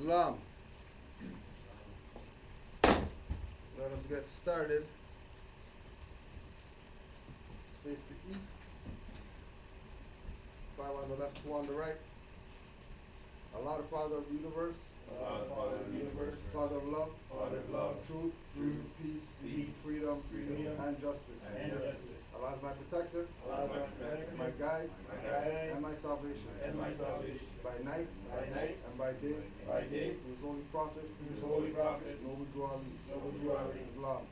Islam. Let us get started. Let's face the east. 5 on the left, 2 on the right. Allah, the Father of the universe. Allah, the Father of the universe. Father of love. Father of love. Truth. Peace. Freedom. And justice. Allah is my protector. Allah is my protector. My guide. And my salvation. By night. And by day. Through his holy prophet. Noble Drew Ali. Islam.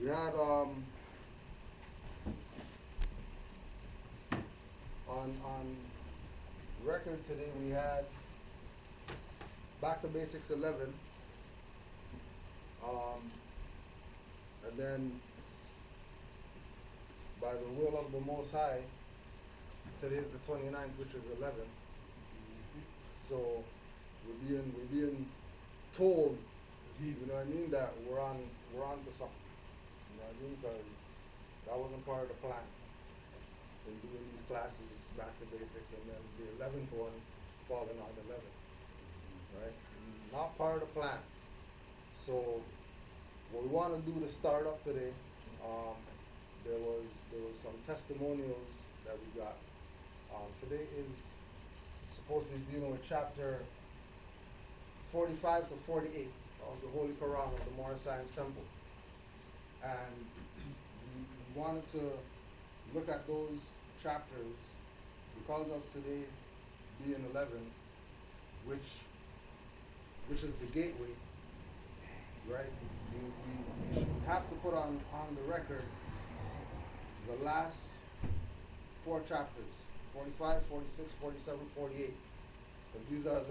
We had on record today we had Back to Basics 11, and then by the will of the Most High, today is the 29th, which is 11. So we're being told, you know what I mean, that we're on to something. You know what I mean? Because that wasn't part of the plan in doing these classes, Back to Basics, and then the 11th one falling on 11, right? Not part of the plan. So what we want to do to start up today, there was some testimonials that we got. Today is supposed to be dealing with chapter 45 to 48 of the Holy Quran of the Moorish Science Temple, and we wanted to look at those chapters because of today being 11, which is the gateway, right? We have to put on the record the last 4 chapters, 45, 46, 47, 48, because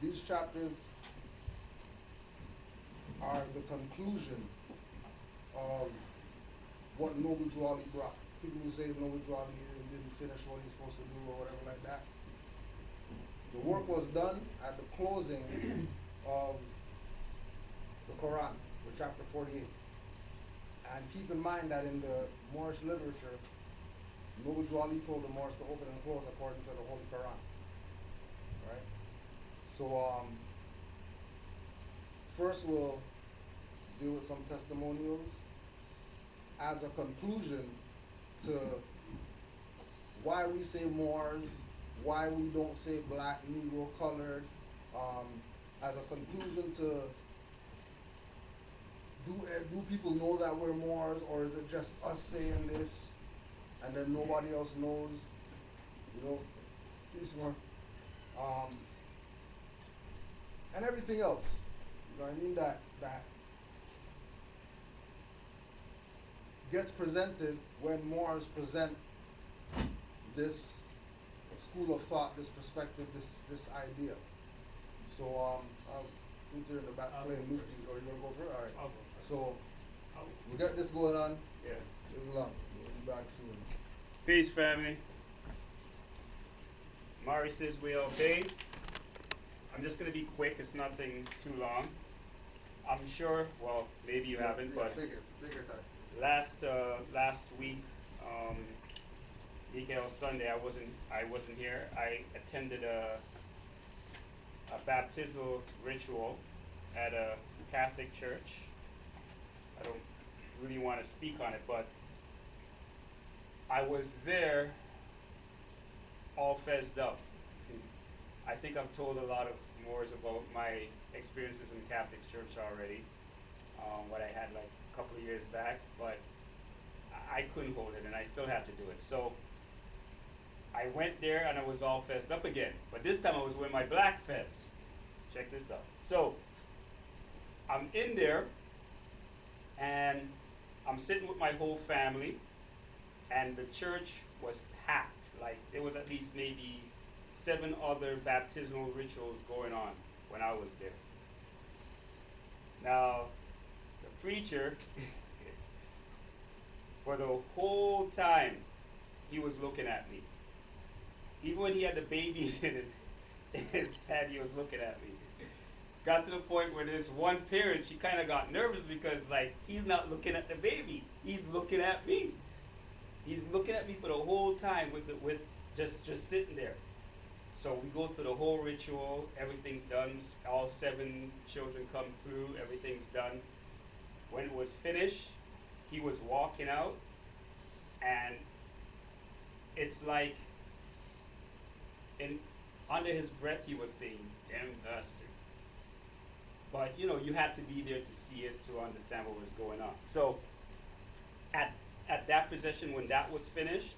these chapters are the conclusion of what Noble Drew Ali brought. People who say Noble Drew Ali didn't finish what he's supposed to do or whatever like that. The work was done at the closing of the Quran, with chapter 48. And keep in mind that in the Moorish literature, Noble Drew Ali told the Moors to open and close according to the Holy Quran. Right? So first we'll deal with some testimonials as a conclusion to why we say Moors, why we don't say black, Negro, colored, as a conclusion to do people know that we're Moors, or is it just us saying this and then nobody else knows? You know, peace more. And everything else. You know what I mean? That gets presented when Moors present this school of thought, this perspective, this idea. So since you're in the back playing Mufti, or you gonna go for it? All right. I'll go for it. So we got this going on. Yeah. Islam. We'll be back soon. Peace, family. Mari says we obey. I'm just going to be quick. It's nothing too long. I'm sure, well, maybe you haven't, but take your time. last week, DKL Sunday, I wasn't here. I attended a baptismal ritual at a Catholic church. I don't really want to speak on it, but I was there all fezzed up. I think I've told a lot of Moors about my experiences in the Catholic church already, what I had like a couple of years back, but I couldn't hold it and I still had to do it. So I went there and I was all fezzed up again, but this time I was wearing my black fez. Check this out. So I'm in there and I'm sitting with my whole family, and the church was packed. Like there was at least maybe 7 other baptismal rituals going on when I was there. Now, the preacher, for the whole time, he was looking at me. Even when he had the babies in his head, he was looking at me. Got to the point where this one parent, she kind of got nervous because like he's not looking at the baby, he's looking at me. He's looking at me for the whole time with just sitting there. So we go through the whole ritual, everything's done, all 7 children come through, everything's done. When it was finished, he was walking out, and it's like, in under his breath he was saying, "Damn bastard." But you had to be there to see it, to understand what was going on. So at that procession, when that was finished,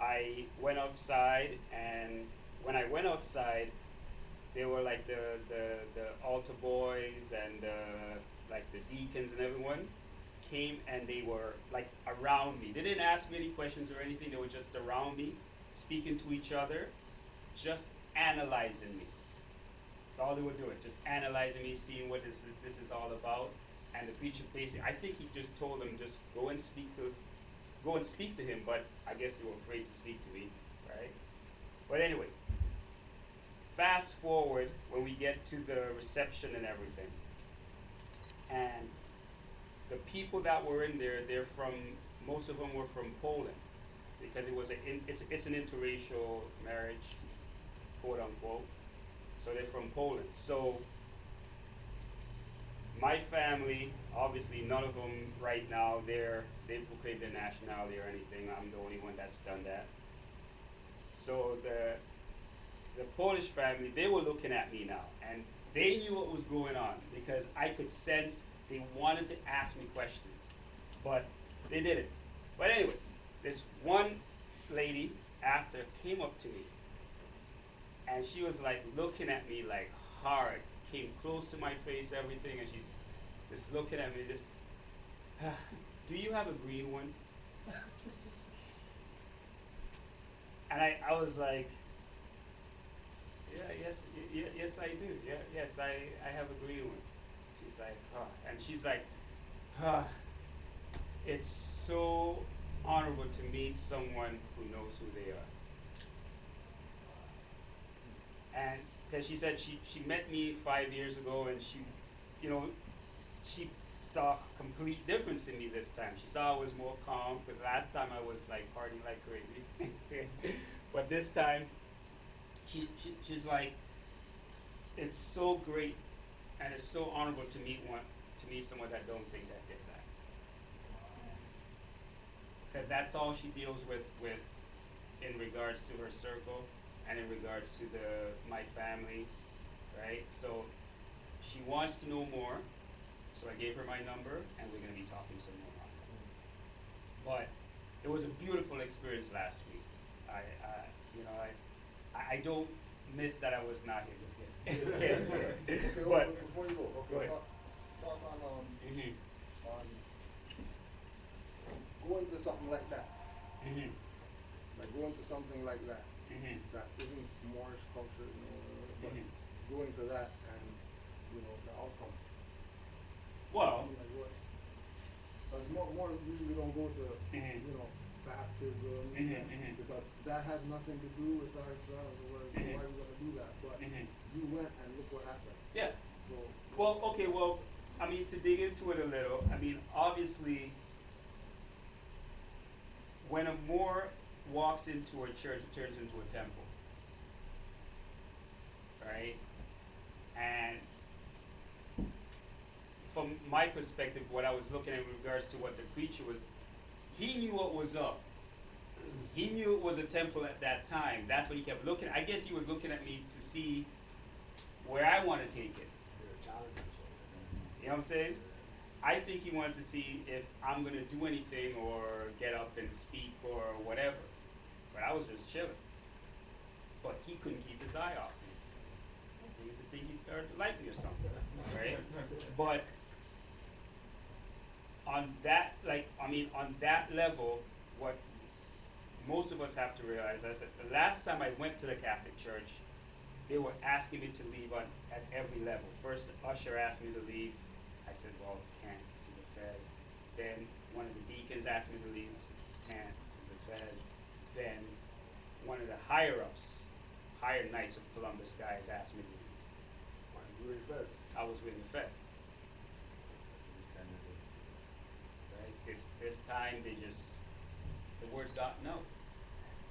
I went outside, and when I went outside, they were like the altar boys and like the deacons and everyone came, and they were like around me. They didn't ask me any questions or anything. They were just around me, speaking to each other, just analyzing me. That's all they were doing, just analyzing me, seeing what this is all about. And the preacher basically, I think he just told them, just go and speak to him. But I guess they were afraid to speak to me, right? But anyway, fast forward when we get to the reception and everything, and the people that were in there, most of them were from Poland, because it's an interracial marriage, quote unquote. So they're from Poland. So my family, obviously none of them right now, they've proclaimed their nationality or anything. I'm the only one that's done that. So the Polish family, they were looking at me now, and they knew what was going on, because I could sense they wanted to ask me questions, but they didn't. But anyway, this one lady after came up to me, and she was like looking at me like hard, came close to my face, everything, and she's just looking at me, just, do you have a green one? And I was like, yes I do, yes, I have a green one. She's like, and she's like, it's so honorable to meet someone who knows who they are. And because she said she met me 5 years ago, and she saw a complete difference in me this time. She saw I was more calm, because last time I was like partying like crazy. But this time, she's like, it's so great, and it's so honorable to meet someone that don't think that did that. Because that's all she deals with in regards to her circle, and in regards to my family, right? So she wants to know more, so I gave her my number, and we're gonna be talking some more on it. But it was a beautiful experience last week. I don't miss that I was not here this year. Okay, But before you go, go ahead. Talk on Mhm. on going to something like that. Mhm. Like going to something like that. Mhm. That isn't Moorish culture, but Mhm. going to that and the outcome. Well. Like what? Because more usually don't go to Mhm. baptisms Mhm. because that has nothing to do with our trials or whatever. So why are we gonna do that? But Mhm. you went and look what happened. Yeah. So Well, okay, I mean, to dig into it a little, I mean, obviously, when a Moor walks into a church, it turns into a temple, right? And from my perspective, what I was looking at in regards to what the preacher was, he knew what was up. He knew it was a temple at that time. That's what he kept looking at. I guess he was looking at me to see where I want to take it. You know what I'm saying? I think he wanted to see if I'm going to do anything or get up and speak or whatever. But I was just chilling. But he couldn't keep his eye off me. I used to think he started to like me or something, right? But on that level, what most of us have to realize, I said, the last time I went to the Catholic Church, they were asking me to leave at every level. First, the usher asked me to leave. I said, well, can't, this is the feds. Then one of the deacons asked me to leave. I said, can't, this is the feds. Then one of the higher-ups, higher knights of Columbus guys asked me to leave. you were the feds. I was with the fed. Right? This time they the words gotten out.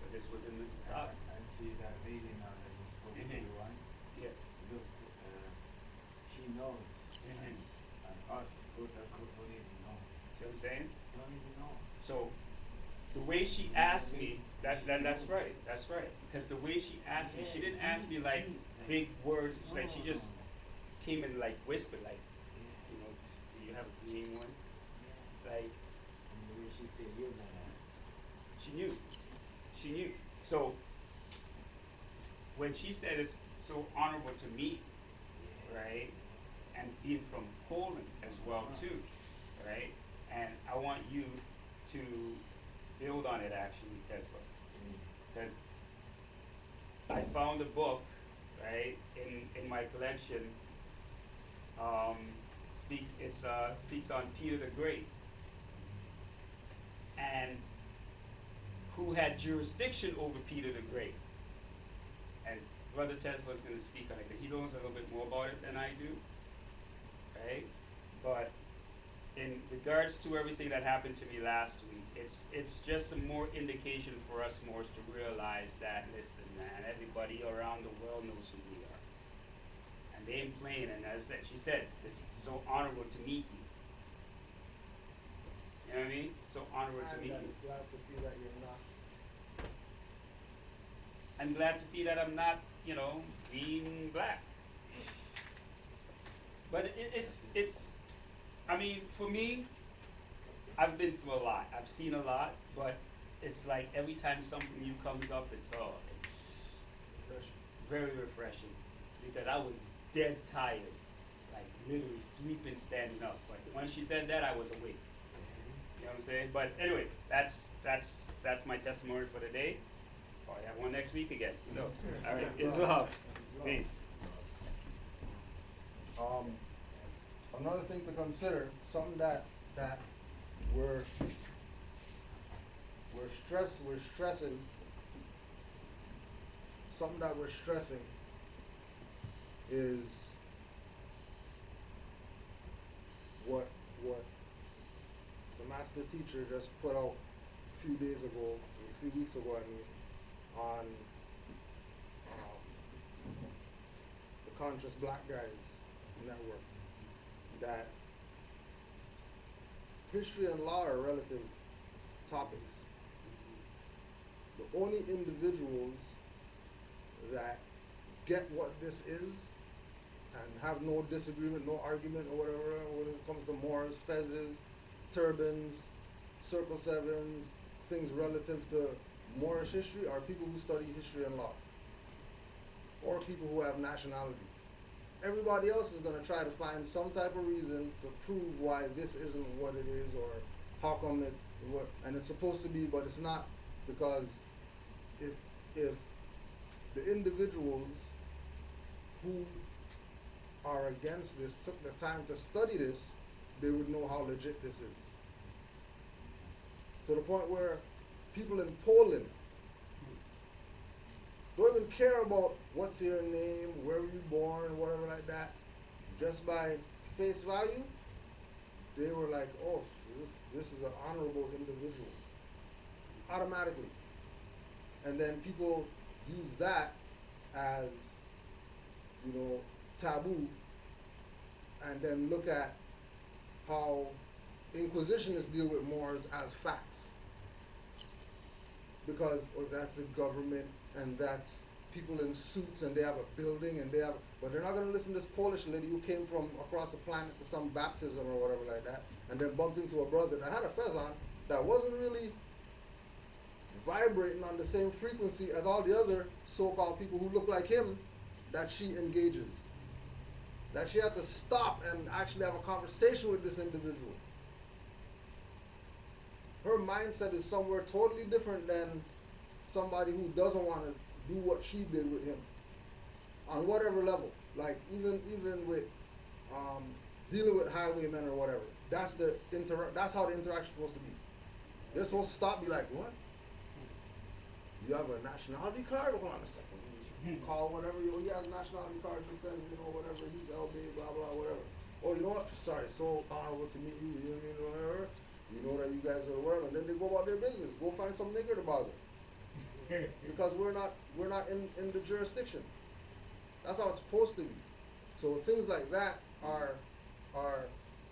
But this was in Mississauga. And see that lady now that you spoke to, the one. Yes. Look, she knows, Mhm. and us, quote unquote, don't even know. See what I'm saying? Don't even know. So the way she asked me, that's right, that's right. Because the way she asked me, she didn't ask me like big words, like she just came and like whispered, like, you know, do you have a green one? Like, And the way she said, you're gonna. she knew. She knew. So when she said it's so honorable to meet, right? And being from Poland as well too, right? And I want you to build on it actually, Tesla. Because I found a book, right, in my collection, speaks on Peter the Great and who had jurisdiction over Peter the Great. And Brother Tesla is going to speak on it, because he knows a little bit more about it than I do, right? But in regards to everything that happened to me last week, it's just some more indication for us Moors to realize that, listen, man, everybody around the world knows who we are. And they ain't playing, and as I said, she said, it's so honorable to meet you. You know what I mean? So honorable to meet you. I'm glad to see that you're not. I'm glad to see that I'm not, you know, being black. But it's, I mean, for me, I've been through a lot. I've seen a lot, but it's like every time something new comes up, it's Refreshing. very refreshing. Because I was dead tired, like literally sleeping, standing up. But when she said that, I was awake. You know what I'm saying? But anyway, that's my testimony for the day. Probably have one next week again. Who knows? All right, Islam. Peace. Another thing to consider, something that we're stressing, something that we're stressing is what the master teacher just put out a few weeks ago, on the Conscious Black Guys Network, that history and law are relative topics. The only individuals that get what this is and have no disagreement, no argument or whatever when it comes to Moors, fezzes, turbans, circle sevens, things relative to Moorish history are people who study history and law, or people who have nationalities. Everybody else is going to try to find some type of reason to prove why this isn't what it is, or how come and it's supposed to be, but it's not, because if the individuals who are against this took the time to study this, they would know how legit this is. To the point where people in Poland don't even care about what's your name, where were you born, whatever like that. Just by face value, they were like, oh, this is an honorable individual. Automatically. And then people use that as, taboo, and then look at how Inquisitionists deal with Moors as facts. Because that's the government, and that's people in suits, and they have a building, but they're not going to listen to this Polish lady who came from across the planet to some baptism or whatever like that, and then bumped into a brother that had a fez on that wasn't really vibrating on the same frequency as all the other so-called people who look like him that she engages. That she had to stop and actually have a conversation with this individual. Her mindset is somewhere totally different than somebody who doesn't want to do what she did with him. On whatever level. Like even with dealing with highwaymen or whatever. That's how the interaction's supposed to be. They're supposed to stop, be like, what? You have a nationality card? Hold on a second. Call whatever, he has a nationality card, just says, whatever, he's LB, blah, blah, whatever. Oh, you know what? Sorry, so honorable to meet you, you know what I mean, whatever. You know that you guys are whatever. And then they go about their business. Go find some nigger to bother. Because we're not in the jurisdiction. That's how it's supposed to be. So things like that are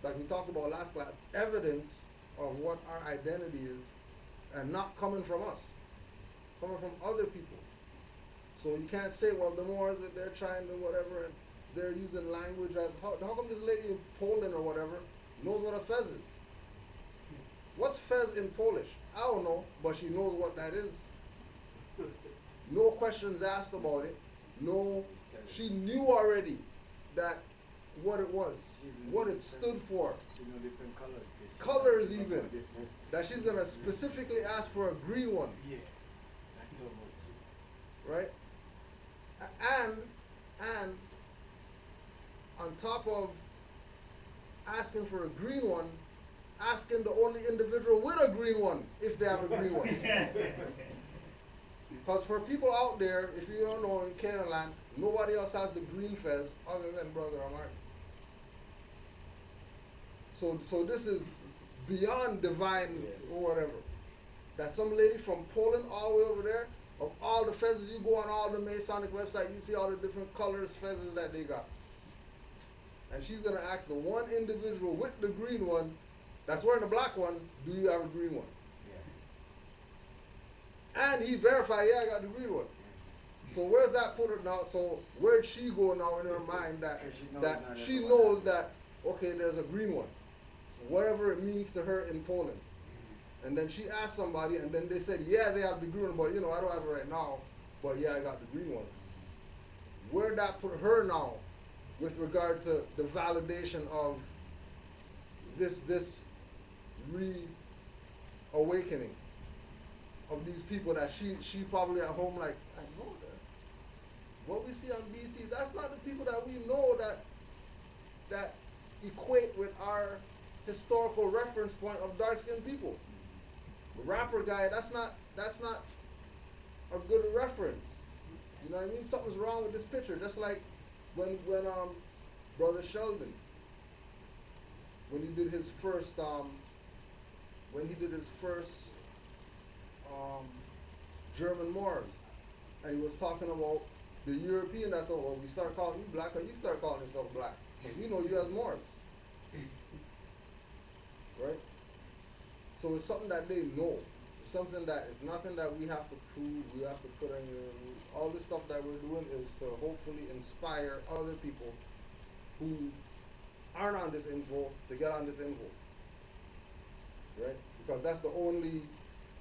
like we talked about last class, evidence of what our identity is, and not coming from us, coming from other people. So you can't say, well, the Moors that they're trying to whatever, and they're using language as how come this lady in Poland or whatever knows what a fez is? What's fez in Polish? I don't know, but she knows what that is. No questions asked about it. No, she knew already that what it was, what it stood for. You know different colors. Colors even. That she's gonna specifically ask for a green one. Yeah, that's so much. Right? And on top of asking for a green one, asking the only individual with a green one if they have a green one. Because for people out there, if you don't know, in Canaanland, nobody else has the green fez other than Brother Amari. So this is beyond divine or whatever. That some lady from Poland all the way over there, of all the fezzes, you go on all the Masonic website, you see all the different colors, fezzes that they got. And she's going to ask the one individual with the green one that's wearing the black one, do you have a green one? Yeah. And he verified, yeah, I got the green one. So where's that put her now? So where'd she go now in her mind that she knows that, okay, there's a green one. Whatever it means to her in Poland. And then she asked somebody, and then they said, yeah, they have the green one, but you know, I don't have it right now. But yeah, I got the green one. Where'd that put her now with regard to the validation of this reawakening of these people that she probably at home like, I know that. What we see on BT, that's not the people that we know that equate with our historical reference point of dark-skinned people. The rapper guy, that's not a good reference. You know what I mean? Something's wrong with this picture. Just like when Brother Sheldon, when he did his first German Moors, and he was talking about the European that thought, well, we start calling you black, or you start calling yourself black. So we know you as Moors. Right? So it's something that they know. It's something that it's nothing that we have to prove, we have to put in. All this stuff that we're doing is to hopefully inspire other people who aren't on this info to get on this info. Right? Because that's the only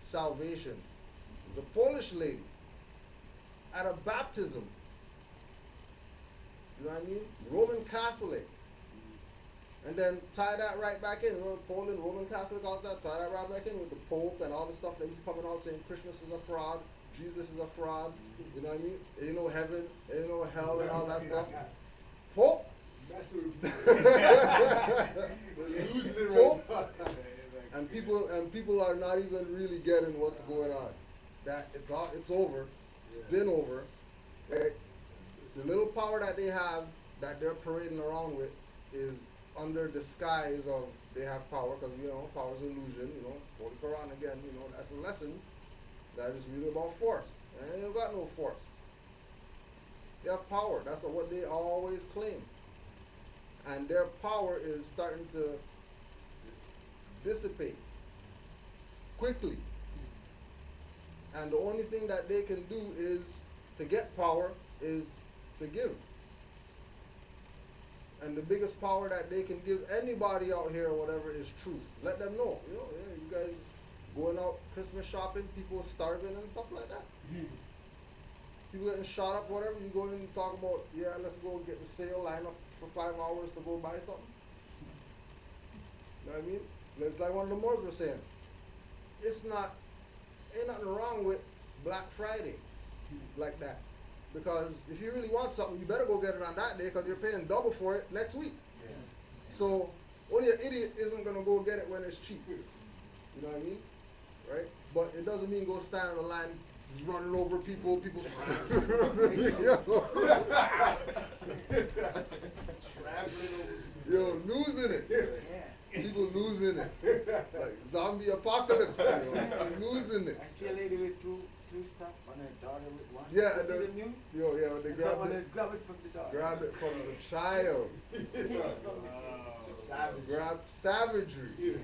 salvation. There's a Polish lady at a baptism. You know what I mean? Roman Catholic. And then tie that right back in. You know, Poland, Roman Catholic, all that, tie that right back in with the Pope and all the stuff that he's coming out saying Christmas is a fraud, Jesus is a fraud, you know what I mean? Ain't no heaven, ain't no hell and all that stuff. Pope? That's losing it Pope? And people are not even really getting what's going on. That it's over. It's been over. Right? The little power that they have that they're parading around with is under disguise of they have power, because you know power is illusion. You know, Holy Quran again. You know, that's the lessons. That is really about force, and they don't got no force. They have power. That's what they always claim, and their power is starting to dissipate quickly. And the only thing that they can do is to get power is to give. And the biggest power that they can give anybody out here or whatever is truth. Let them know, you know, yeah, you guys going out Christmas shopping, people starving and stuff like that. People getting shot up, whatever. You go in and talk about, yeah, let's go get the sale, line up for 5 hours to go buy something. You know what I mean? It's like one of the Moors were saying. Ain't nothing wrong with Black Friday like that. Because if you really want something, you better go get it on that day because you're paying double for it next week. Yeah. So only an idiot isn't going to go get it when it's cheap. You know what I mean? Right? But it doesn't mean go stand in the line running over people. Yo, losing it. People losing it. Like, zombie apocalypse. We're losing it. I see a lady with two stuff and her daughter with one. Yeah, You see the news? Yeah, when they And grab someone it, has grabbed it from the daughter. grab it from the child. Grab savagery. You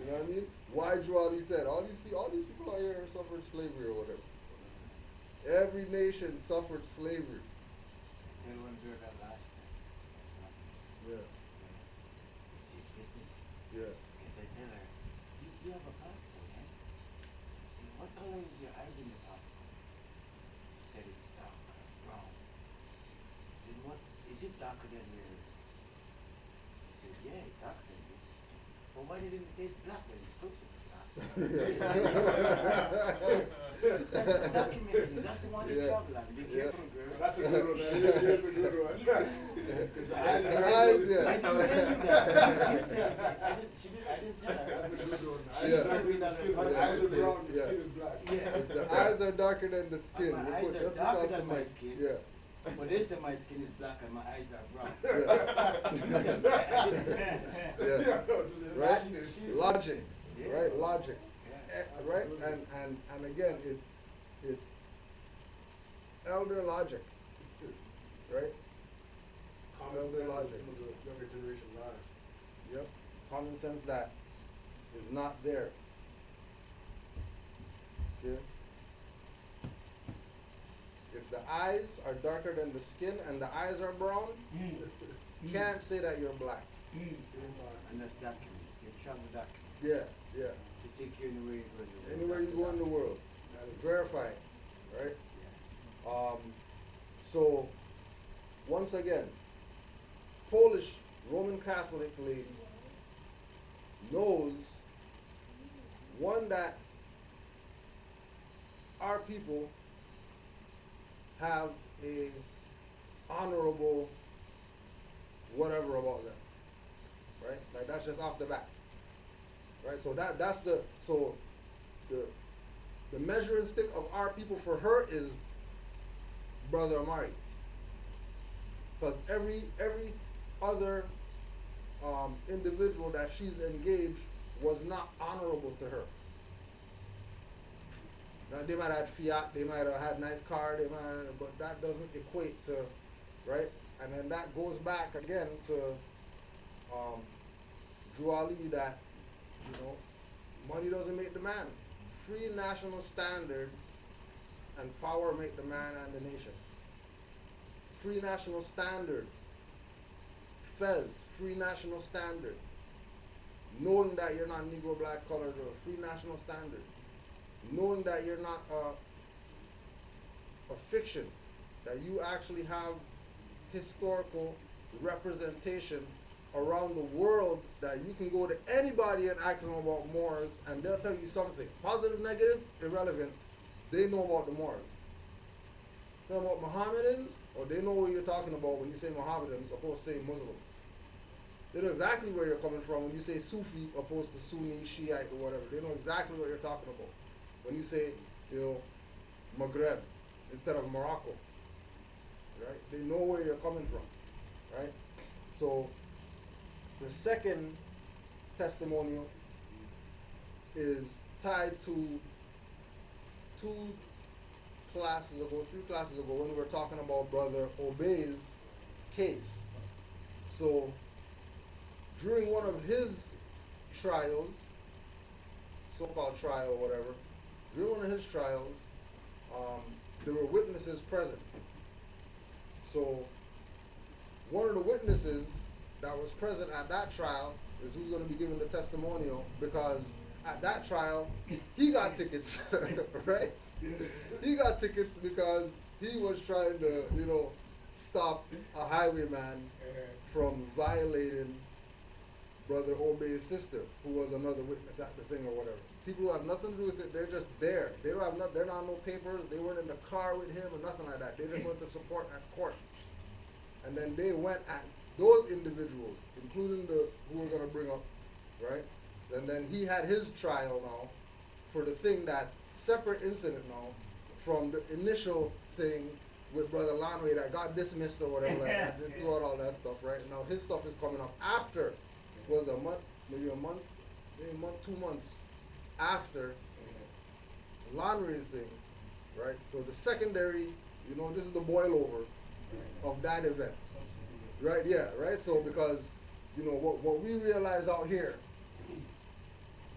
know what I mean? Why Drew Ali said all these people out here suffered slavery or whatever. Every nation suffered slavery. Tell one girl that last night. Yeah, She's listening. yeah. Because I tell her, you have a passport, eh? And what color is your eyes in your passport? She said it's dark brown. Then what, is it darker than your? She said, yeah, it's darker than this. But why didn't it say it's black when it's closer to black? That's the documentary. That's the one you Yeah. travel on. Be careful, girl. That's a good one. That's a good one. Her eyes, yeah. I didn't tell you that. You tell me. I didn't tell her. That's a good one. Yeah. The eyes are brown, the Yeah. skin is black. Yeah. If the eyes are darker than the skin, My we eyes put are just darker because than the my mic. skin. Yeah. But they say my skin is black and my eyes are brown. Yeah. Right? Logic. Yeah. Right? Logic. Yeah. Right? And again, it's elder logic. Right? Common Elder sense that logic. some of the younger generation lies. Yep. Common sense that is not there. Okay? If the eyes are darker than the skin and the eyes are brown, you can't say that you're black. Impossible. And that's document. Your travel document. Yeah, yeah. To take you anywhere you go in the world. Anywhere you That's go in the document. world, That is verify, right? Yeah. So, once again, Polish Roman Catholic lady knows, one, that our people have a honorable whatever about them, right? Like that's just off the bat, right? So that's the measuring stick of our people for her is Brother Amari, because every other individual that she's engaged was not honorable to her. Now they might have had Fiat, they might have had nice car, but that doesn't equate to, right? And then that goes back again to Drew Ali, that, you know, money doesn't make the man. Free national standards and power make the man and the nation. Free national standards. Fez, free national standard. Knowing that you're not Negro, black, colored, or free national standard. Knowing that you're not a fiction, that you actually have historical representation around the world, that you can go to anybody and ask them about Moors and they'll tell you something. Positive, negative, irrelevant. They know about the Moors. Talking about Mohammedans, or they know what you're talking about when you say Mohammedans opposed to say Muslims. They know exactly where you're coming from when you say Sufi opposed to Sunni, Shiite, or whatever. They know exactly what you're talking about. When you say, you know, Maghreb instead of Morocco, right? They know where you're coming from, right? So the second testimonial is tied to three classes ago, when we were talking about Brother Obey's case. So during one of his trials, so-called trial or whatever, during one of his trials, there were witnesses present. So one of the witnesses that was present at that trial is who's going to be giving the testimonial, because at that trial, he got tickets, right? He got tickets because he was trying to, you know, stop a highwayman from violating Brother Obey's sister, who was another witness at the thing or whatever. People who have nothing to do with it, they're just there. They don't have they're not no papers. They weren't in the car with him or nothing like that. They just went to support at court. And then they went at those individuals, including the who we're gonna bring up, right? And then he had his trial now for the thing that's separate incident now from the initial thing with Brother Lanway that got dismissed or whatever like that. They threw out all that stuff, right? Now his stuff is coming up after, was a month, maybe 2 months after Lanre's thing, right? So the secondary, this is the boil over of that event, right? Yeah, right. So because what we realize out here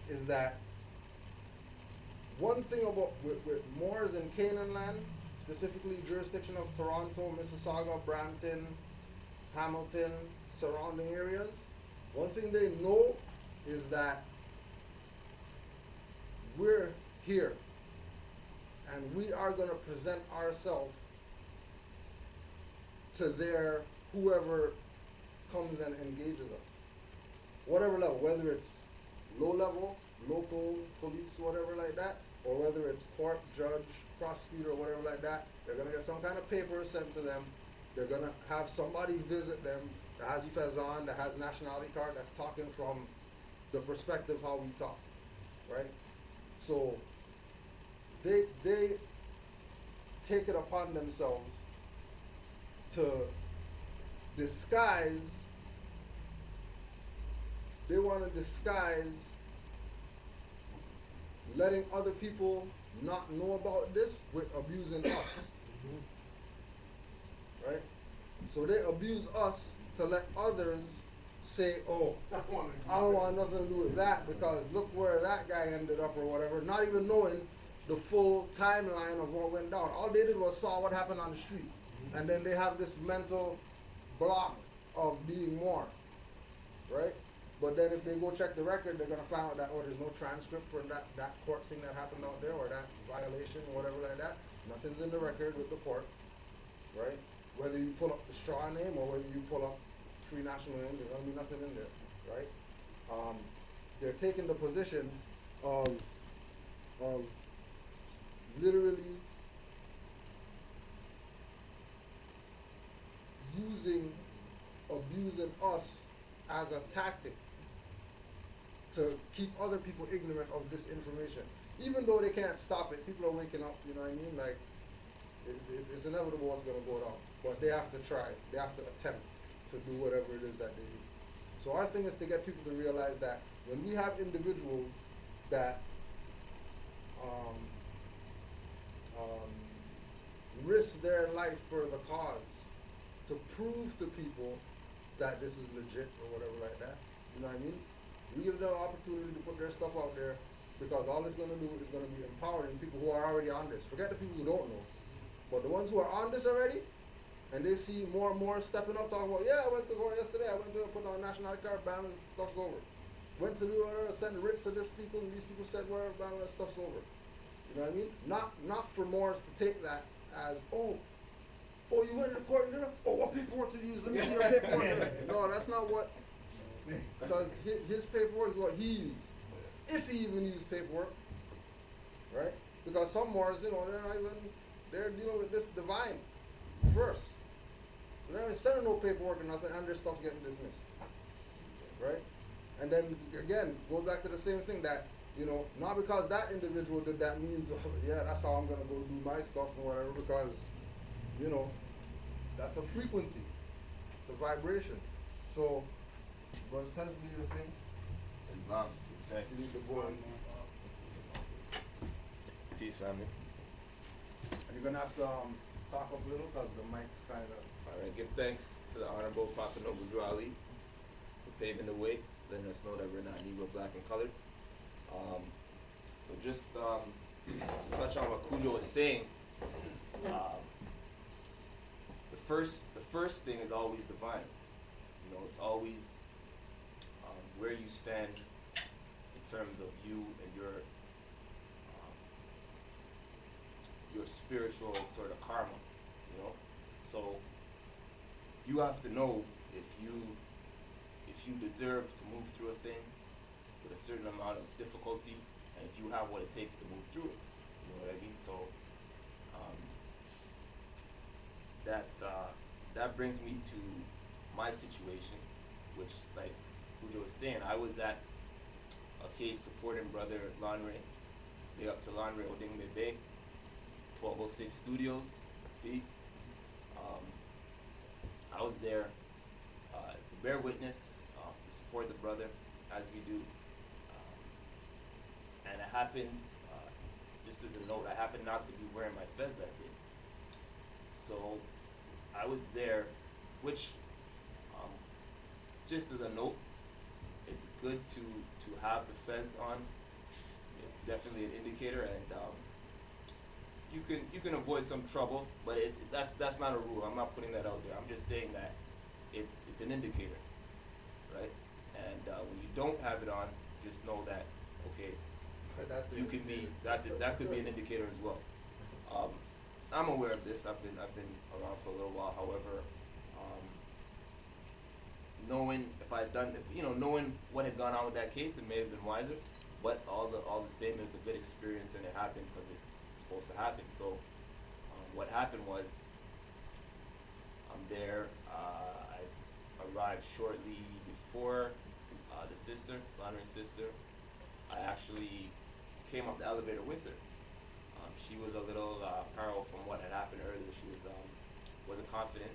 is that one thing about with Moors in Canaanland, specifically jurisdiction of Toronto, Mississauga, Brampton, Hamilton, surrounding areas, one thing they know is that we're here and we are going to present ourselves to their whoever comes and engages us. Whatever level, whether it's low level, local police, whatever like that, or whether it's court, judge, prosecutor, or whatever like that, they're going to get some kind of paper sent to them. They're going to have somebody visit them that has Fezan, that has nationality card, that's talking from the perspective how we talk, right? So they take it upon themselves to disguise, they want to disguise letting other people not know about this with abusing us, right? So they abuse us to let others say, oh, I don't want nothing to do with that because look where that guy ended up or whatever, not even knowing the full timeline of what went down. All they did was saw what happened on the street. And then they have this mental block of being more, right? But then if they go check the record, they're going to find out that, there's no transcript for that court thing that happened out there or that violation or whatever like that. Nothing's in the record with the court, right? Whether you pull up the straw name or whether you pull up three national names, there's going to be nothing in there, right? They're taking the position of literally abusing us as a tactic to keep other people ignorant of this information. Even though they can't stop it, people are waking up, you know what I mean? Like, it's inevitable what's going to go down. But they have to try. They have to attempt to do whatever it is that they do. So our thing is to get people to realize that when we have individuals that risk their life for the cause to prove to people that this is legit or whatever like that, you know what I mean? We give them an opportunity to put their stuff out there because all it's going to do is going to be empowering people who are already on this. Forget the people who don't know. But the ones who are on this already, and they see more and more stepping up, talking about, I went to court yesterday, I went to put on a nationality card, bam, stuff's over. Went to do whatever, send writ to this people, and these people said whatever, bam, stuff's over. You know what I mean? Not for Morris to take that as, you went to the court and did it? What paperwork did you use? Let me see your paperwork. No, that's not what, because his paperwork is what he used. If he even used paperwork, right? Because some Morris, they're dealing with this divine first. They're not even sending no paperwork or nothing, and their stuff's getting dismissed, right? And then again, go back to the same thing that, not because that individual did that means, that's how I'm gonna go do my stuff or whatever, because, that's a frequency, it's a vibration. So, brother, tell us your thing. Islam. Thanks. You need the board. Peace, family. And you're gonna have to talk up a little because the mic's kind of. All right. Give thanks to the Honorable Prophet Noble Drew Ali for paving the way, letting us know that we're not Negro, Black, and colored. So just to touch on what Cujo was saying, the first thing is always divine. It's always where you stand in terms of you and your spiritual sort of karma. So you have to know if you deserve to move through a thing with a certain amount of difficulty, and if you have what it takes to move through it. You know what I mean? So that brings me to my situation, which, like Cujo was saying, I was at a case supporting brother Lanre. Big up to Lanre Odingbe Bay, 1206 Studios, peace. I was there to bear witness, to support the brother as we do, and happened, just as a note, I happened not to be wearing my fez that day. So I was there, which, um, just as a note, it's good to have the fez on. It's definitely an indicator, and you can avoid some trouble, but that's not a rule. I'm not putting that out there. I'm just saying that it's an indicator, right? And when you don't have it on, just know that okay, That's it. you can be that could be an indicator as well. I'm aware of this. I've been around for a little while. However, knowing knowing what had gone on with that case, it may have been wiser. But all the same, it's a good experience, and it happened because it's supposed to happen. So, what happened was, I'm there. I arrived shortly before the sister, Laundry's sister. I actually came up the elevator with her. She was a little parallel from what had happened earlier. She wasn't confident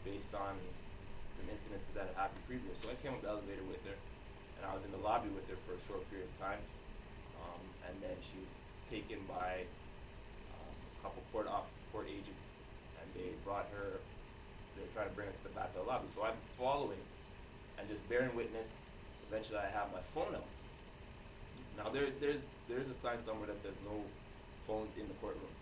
based on some incidences that had happened previous. So I came up the elevator with her, and I was in the lobby with her for a short period of time. And then she was taken by a couple port agents, and they brought her. They were trying to bring her to the back of the lobby. So I'm following and just bearing witness. Eventually, I have my phone out. Now there's a sign somewhere that says no phones in the courtrooms.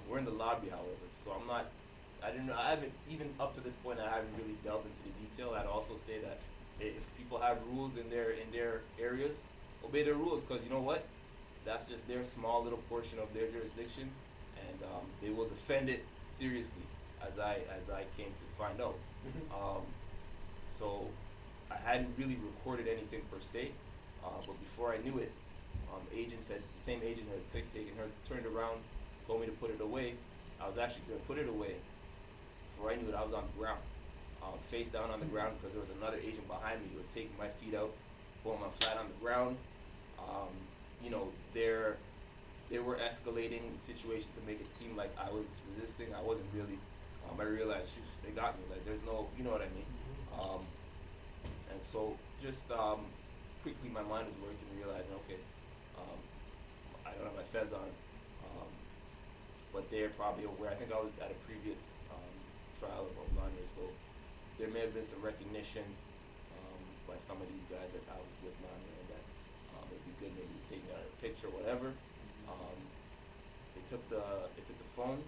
We're in the lobby, however, so I haven't, even up to this point, I haven't really delved into the detail. I'd also say that if people have rules in their areas, obey their rules, because you know what? That's just their small little portion of their jurisdiction, and they will defend it seriously, as I came to find out. So I hadn't really recorded anything per se, but before I knew it, the same agent had taken her, turned around, told me to put it away. I was actually going to put it away. Before I knew it, I was on the ground, face down on the ground, because there was another agent behind me who had taken my feet out, pulling my flat on the ground. They were escalating the situation to make it seem like I was resisting. I wasn't really. I realized, shoot, they got me. Like, there's no, you know what I mean. And so just quickly, my mind was working, realizing, okay, I don't have my fez on, but they're probably aware. I think I was at a previous trial of laundry, so there may have been some recognition by some of these guys that I was with laundry, and that it'd be good maybe to take a picture, whatever. They took the phone.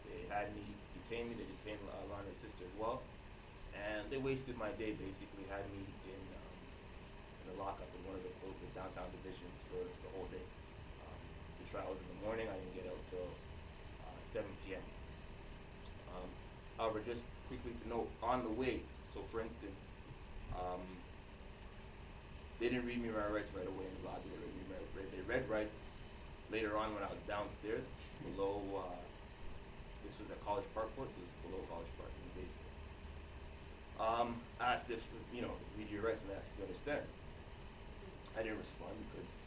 They had me detain me. They detained Laundry's sister as well. And they wasted my day, basically, had me in a lockup in one of the downtown divisions for the whole day. The trial was in the morning. I didn't get out till 7 p.m. However, just quickly to note, on the way, so for instance, they didn't read me my rights right away in the lobby. They read rights later on when I was downstairs below. This was at College Park Court, so it was below College Park in the basement. Asked if, read your rights, and asked if you understand. I didn't respond because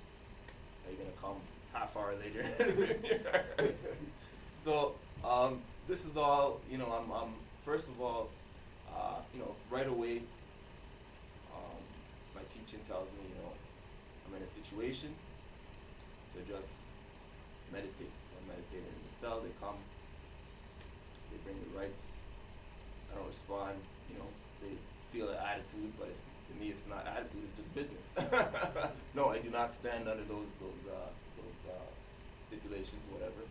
are you gonna come half hour later? So this is all, I'm first of all, right away, my teaching tells me, I'm in a situation to just meditate. So I'm meditating in the cell. They come, they bring the rights. I don't respond. They feel an attitude, but to me it's not attitude. It's just business. No, I do not stand under those stipulations, whatever.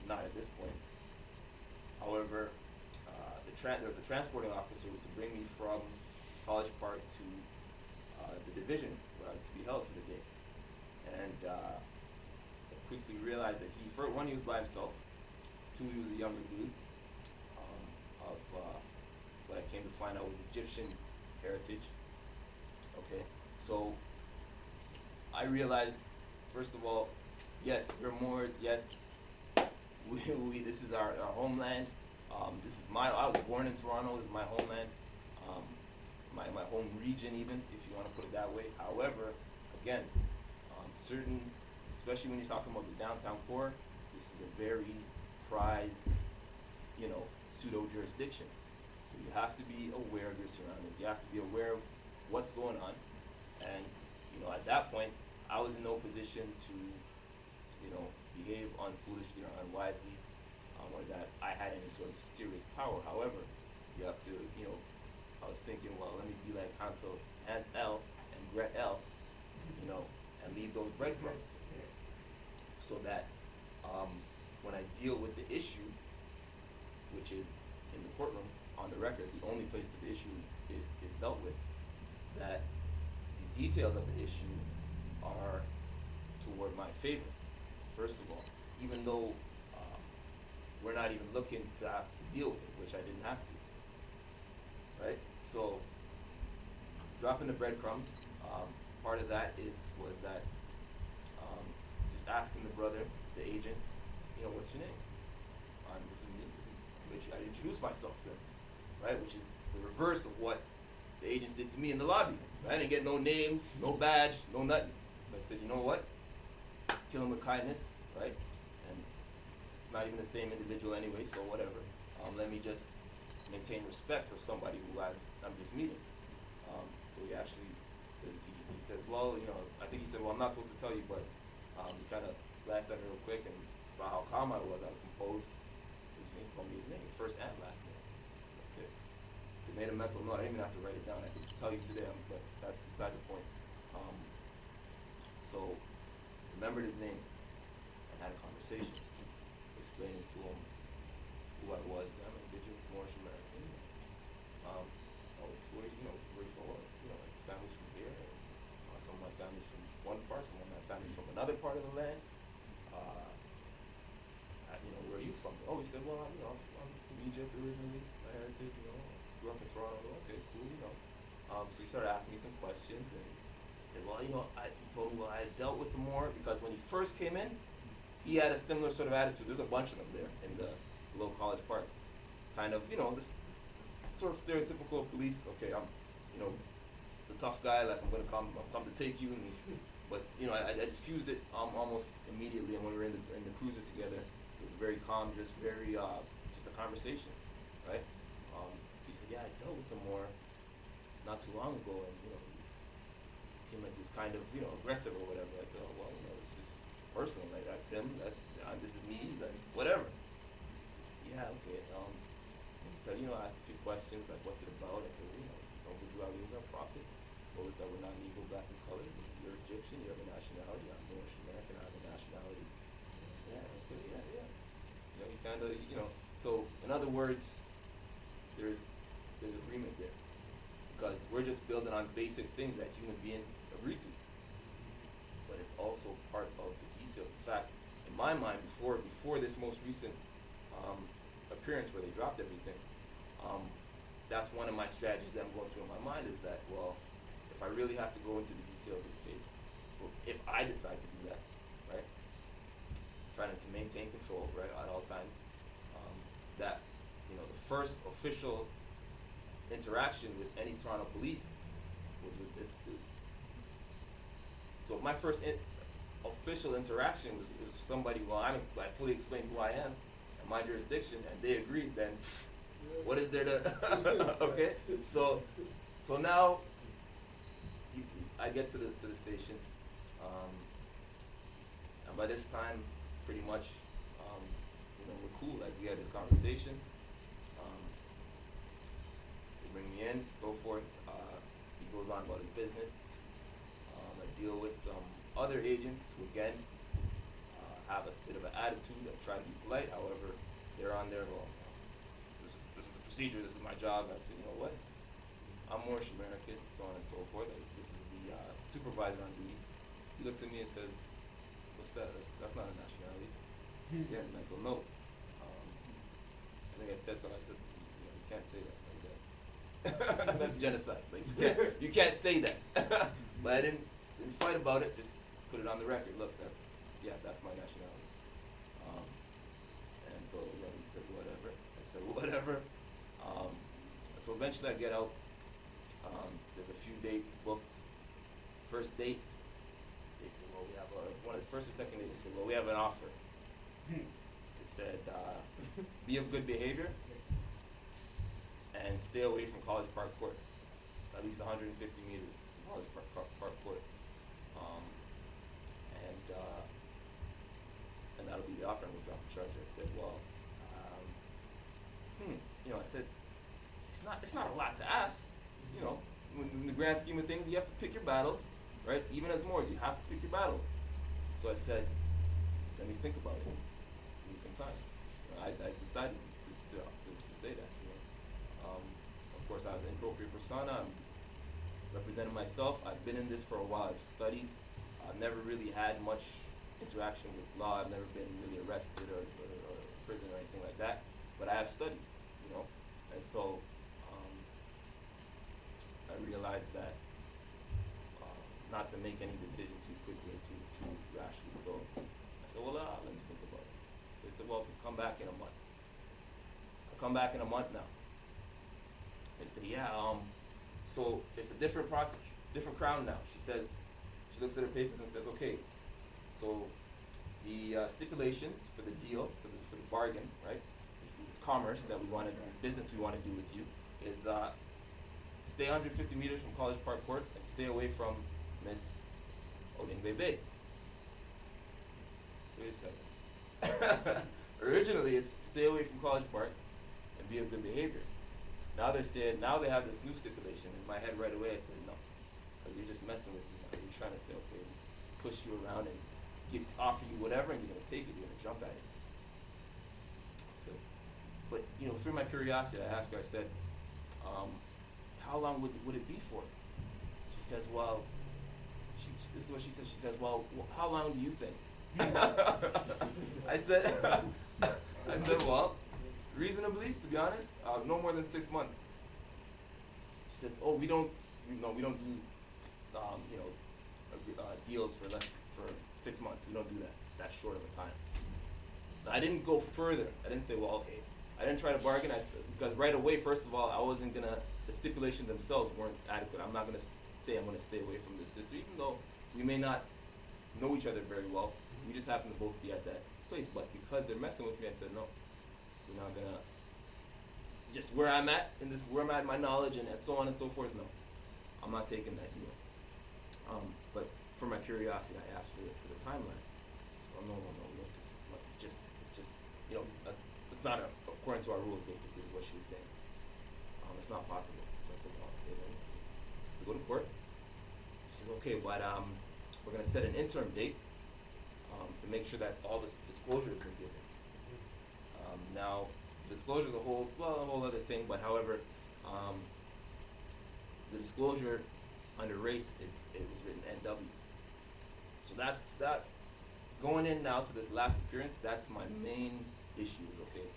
Not at this point. However, there was a transporting officer who was to bring me from College Park to the division where I was to be held for the day. And I quickly realized that he was by himself. Two, he was a younger dude of what I came to find out was Egyptian heritage. Okay, so I realized, first of all, yes, we're Moors. Yes, we this is our homeland. This is I was born in Toronto. This is my homeland. My home region, even if you want to put it that way. However, again, certain, especially when you're talking about the downtown core, this is a very prized, pseudo jurisdiction. So you have to be aware of your surroundings. You have to be aware of what's going on, and at that point, I was in no position to, behave unfoolishly or unwisely, or that I had any sort of serious power. However, you have to, I was thinking, well, let me be like Hansel and Gretel, and leave those breadcrumbs, so that when I deal with the issue, which is in the courtroom, on the record, the only place that the issue is dealt with, that the details of the issue are toward my favor, first of all, even though we're not even looking to have to deal with it, which I didn't have to, right? So, dropping the breadcrumbs, part of that was that just asking the brother, the agent, what's your name? This is me. Which I introduced myself to him, right? Which is the reverse of what the agents did to me in the lobby. Right? I didn't get no names, no badge, no nothing. So I said, you know what? Kill him with kindness, right? And it's not even the same individual anyway, so whatever. Let me just maintain respect for somebody who I'm just meeting. So he actually says, he says, well, I think he said, well, I'm not supposed to tell you, but he kind of glanced at me real quick and saw how calm I was composed. He told me his name, first and last name. Okay. He made a mental note. I didn't even have to write it down. I could tell you today, but that's beside the point. So, remembered his name and had a conversation, explaining to him who I was. I'm indigenous, Moorish American. Where you from? Like families from here. And some of my family's from one part, some of my family's from another part of the land. Where are you from? Oh, he said, well, I'm from Egypt originally, my heritage, grew up in Toronto. Okay, cool, So he started asking me some questions, and he said, well, he told me, well, I had dealt with the Moor, because when he first came in, he had a similar sort of attitude. There's a bunch of them there in the below College Park. Kind of, this sort of stereotypical police, okay, I'm, the tough guy, like I'm come to take you, but, I diffused it almost immediately, and when we were in the cruiser together, it was very calm, just very, just a conversation, right? He said, yeah, I dealt with him more not too long ago, and, he seemed like he was kind of, aggressive or whatever. I said, oh, well, it's just personal, like, that's him, this is me, like, whatever. Yeah, okay, he started, asked a few questions, like, what's it about? I said, well, Buju Ali is our prophet, told us that we're not Negro, black, and colored. You're Egyptian, you have a nationality, I'm Moorish American, I have a nationality. Yeah, okay, yeah. He kind of, so in other words, there's agreement there, because we're just building on basic things that human beings agree to. But it's also part of the detail. In fact, in my mind, before this most recent appearance where they dropped everything, that's one of my strategies that I'm going through in my mind, is that, well, if I really have to go into the details of the case, or if I decide to do that, right, trying to maintain control, right, at all times, that, the first official interaction with any Toronto police was with this dude. So my first official interaction was with somebody, well, I fully explained who I am and my jurisdiction, and they agreed, then what is there to, okay? So now, I get to the station, and by this time, pretty much, we're cool. Like, we had this conversation. They bring me in, so forth. He goes on about his business. I deal with some other agents who, again, have a bit of an attitude that try to be polite. However, they're on their, well, this is the procedure. This is my job. And I said, you know what? I'm Moorish American, so on and so forth. This is the supervisor on duty. He looks at me and says, what's that? That's not a nationality. Yeah, mental note. I think I said something. I said, you can't say that like that. That's genocide. Like, you can't say that. But I didn't fight about it. Just put it on the record. Look, that's my nationality. And so he said whatever. I said whatever. So eventually I get out. There's a few dates booked. First date, they said, well, we have first or second date, they said, well, we have an offer. They said, be of good behavior and stay away from College Park Court, at least 150 meters from College Park Court. said, it's not a lot to ask, you know. In the grand scheme of things, you have to pick your battles, right? Even as Moors, you have to pick your battles. So I said, let me think about it. Give me some time. I decided to say that. You know. Of course, I was in pro persona. I'm representing myself. I've been in this for a while. I've studied. I've never really had much interaction with law. I've never been really arrested or prison or anything like that. But I have studied, you know. And so I realized that not to make any decision too quickly and too rashly. So I said, well, let me think about it. So they said, well, come back in a month. I'll come back in a month now. They said, yeah, so it's a different crown now. She says, she looks at her papers and says, okay, so the stipulations for the deal, for the bargain, right? This commerce that we wanted, the business we want to do with you is stay 150 meters from College Park Court and stay away from Miss Odingbe Bay. Wait a second. Originally, it's stay away from College Park and be of good behavior. Now they're saying, now they have this new stipulation. In my head right away, I said, no, because you're just messing with me now. You're trying to say, okay, push you around and offer you whatever, and you're going to take it, you're going to jump at it. So, but, you know, through my curiosity, I asked her, I said, how long would it be for? She says, well, this is what she says. She says, well, how long do you think? I said, well, reasonably, to be honest, no more than 6 months. She says, oh, we don't do, deals for 6 months. We don't do that short of a time. Now, I didn't go further. I didn't say, well, okay. I didn't try to bargain. Because right away, first of all, I wasn't gonna. The stipulations themselves weren't adequate. I'm not gonna say I'm gonna stay away from this sister, even though we may not know each other very well. We just happen to both be at that place. But because they're messing with me, I said, no, we're not gonna. Just where I'm at in this, where I'm at in my knowledge and so on and so forth. No, I'm not taking that deal. But for my curiosity, I asked for the timeline. So no, we don't do 6 months. It's just, it's not according to our rules. Basically, is what she was saying. It's not possible. So I said, well, okay, then to go to court. She said, okay, but we're gonna set an interim date to make sure that all this disclosure has been given. Now, disclosure is a whole other thing. But however, the disclosure under race, it was written NW. So that's that. Going in now to this last appearance, that's my main issue. Okay,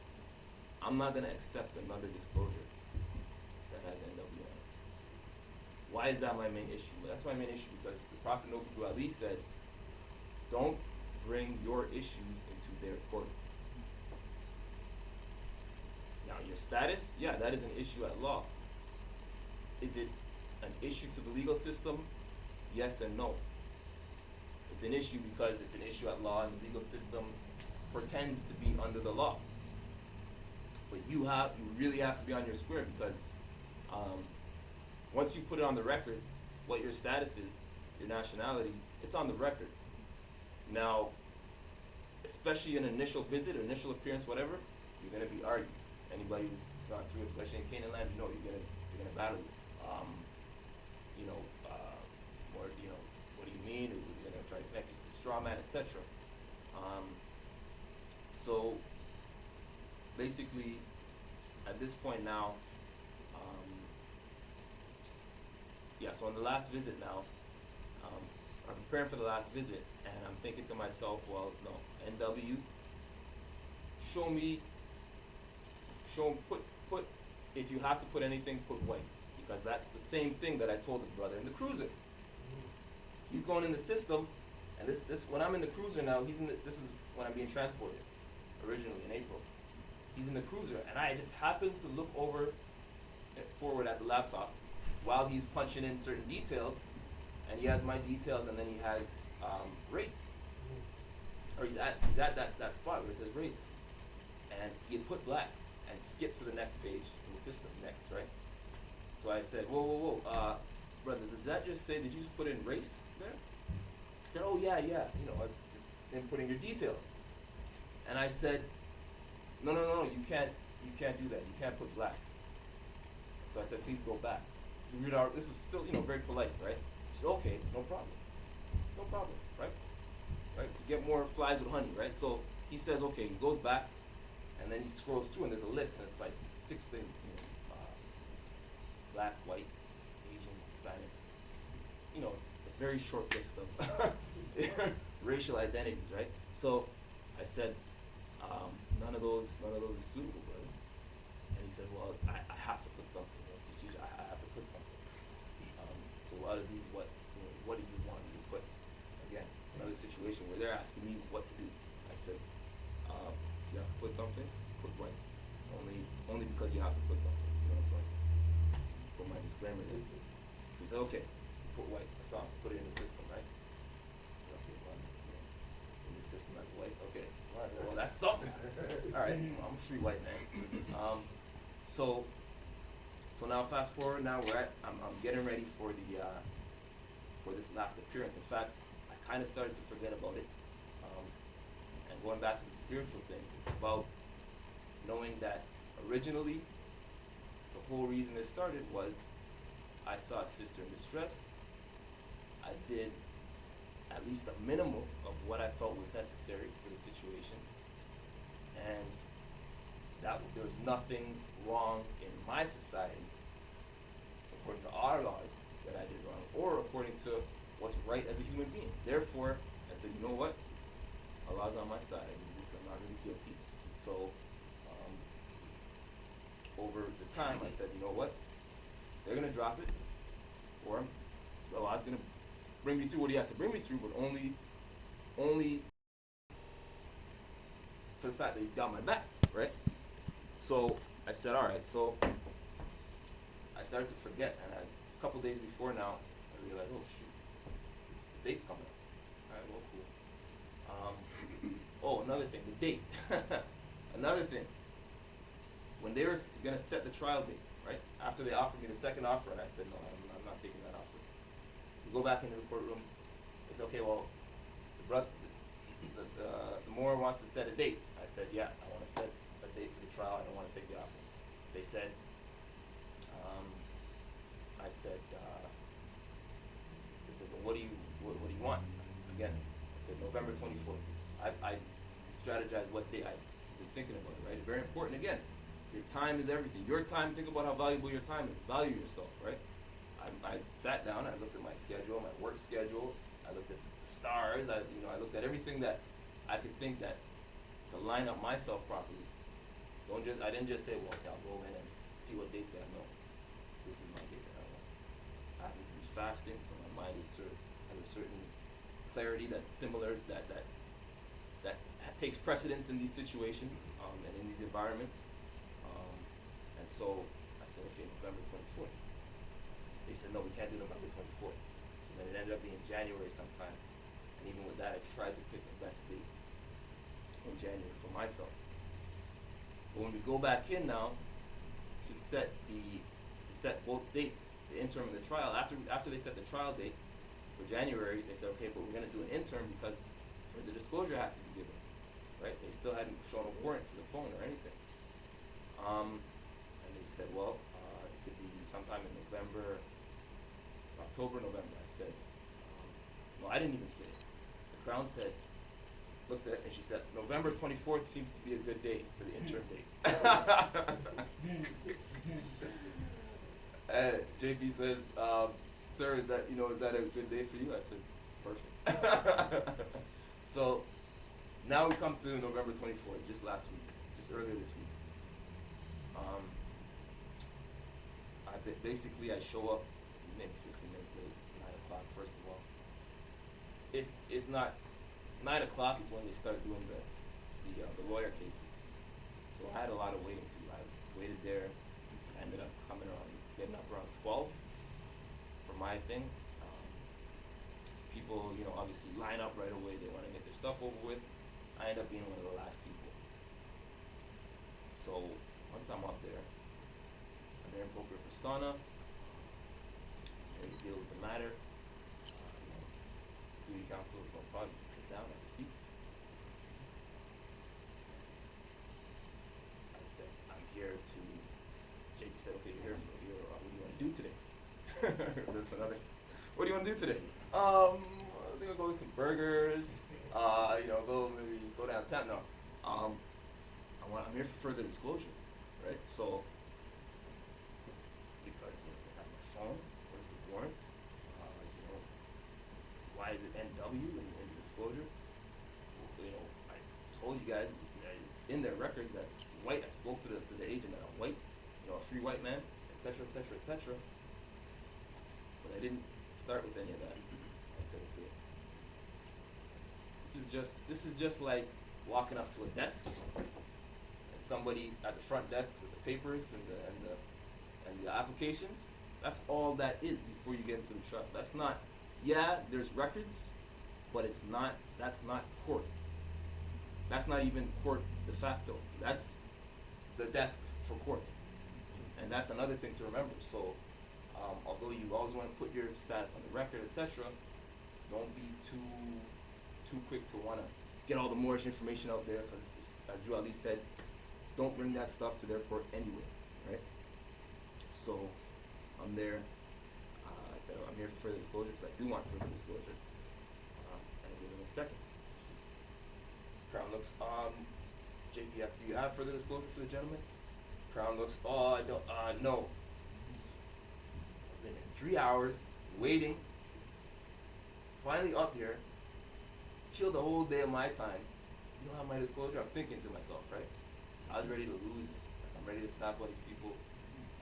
I'm not gonna accept another disclosure that has NW on it. Why is that my main issue? That's my main issue because the Prophet Noble Ali said, "Don't bring your issues into their courts." Now, your status, yeah, that is an issue at law. Is it an issue to the legal system? Yes and no. It's an issue because it's an issue at law and the legal system pretends to be under the law. But you really have to be on your square because once you put it on the record, what your status is, your nationality, it's on the record. Now, especially an initial visit, or initial appearance, whatever, you're gonna be argued. Anybody who's gone through, especially in Canaanland, you're gonna battle it. What do you mean? You're gonna try to connect it to the straw man, etc. So basically, at this point now, so on the last visit now, I'm preparing for the last visit, and I'm thinking to myself, well, no, NW, put, if you have to put anything, put white, because that's the same thing that I told the brother in the cruiser. He's going in the system, and this when I'm in the cruiser now, this is when I'm being transported, originally in April. He's in the cruiser, and I just happened to look forward at the laptop while he's punching in certain details, and he has my details, and then he has race, or he's at that spot where it says race, and he had put black and skipped to the next page in the system next, right? So I said, whoa, brother, does that just say, did you just put in race there? He said, oh yeah, I just inputting your details. And I said, no, you can't you can't do that. You can't put black. So I said, please go back. This was still, very polite, right? She said, okay, no problem. No problem, right? Right? You get more flies with honey, right? So he says, okay, he goes back, and then he scrolls through, and there's a list, and it's like 6 things, black, white, Asian, Hispanic, a very short list of racial identities, right? So I said, none of those is suitable, brother. And he said, well, I have to put something in the procedure. I have to put something. So out of these, what do you want me to put? Again, another situation where they're asking me what to do. I said, if you have to put something, put white. Only because you have to put something. So I put my disclaimer there. So he said, okay, put white. I saw him, put it in the system, right? So, okay, well, in the system as white. Okay, all right, well, that's something. All right, I'm a free white man. So now fast forward. Now I'm getting ready for this last appearance. In fact, I kind of started to forget about it. And going back to the spiritual thing, it's about knowing that originally, the whole reason it started was I saw a sister in distress. I did at least a minimum of what I felt was necessary for the situation, and that there was nothing wrong in my society, according to our laws, that I did wrong, or according to what's right as a human being. Therefore, I said, you know what? Allah's on my side. I'm not really guilty. So, over the time, I said, you know what? They're gonna drop it, or Allah's gonna bring me through what He has to bring me through, but only for the fact that He's got my back, right? So I said, all right. So I started to forget, and a couple days before now, I realized, oh shoot, the date's coming up. All right, well, cool. Another thing, the date. Another thing. When they were gonna set the trial date, right? After they offered me the second offer, and I said, no, I'm not taking that offer. We go back into the courtroom. They said, okay, well, the Moor wants to set a date. I said, yeah, I want to set a date for the trial. I don't want to take the offer. They said, well, what do you want? Again, I said November 24th. I strategized what day. I've been thinking about it, right? Very important. Again, your time is everything. Your time. Think about how valuable your time is. Value yourself, right? I sat down. I looked at my schedule, my work schedule. I looked at the stars. I looked at everything that I could think that to line up myself properly. I didn't just say, well, okay, I'll go in and see what dates they have. No, this is my date that I want. I happen to be fasting, so my mind has a certain clarity that's similar, that takes precedence in these situations and in these environments. And so I said, okay, November 24th. They said, no, we can't do November 24th. So then it ended up being January sometime. And even with that, I tried to pick the best date in January for myself. But when we go back in now to set both dates, the interim and the trial, after they set the trial date for January, they said, okay, but we're going to do an interim because the disclosure has to be given, right? They still hadn't shown a warrant for the phone or anything. And they said, well, it could be sometime in October, November. I said, no, I didn't even say it. The Crown looked at it, and she said, November 24th seems to be a good date for the interim date. JP says, sir, is that a good day for you? I said, perfect. So now we come to November 24th, just earlier this week. Basically I show up maybe 15 minutes late, 9 o'clock first of all. It's not 9 o'clock is when they start doing the lawyer cases. So I had a lot of waiting to do. I waited there. I ended up getting up around 12 for my thing. People, obviously line up right away. They want to get their stuff over with. I end up being one of the last people. So once I'm up there, I'm there in appropriate persona. And deal with the matter. Duty counsel is no problem. You can sit down, have a seat. I said, I'm here to, JP said, okay, you're here for your, what do you want to do today? That's another. What do you want to do today? I think I'll go with some burgers. Go downtown. No, I'm here for further disclosure, right? So, because I have my phone, where's the warrant? Why is it NW in the disclosure? Well, I told you guys, it's in their records that white. I spoke to the agent that I'm white, a free white man, etc., etc., etc. But I didn't start with any of that. I said, okay, this is just like walking up to a desk and somebody at the front desk with the papers and the applications. That's all that is before you get into the truck. That's not. Yeah, there's records, but that's not court. That's not even court de facto. That's the desk for court. And that's another thing to remember. So, although you always want to put your status on the record, etc., don't be too quick to want to get all the Moorish information out there, because as Drew Ali said, don't bring that stuff to their court anyway, right? So, I'm there. I said, I'm here for further disclosure because I do want further disclosure. And I'll give him a second. Crown looks, JP asks, do you have further disclosure for the gentleman? Crown looks, oh, I don't, no. I've been in 3 hours, waiting, finally up here, killed the whole day of my time. You don't have my disclosure? I'm thinking to myself, right? I was ready to lose it. I'm ready to snap all these people.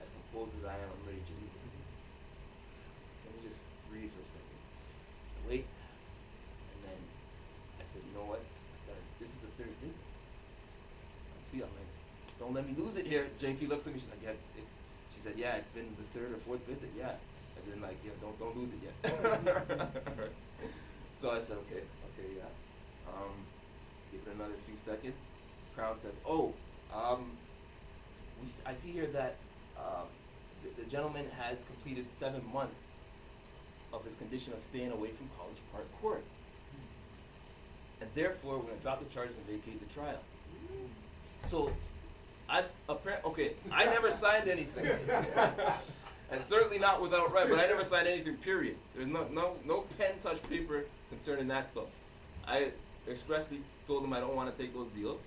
As composed as I am, I'm ready to lose it. Let me just breathe for a second. I wait, and then I said, you know what? I said, this is the third visit. I'm like, don't let me lose it here. JP looks at me, she's like, yeah. She said, yeah, it's been the third or fourth visit, yeah. As in, like, yeah, don't lose it yet. So I said, okay, yeah. Give it another few seconds. Crown says, oh, I see here that the gentleman has completed 7 months of his condition of staying away from College Park Court. And therefore, we're going to drop the charges and vacate the trial. So, I never signed anything. And certainly not without right, but I never signed anything, period. There's no pen touch paper concerning that stuff. I expressly told them I don't want to take those deals.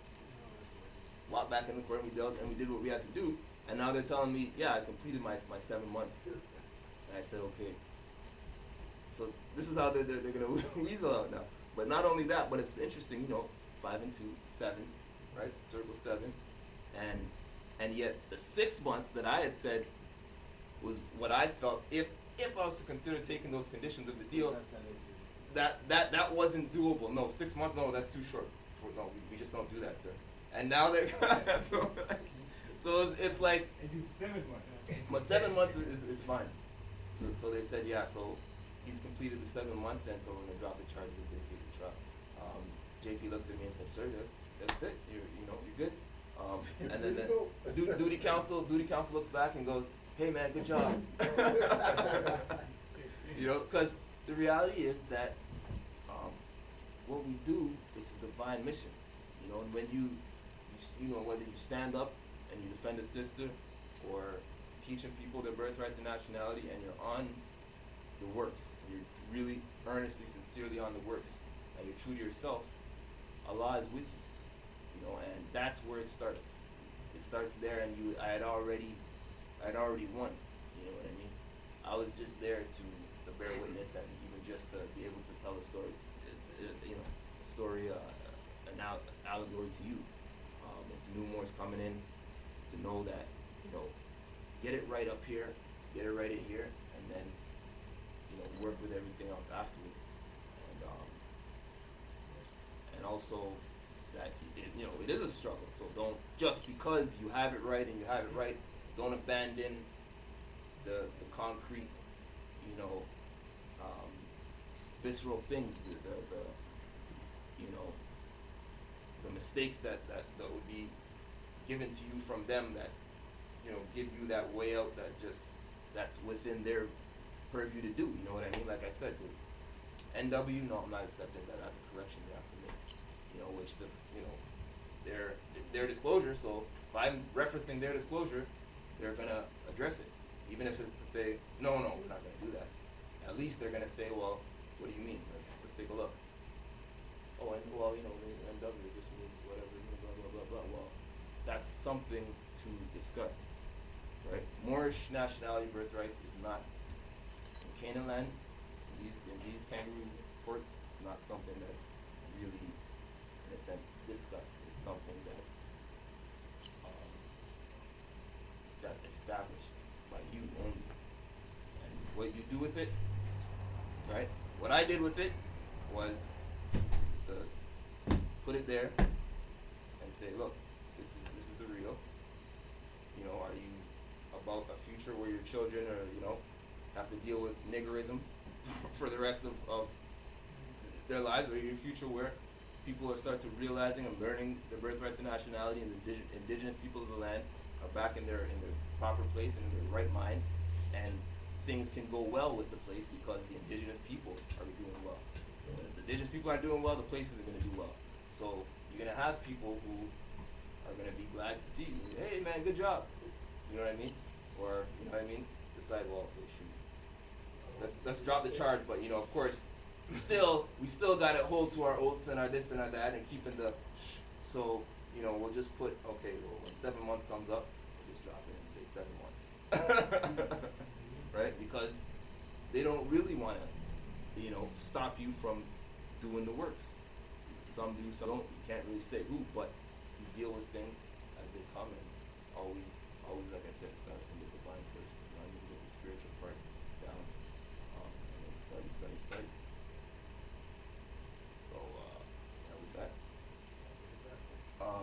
Walked back in the court and we did what we had to do. And now they're telling me, yeah, I completed my 7 months. And I said, okay. So this is how they're gonna weasel out now. But not only that, but it's interesting, 5 and 2, 7, right? Circle 7. And yet the 6 months that I had said was what I felt if I was to consider taking those conditions of the deal, that wasn't doable. No, 6 months, no, that's too short. No, we just don't do that, sir. And now they're so it's like, I do 7 months. but 7 months is fine. So they said, yeah, so he's completed the 7 months, and so we're gonna drop the charges and vacate the trial. JP looked at me and said, sir, that's it. You're good. And then the duty counsel looks back and goes, hey man, good job. Because the reality is that what we do is a divine mission. And when you whether you stand up and you defend a sister, or teaching people their birthrights and nationality, and you're on the works, and you're really earnestly, sincerely on the works, and you're true to yourself, Allah is with you. And that's where it starts. It starts there, and I had already won. You know what I mean? I was just there to bear witness, and even just to be able to tell a story, a story, an allegory to you. It's new Moors coming in to know that, get it right up here, get it right in here, and then, work with everything else afterward. And also that, it is a struggle. So don't, just because you have it right and you have it right, don't abandon the concrete, visceral things, the mistakes that would be given to you from them that, give you that way out that's within their purview to do, you know what I mean? Like I said, with NW, no, I'm not accepting that. That's a correction you have to make, which it's their disclosure. So if I'm referencing their disclosure, they're gonna address it, even if it's to say, no, we're not gonna do that. At least they're gonna say, well, what do you mean? Let's take a look. Oh, and well, MW just means whatever, blah blah blah blah. Well, that's something to discuss, right? Moorish nationality birthrights is not in Canaanland. In these kangaroo courts, it's not something that's really, in a sense, discussed. It's something that's established by you only. And what you do with it, right? What I did with it was to put it there and say, look, this is the real. Are you about a future where your children are, have to deal with niggerism for the rest of their lives, or your future where people will start to realizing and learning their birthrights and nationality, and the indigenous people of the land are back in their proper place and in their right mind, and things can go well with the place because the indigenous people are doing well. When the indigenous people are doing well, the places are going to do well. So you're going to have people who are going to be glad to see you. Hey man, good job. You know what I mean? Or, you know what I mean? Decide, well, okay, shoot. Let's drop the charge, but of course, we still got to hold to our oaths and our this and our that, and keeping the so we'll just put, okay, well, when 7 months comes up, we'll just drop it and say 7 months. Right? Because they don't really want to stop you from doing the works. Some do, some don't. You can't really say who, but you deal with things as they come, and always like I said, start from the divine first. You need to get the spiritual part down, and then study. So that was that.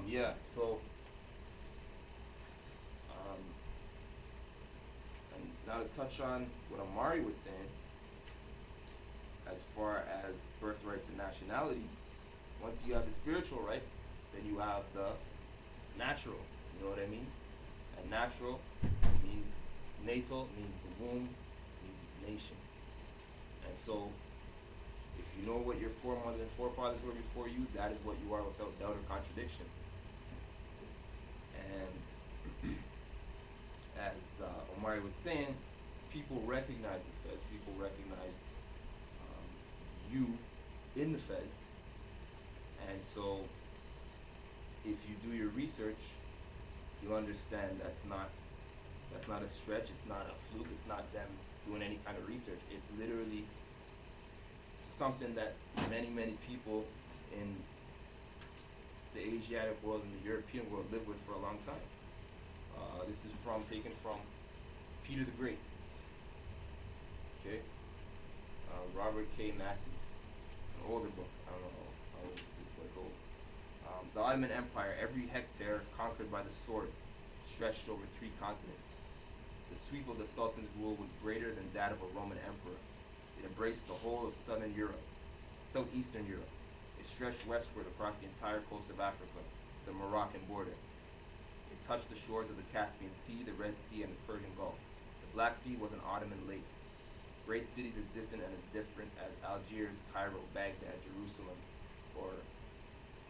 Yeah. So and now to touch on what Amari was saying, as far as birthrights and nationality, once you have the spiritual right, then you have the natural. You know what I mean? And natural means natal, means the womb, means nation. And so, if you know what your foremothers and forefathers were before you, that is what you are without doubt or contradiction. And as Omari was saying, people recognize the feds. People recognize you in the feds. And so, if you do your research, you'll understand that's not a stretch. It's not a fluke. It's not them doing any kind of research. It's literally something that many people in the Asiatic world and the European world live with for a long time. This is taken from Peter the Great. Okay, Robert K. Massey, an older book. I don't know how old this is, but it's old. The Ottoman Empire, every hectare conquered by the sword, stretched over 3 continents. The sweep of the Sultan's rule was greater than that of a Roman emperor. It embraced the whole of southeastern Europe. It stretched westward across the entire coast of Africa to the Moroccan border. It touched the shores of the Caspian Sea, the Red Sea, and the Persian Gulf. The Black Sea was an Ottoman lake. Great cities as distant and as different as Algiers, Cairo, Baghdad, Jerusalem, or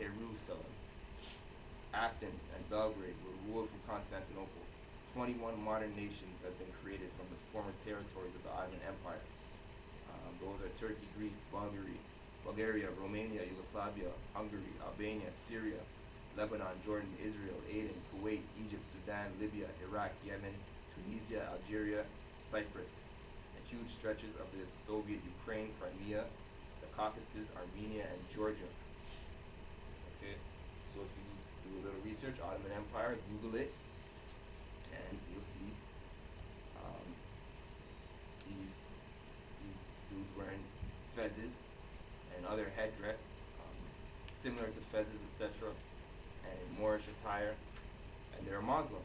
Jerusalem. Athens and Belgrade were ruled from Constantinople. 21 modern nations have been created from the former territories of the Ottoman Empire. Those are Turkey, Greece, Bulgaria, Romania, Yugoslavia, Hungary, Albania, Syria, Lebanon, Jordan, Israel, Aden, Kuwait, Egypt, Sudan, Libya, Iraq, Yemen, Tunisia, Algeria, Cyprus, and huge stretches of the Soviet Ukraine, Crimea, the Caucasus, Armenia, and Georgia. Okay, so if you do a little research, Ottoman Empire, Google it, and you'll see these dudes wearing fezzes and other headdress, similar to fezzes, etc., and Moorish attire, and they're Muslim.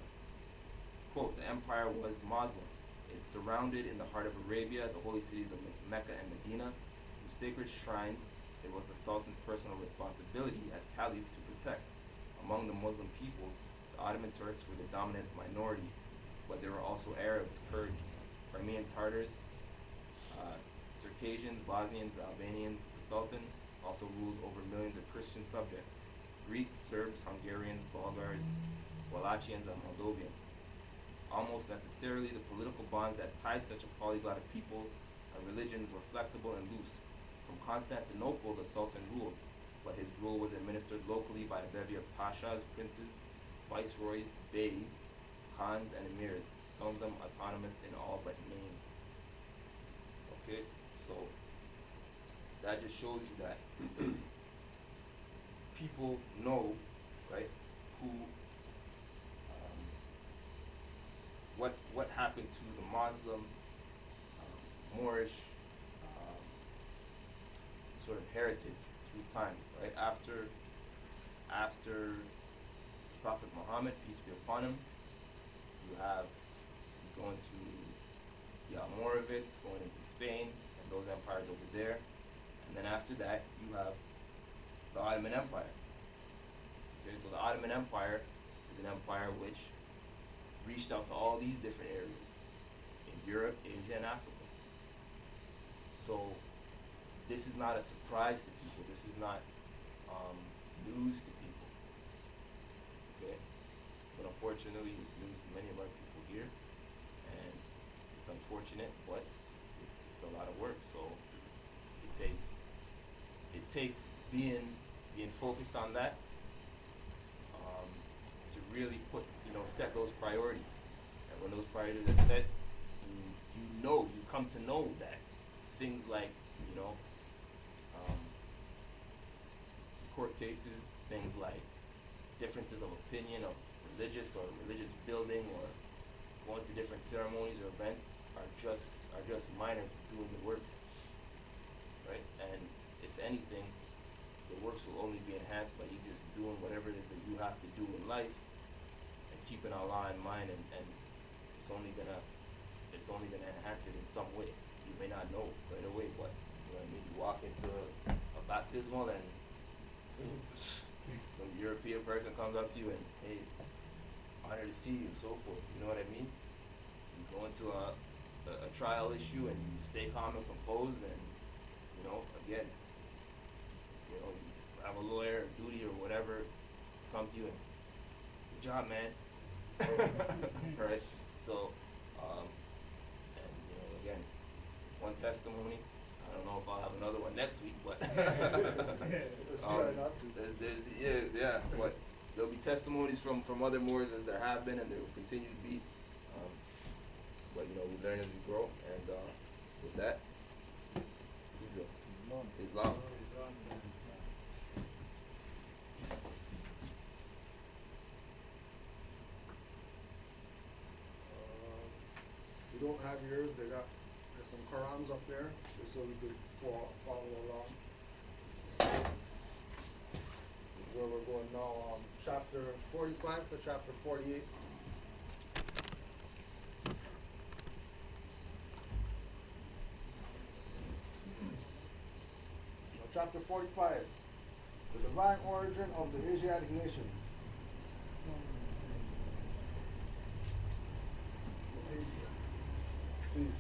Quote, the empire was Muslim. It's surrounded in the heart of Arabia, the holy cities of Mecca and Medina, whose sacred shrines it was the Sultan's personal responsibility as caliph to protect. Among the Muslim peoples, the Ottoman Turks were the dominant minority, but there were also Arabs, Kurds, Crimean Tartars, Circassians, Bosnians, Albanians. The Sultan also ruled over millions of Christian subjects. Greeks, Serbs, Hungarians, Bulgars, Wallachians, and Moldovians. Almost necessarily, the political bonds that tied such a polyglot of peoples and religions were flexible and loose. From Constantinople, the Sultan ruled, but his rule was administered locally by a bevy of pashas, princes, viceroys, beys, khans, and emirs, some of them autonomous in all but name. Okay, so that just shows you that people know, right, who, what happened to the Muslim, Moorish, sort of heritage through time, right? After Prophet Muhammad, peace be upon him, you go into the Almoravids, going into Spain, and those empires over there. And then after that, you have the Ottoman Empire. Okay, so the Ottoman Empire is an empire which reached out to all these different areas in Europe, Asia, and Africa. So this is not a surprise to people. This is not news to people. Okay, but unfortunately, it's news to many of our people here, and it's unfortunate, but it's a lot of work. So it takes being focused on that to really set those priorities. And when those priorities are set, you come to know that things like court cases, things like differences of opinion of religious building or going to different ceremonies or events are just minor to doing the works, right? And if anything, the works will only be enhanced by you just doing whatever it is that you have to do in life and keeping Allah in mind, and it's only gonna enhance it in some way. You may not know right away, but you know what I mean. You walk into a baptismal and some European person comes up to you and, hey, it's honor to see you, and so forth. You know what I mean? You go into a trial issue and you stay calm and composed, and again, you have a lawyer, or duty, or whatever, come to you and, good job, man. Right? So, and again, one testimony. I don't know if I'll have another one next week, but Let's try not to. but there'll be testimonies from other Moors, as there have been, and there will continue to be. But we learn as we grow, and with that, Islam. If you don't have yours, there's some Qurans up there, just so we could follow along. This is where we're going now, chapter 45 to chapter 48. Chapter 45, the divine origin of the Asiatic nations. Please.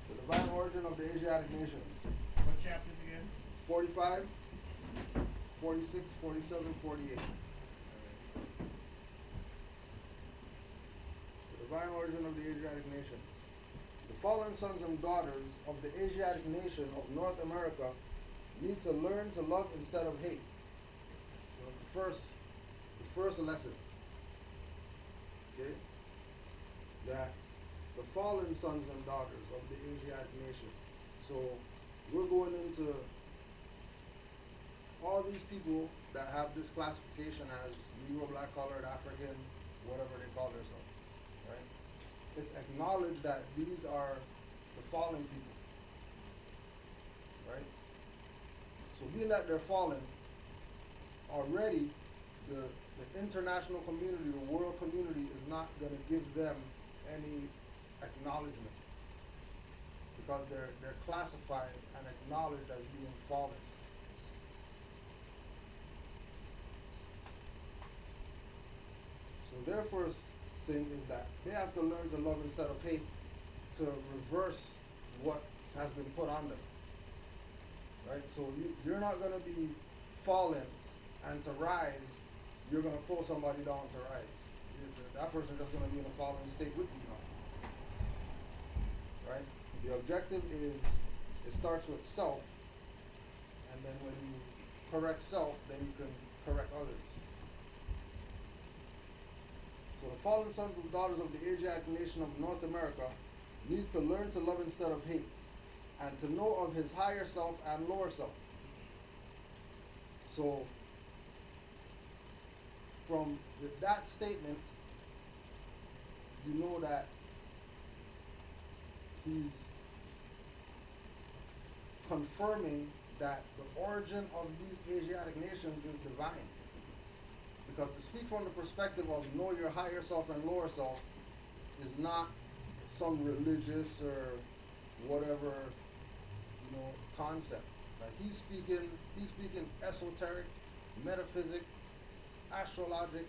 The divine origin of the Asiatic nations. What chapters again? 45, 46, 47, 48. The divine origin of the Asiatic nation. The fallen sons and daughters of the Asiatic nation of North America need to learn to love instead of hate. So the first lesson. Okay? That the fallen sons and daughters of the Asiatic nation. So we're going into all these people that have this classification as Negro, black, colored, African, whatever they call themselves. Right? It's acknowledged that these are the fallen people. Right? So being that they're fallen, already the international community, the world community is not going to give them any acknowledgement because they're classified and acknowledged as being fallen. So their first thing is that they have to learn to love instead of hate to reverse what has been put on them. Right? So you're not going to be fallen and to rise, you're going to pull somebody down to rise. That person's just going to be in a fallen state with you now. Right? The objective is, it starts with self, and then when you correct self, then you can correct others. So the fallen sons and daughters of the Asiatic nation of North America needs to learn to love instead of hate, and to know of his higher self and lower self. So from that statement, you know that he's confirming that the origin of these Asiatic nations is divine. Because to speak from the perspective of know your higher self and lower self is not some religious or whatever, concept. Like he's speaking esoteric, metaphysic, astrologic,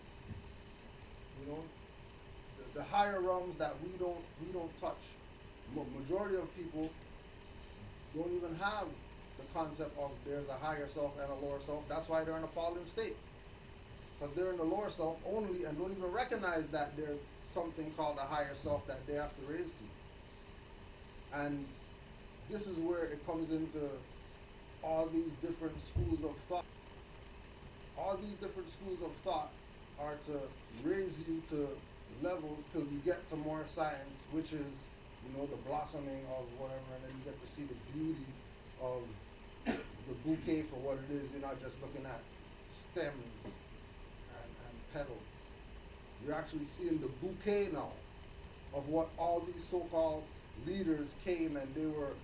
the higher realms that we don't touch. Majority of people don't even have the concept of there's a higher self and a lower self. That's why they're in a fallen state. Because they're in the lower self only and don't even recognize that there's something called a higher self that they have to raise to. And this is where it comes into all these different schools of thought. All these different schools of thought are to raise you to levels till you get to more science, which is, the blossoming of whatever, and then you get to see the beauty of the bouquet for what it is. You're not just looking at stems and petals. You're actually seeing the bouquet now of what all these so-called leaders came and they were,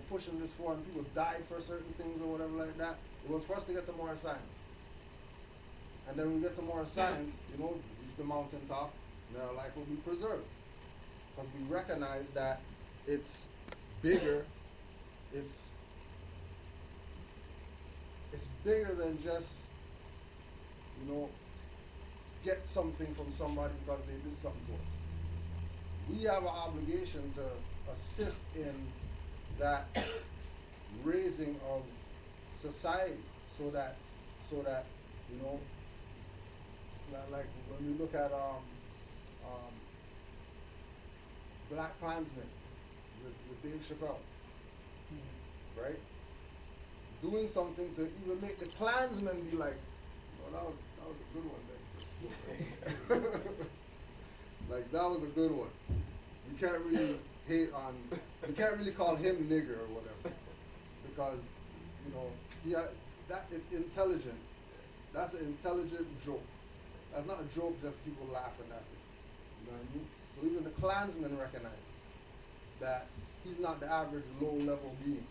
pushing this for, and people died for certain things or whatever like that. It was for us to get to more science. And then when we get to more science, reach the mountaintop, then our life will be preserved. Because we recognize that it's bigger, it's bigger than just, get something from somebody because they did something to us. We have an obligation to assist in that raising of society so that like when we look at Black Klansmen with Dave Chappelle, right? Doing something to even make the Klansmen be like, well, that was a good one then. Like that was a good one. You can't really hate on, you can't really call him nigger or whatever, because that it's intelligent. That's an intelligent joke. That's not a joke just people laugh and that's it. You know what I mean? So even the Klansmen recognize that he's not the average low-level being,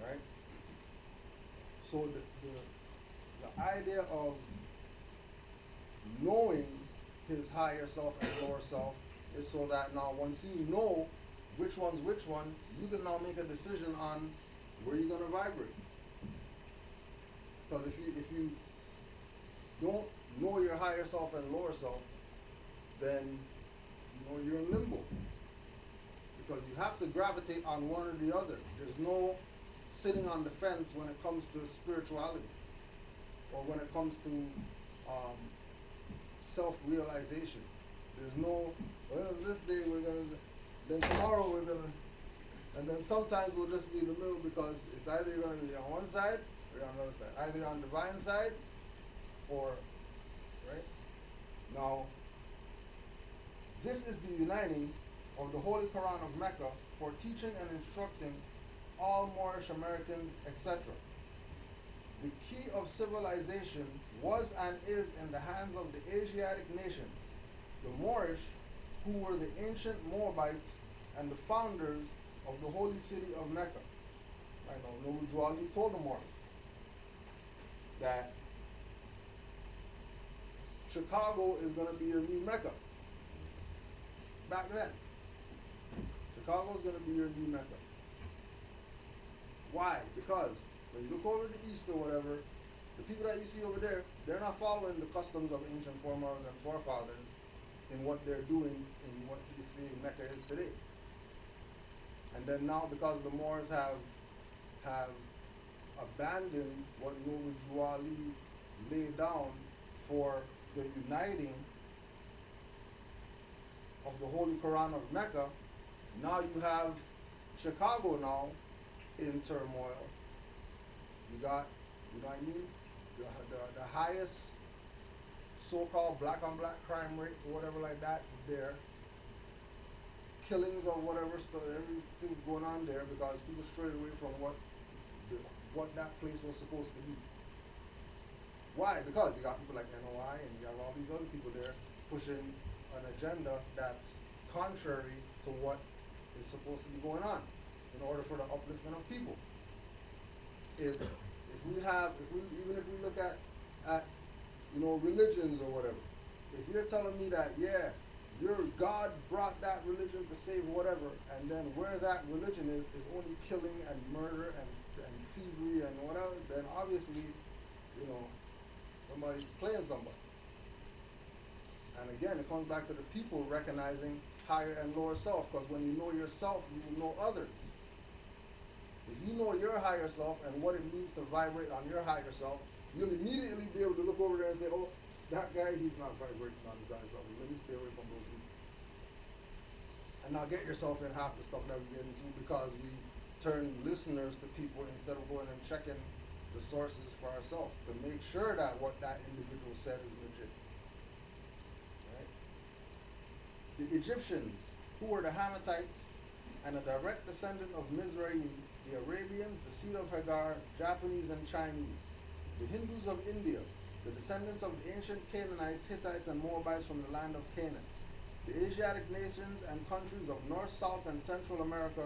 right? So the idea of knowing his higher self and lower self is so that now once you know which one's which one, you can now make a decision on where you're gonna vibrate. Because if you don't know your higher self and lower self, then you're in limbo. Because you have to gravitate on one or the other. There's no sitting on the fence when it comes to spirituality, or when it comes to self-realization. There's no, well, this day we're gonna, then tomorrow we're gonna, and then sometimes we'll just be in the middle because it's either you're gonna be on one side or you're on the other side. Either you're on the divine side or, right? Now, this is the uniting of the Holy Quran of Mecca for teaching and instructing all Moorish Americans, etc. The key of civilization was and is in the hands of the Asiatic nations, the Moorish, who were the ancient Moabites and the founders of the holy city of Mecca. I know Noble Juali told the Moors that Chicago is going to be your new Mecca. Back then, Chicago is going to be your new Mecca. Why? Because when you look over to the east or whatever, the people that you see over there, they're not following the customs of ancient foremothers and forefathers in what they're doing in what they say Mecca is today. And then now, because the Moors have abandoned what Noble Juali laid down for the uniting of the Holy Quran of Mecca, now you have Chicago now in turmoil. You got, you know what I mean, the highest so-called black on black crime rate or whatever like that is there. Killings of whatever stuff, everything's going on there because people strayed away from what that place was supposed to be. Why? Because you got people like NOI and you got all these other people there pushing an agenda that's contrary to what is supposed to be going on in order for the upliftment of people. If we even if we look at you know, religions or whatever, if you're telling me that, yeah, your God brought that religion to save whatever, and then where that religion is only killing and murder and thievery and whatever, then obviously, you know, somebody's playing somebody. And again, it comes back to the people recognizing higher and lower self, because when you know yourself, you will know others. If you know your higher self and what it means to vibrate on your higher self, you'll immediately be able to look over there and say, oh, that guy, he's not vibrating on his higher self. Let me stay away from those people. And now get yourself in half the stuff that we get into because we turn listeners to people instead of going and checking the sources for ourselves to make sure that what that individual said is legit. Right? The Egyptians, who were the Hammatites and a direct descendant of Mizraim, the Arabians, the seed of Hagar, Japanese and Chinese, the Hindus of India, the descendants of the ancient Canaanites, Hittites, and Moabites from the land of Canaan, the Asiatic nations and countries of North, South, and Central America,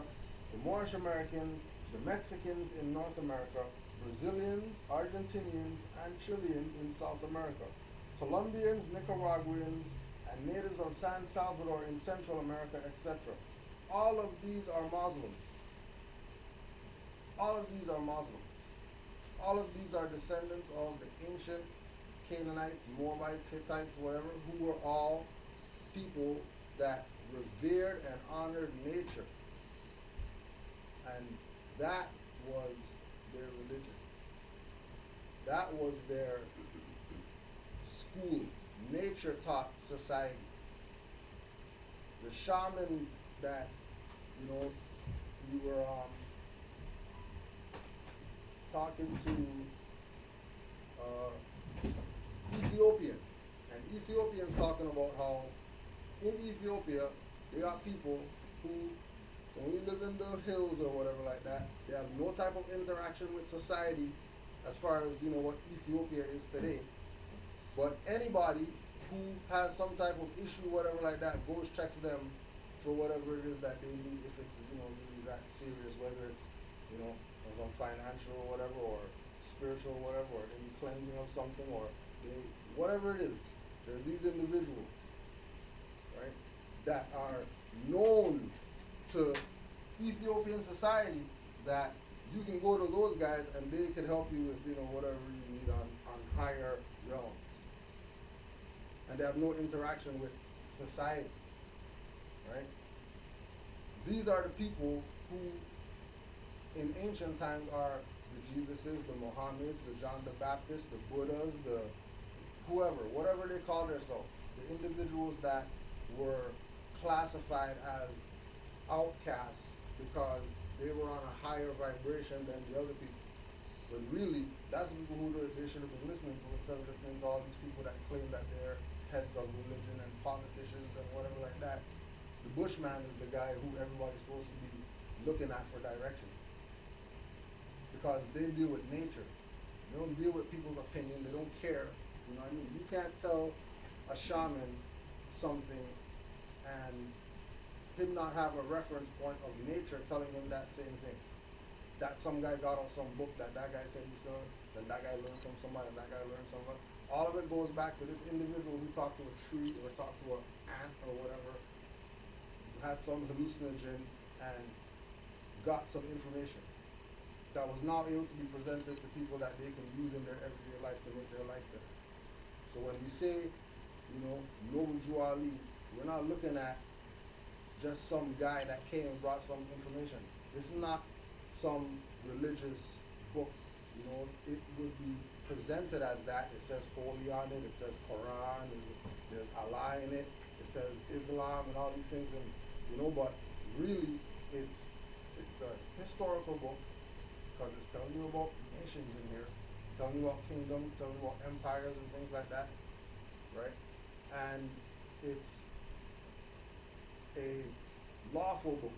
the Moorish Americans, the Mexicans in North America, Brazilians, Argentinians, and Chileans in South America, Colombians, Nicaraguans, and natives of San Salvador in Central America, etc. All of these are Muslims. All of these are Muslims. All of these are descendants of the ancient Canaanites, Moabites, Hittites, whatever, who were all people that revered and honored nature. And that was their religion. That was their schools. Nature taught society. The shaman that, you know, we were talking to Ethiopian, and Ethiopians talking about how in Ethiopia they got people who, when we live in the hills or whatever like that, they have no type of interaction with society as far as, you know, what Ethiopia is today. But anybody who has some type of issue, whatever like that, goes checks them for whatever it is that they need, if it's, you know, really that serious, whether it's, you know, some financial or whatever, or spiritual or whatever, or any cleansing of something, or they, whatever it is. There's these individuals, right, that are known to Ethiopian society that you can go to those guys and they can help you with, you know, whatever you need on higher realm. And they have no interaction with society, right? These are the people who in ancient times are the Jesuses, the Mohammeds, the John the Baptist, the Buddhas, the whoever, whatever they call themselves, the individuals that were classified as outcasts because they were on a higher vibration than the other people. But really, that's the people who they should have been listening to instead of listening to all these people that claim that they're heads of religion and politicians and whatever like that. The Bushman is the guy who everybody's supposed to be looking at for direction. Because they deal with nature. They don't deal with people's opinion. They don't care. You know what I mean? You can't tell a shaman something and him not have a reference point of nature telling him that same thing. That some guy got out some book that guy said he saw, then that guy learned from somebody, and that guy learned from somebody. All of it goes back to this individual who talked to a tree or talked to an ant or whatever, had some hallucinogen and got some information that was now able to be presented to people that they can use in their everyday life to make their life better. So when we say, you know, Noble Drew Ali, we're not looking at just some guy that came and brought some information. This is not some religious book. You know, it would be presented as that. It says holy on it. It says Quran. There's Allah in it. It says Islam and all these things, and but really, it's a historical book because it's telling you about nations in here, telling you about kingdoms, telling you about empires and things like that, right? And it's a lawful book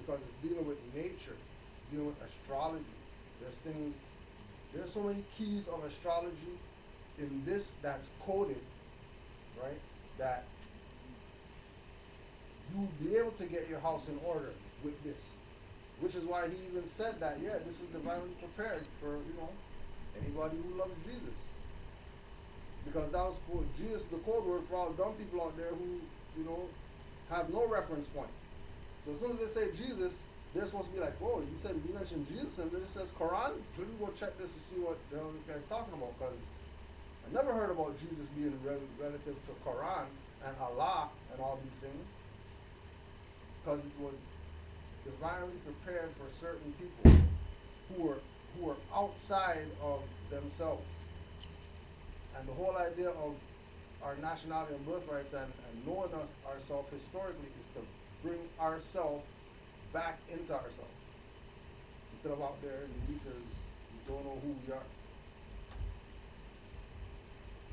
because it's dealing with nature, it's dealing with astrology. There's so many keys of astrology in this that's coded, right? That you'll be able to get your house in order with this. Which is why he even said that, this is divinely prepared for, anybody who loves Jesus. Because that was for Jesus, the code word for all dumb people out there who, have no reference point. So as soon as they say Jesus, they're supposed to be like, whoa, you mentioned Jesus and it says Quran? Let me go check this to see what the hell this guy's talking about, because I never heard about Jesus being relative to Quran and Allah and all these things. Because it was divinely prepared for certain people who are outside of themselves. And the whole idea of our nationality and birthrights and knowing ourselves historically is to bring ourselves back into ourselves. Instead of out there in the ethers, we don't know who we are.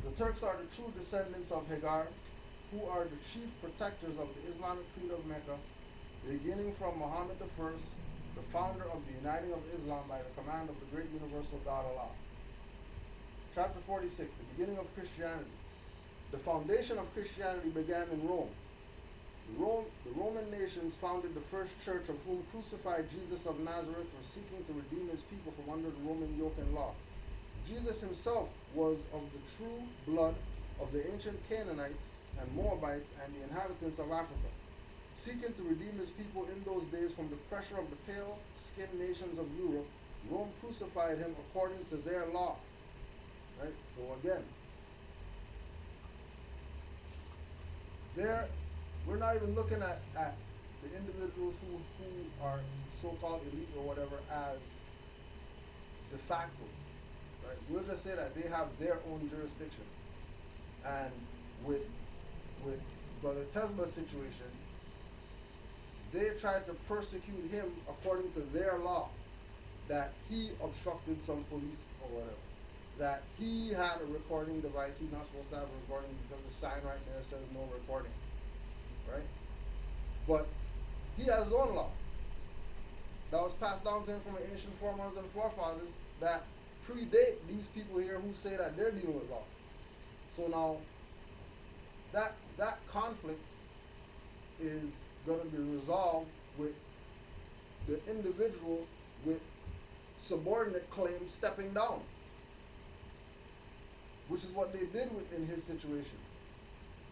The Turks are the true descendants of Hagar, who are the chief protectors of the Islamic creed of Mecca, beginning from Muhammad I, the founder of the uniting of Islam by the command of the great universal God Allah. Chapter 46, the beginning of Christianity. The foundation of Christianity began in Rome. The Roman nations founded the first church, of whom crucified Jesus of Nazareth were seeking to redeem his people from under the Roman yoke and law. Jesus himself was of the true blood of the ancient Canaanites and Moabites and the inhabitants of Africa, seeking to redeem his people in those days from the pressure of the pale-skinned nations of Europe. Rome crucified him according to their law. Right? So again, we're not even looking at the individuals who are so-called elite or whatever as de facto. Right? We'll just say that they have their own jurisdiction. And with Brother Tesba's situation, they tried to persecute him according to their law, that he obstructed some police or whatever, that he had a recording device. He's not supposed to have a recording because the sign right there says no recording, right? But he has his own law that was passed down to him from the ancient foremothers and forefathers that predate these people here who say that they're dealing with law. So now that conflict is going to be resolved with the individual with subordinate claims stepping down, which is what they did in his situation.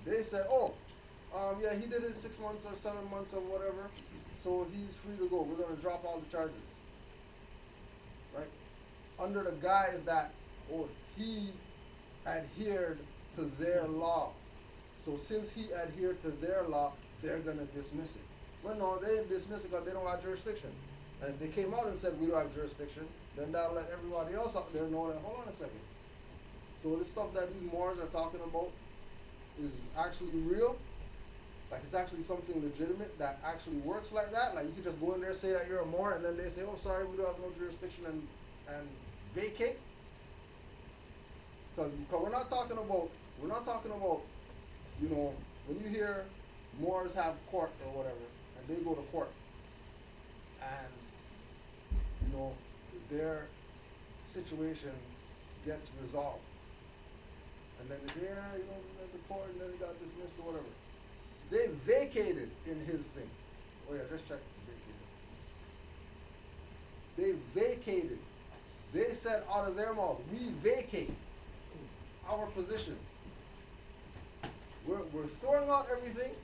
They said, he did it 6 months or 7 months or whatever, so he's free to go. We're going to drop all the charges, right? Under the guise that, he adhered to their law. So since he adhered to their law, they're going to dismiss it. Well, no, they didn't dismiss it because they don't have jurisdiction. And if they came out and said we don't have jurisdiction, then that'll let everybody else out there know that, hold on a second. So this stuff that these Moors are talking about is actually real. Like it's actually something legitimate that actually works like that. Like you can just go in there, say that you're a Moor, and then they say, oh, sorry, we don't have no jurisdiction, and vacate. Because we're not talking about, when you hear Moors have court or whatever, and they go to court, and, their situation gets resolved. And then they say, we went to court, and then he got dismissed or whatever. They vacated in his thing. Oh yeah, just check vacated. They vacated. They said out of their mouth, we vacate our position. We're throwing out everything.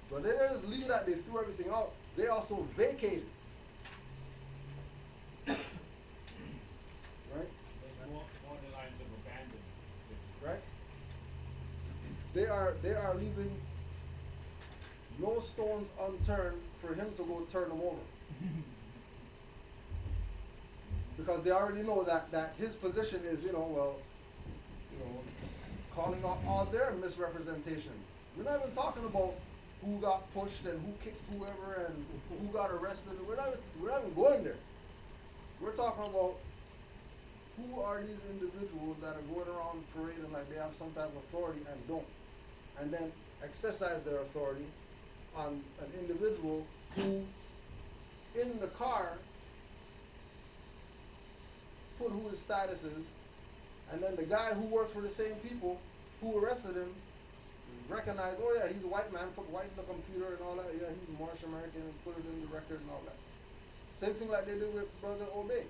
But they didn't just leave that they threw everything out. They also vacated. Right? More the lines of abandonment. Right? They are leaving no stones unturned for him to go turn them over. because they already know that his position is, well, calling out all their misrepresentations. We're not even talking about who got pushed and who kicked whoever and who got arrested. We're not even going there. We're talking about who are these individuals that are going around parading like they have some type of authority and don't, and then exercise their authority on an individual who, in the car, put who his status is, and then the guy who works for the same people who arrested him recognized, oh yeah, he's a white man, put white in the computer and all that, yeah, he's a Moorish American, and put it in the record and all that. Same thing like they did with Brother Obey.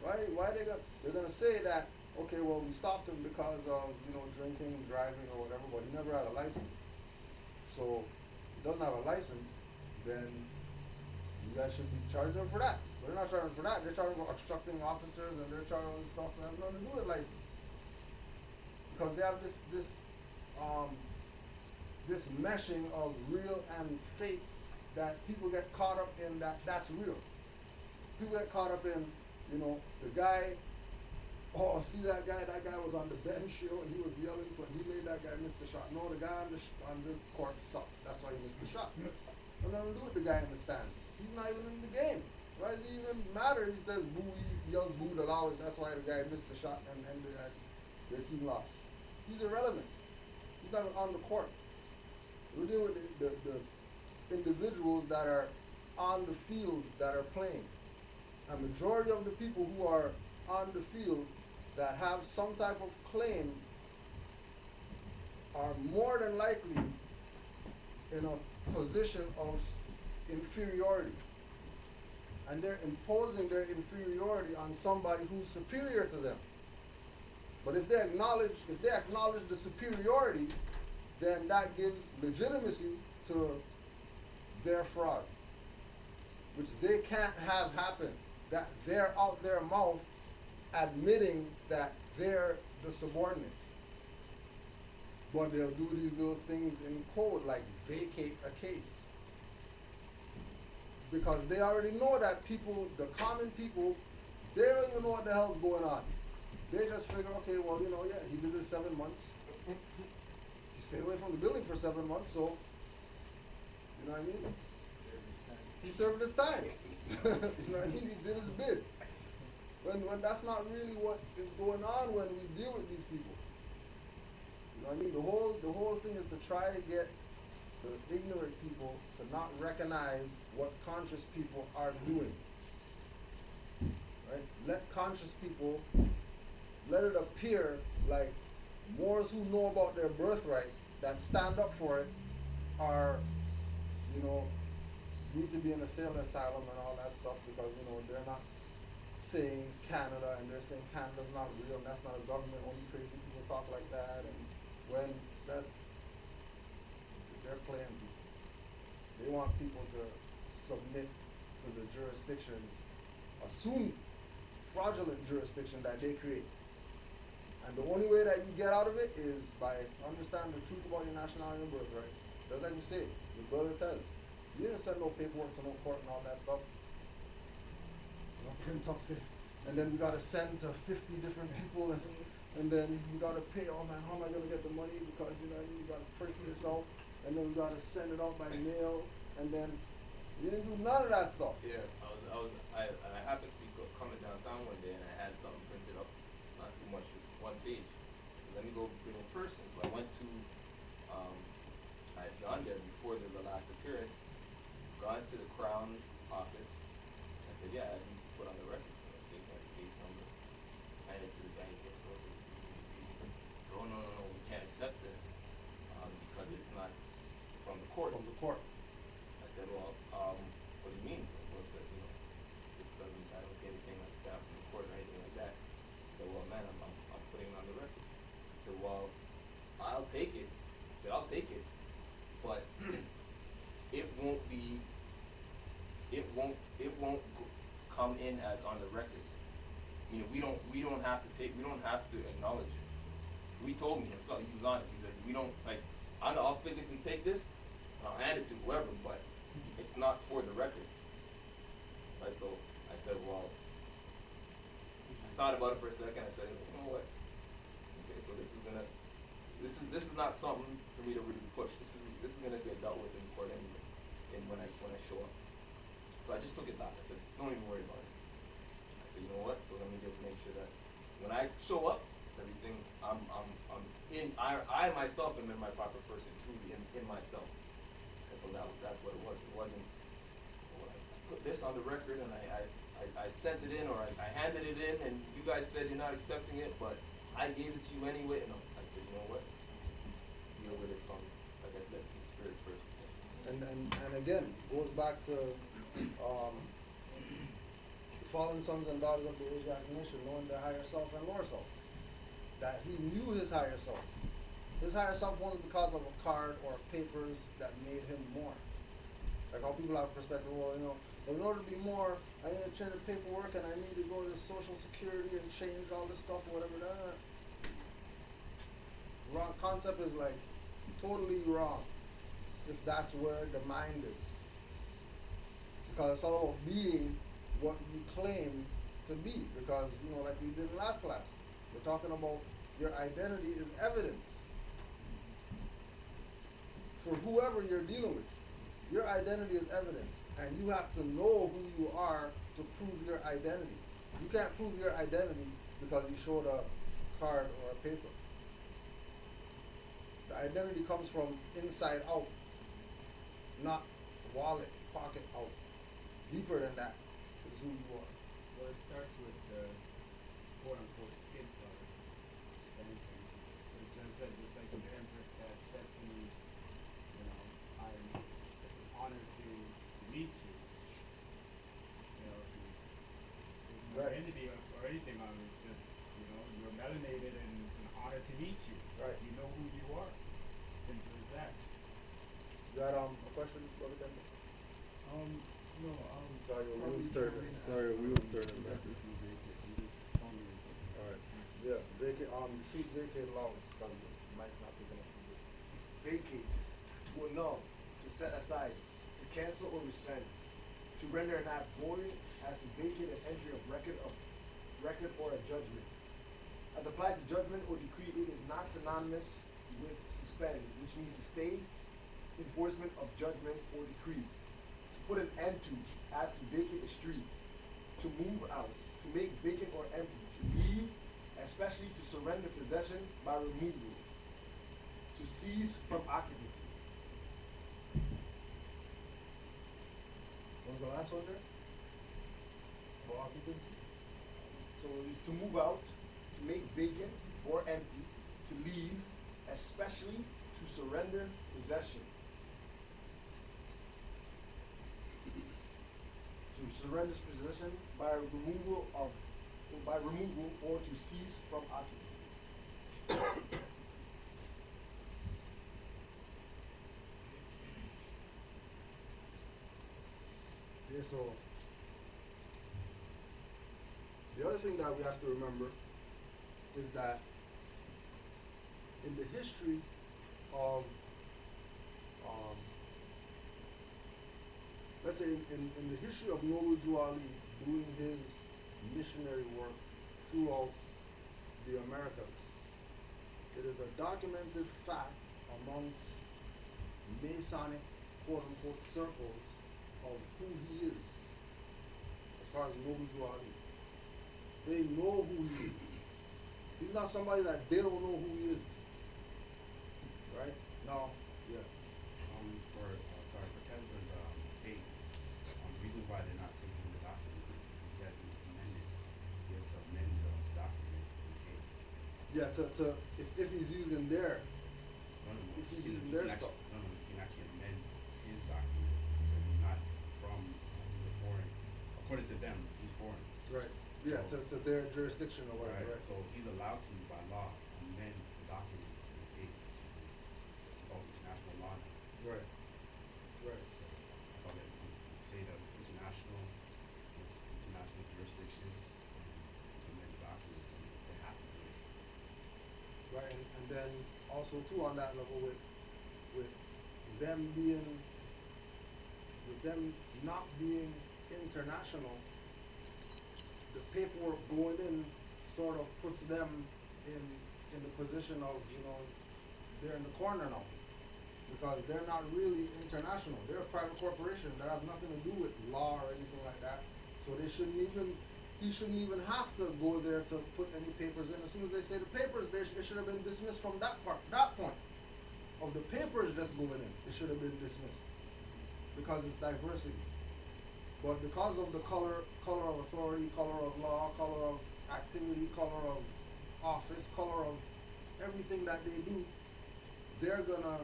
Why they're gonna say that, okay, well, we stopped him because of, drinking, driving or whatever, but he never had a license. So if he doesn't have a license, then you guys should be charging him for that. But they're not charging for that, they're charging for obstructing officers and they're charging all this stuff that has nothing to do with license. Because they have this meshing of real and fake that people get caught up in that's real. People get caught up in, the guy, oh, see that guy was on the bench, and he was yelling he made that guy miss the shot. No, the guy on the court sucks. That's why he missed the shot. Nothing to do with the guy in the stand. He's not even in the game. Why does it even matter? He says boo, he yells boo the loudest. That's why the guy missed the shot and their team lost. He's irrelevant. He's not even on the court. We're dealing with the individuals that are on the field that are playing. A majority of the people who are on the field that have some type of claim are more than likely in a position of inferiority. And they're imposing their inferiority on somebody who's superior to them. But if they acknowledge the superiority, then that gives legitimacy to their fraud, which they can't have happen. That they're out their mouth admitting that they're the subordinate. But they'll do these little things in code like vacate a case. Because they already know that people, the common people, they don't even know what the hell's going on. They just figure, okay, well, yeah, he did this 7 months. He stayed away from the building for 7 months, so, you know what I mean? He served his time. You know what I mean? He did his bid. When that's not really what is going on when we deal with these people. You know what I mean? The whole thing is to try to get the ignorant people to not recognize what conscious people are doing. Right? Let conscious people, let it appear like Moors who know about their birthright, that stand up for it, are, need to be in a sailor asylum and all that stuff because, they're not saying Canada and they're saying Canada's not real and that's not a government, only crazy people talk like that, and when they're playing people. They want people to submit to the jurisdiction, assumed fraudulent jurisdiction that they create. And the only way that you get out of it is by understanding the truth about your nationality and birthrights. Just like you say, your brother tells. You didn't send no paperwork to no court and all that stuff. No print up there. And then we gotta send to 50 different people and then we gotta pay, oh man, how am I gonna get the money? Because you gotta print this out and then we gotta send it out by mail and then you didn't do none of that stuff. Yeah, I happened to be coming downtown one day and I had something printed up, not too much, just one page. So let me go bring in person. So I went to, I had gone there before the last appearance, gone to the Crown office. I said, yeah, I used to put on the record, case number. I handed it to the guy, he goes, so no, we can't accept this because it's not from the court. From the court. I said, well, what do you mean? So what's that, this doesn't, I don't see anything like staff from the court or anything like that. I said, well, man, I'm putting it on the record. He said, well, I'll take it. I said, I'll take it, but it won't come in as on the record. We don't have to acknowledge it. He told me himself, he was honest. He said, we don't, I'll physically take this, and I'll hand it to whoever, but it's not for the record. Right, so I said, well, thought about it for a second. I said, you know what? Okay, so this is not something for me to really push. This is gonna get dealt with in court anyway. And when I show up, so I just took it back. I said, don't even worry about it. I said, you know what? So let me just make sure that when I show up, everything I'm in. I myself am in my proper person, truly in myself. And so that's what it was. It wasn't. Well, I put this on the record and I sent it in or I handed it in and you guys said you're not accepting it, but I gave it to you anyway. And I said, you know what? Deal with it from, like I said, the spirit first. And again, goes back to the fallen sons and daughters of the Asiatic nation, knowing their higher self and lower self. That he knew his higher self. His higher self wasn't because of a card or papers that made him more. Like how people have a perspective, well, you know, in order to be more, I need to change the paperwork and I need to go to Social Security and change all this stuff or whatever. That wrong concept is like totally wrong if that's where the mind is. Because it's all about being what you claim to be. Because, you know, like we did in last class, we're talking about your identity is evidence for whoever you're dealing with. Your identity is evidence, and you have to know who you are to prove your identity. You can't prove your identity because you showed a card or a paper. The identity comes from inside out, not wallet, pocket out. Deeper than that is who you are. Well, it starts with the quote-unquote skin color, if anything. So it's just like the Empress that said to me, you know, it's an honor to meet you. You know, there's no Right. identity or anything on it. It's just, you know, you're melanated and it's an honor to meet you. Right. You know who you are. Simple as that. You got a question, Brother Denver? No, Sorry, your probably wheels turning. Jordan. Sorry, your wheels turning, man. Alright. Alright. Yeah, vacate, shoot vacate loud, because this mic's not picking up. Vacate, to annul, to set aside, to cancel or rescind, to render an act void as to vacate an entry of record or a judgment. As applied to judgment or decree, it is not synonymous with suspend, which means to stay enforcement of judgment or decree. To put an end to, as to vacate a street, to move out, to make vacant or empty, to leave, especially to surrender possession by removal, to cease from occupancy. What was the last one there? For occupancy? So it's to move out, to make vacant or empty, to leave, especially to surrender possession. To surrender possession by removal or to cease from occupancy. Yeah, so the other thing that we have to remember is that in the history of let's say in the history of Noble Drew Ali doing his missionary work throughout the Americas, it is a documented fact amongst Masonic quote-unquote circles of who he is as far as Noble Drew Ali. They know who he is. He's not somebody that they don't know who he is. Right? Now, yeah. For Tesla's case, the reasons why they're not taking the documents is because he hasn't amended. He has to amend the document in the case. Yeah, if he's using their, No, if he's he using can their actually- stuff. No, he can actually amend his documents because he's not from, he's a foreign, according to them, he's foreign. Right. Yeah, So- to their jurisdiction or whatever, right? So he's allowed to, by law, amend the documents in the case. It's about international law now. Right. Right. That's all they say that it's international jurisdiction, and to amend the documents, and they have to do it. Right, and then also too on that level with them not being international, the paperwork going in sort of puts them in the position of, they're in the corner now. Because they're not really international. They're a private corporation that have nothing to do with law or anything like that. So he shouldn't even have to go there to put any papers in. As soon as they say the papers, it should have been dismissed from that point. Of the papers just going in, it should have been dismissed. Because it's diversity. But because of the color of authority, color of law, color of activity, color of office, color of everything that they do, they're gonna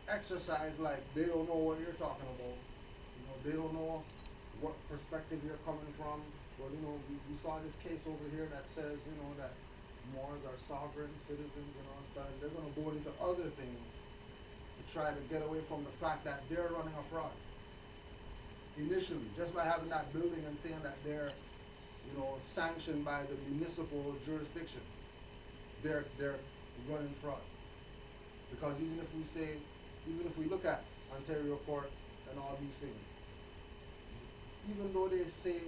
exercise like they don't know what you're talking about. They don't know what perspective you're coming from. But we saw this case over here that says, that Moors are sovereign citizens, and stuff. They're gonna go into other things to try to get away from the fact that they're running a fraud. Initially, just by having that building and saying that they're, sanctioned by the municipal jurisdiction, they're running fraud. Because even if we look at Ontario Court and all these things, even though they say,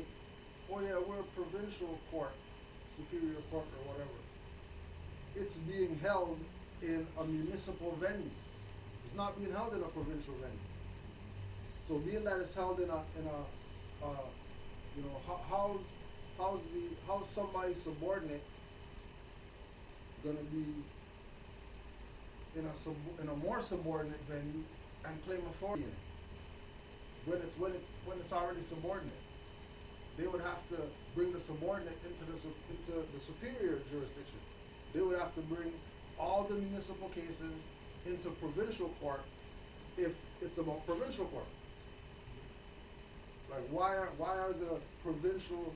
oh yeah, we're a provincial court, superior court or whatever, it's being held in a municipal venue. It's not being held in a provincial venue. So being that it's held in a how's somebody subordinate gonna be in a more subordinate venue and claim authority in it when it's already subordinate? They would have to bring the subordinate into the superior jurisdiction. They would have to bring all the municipal cases into provincial court if it's about provincial court. Like why are the provincial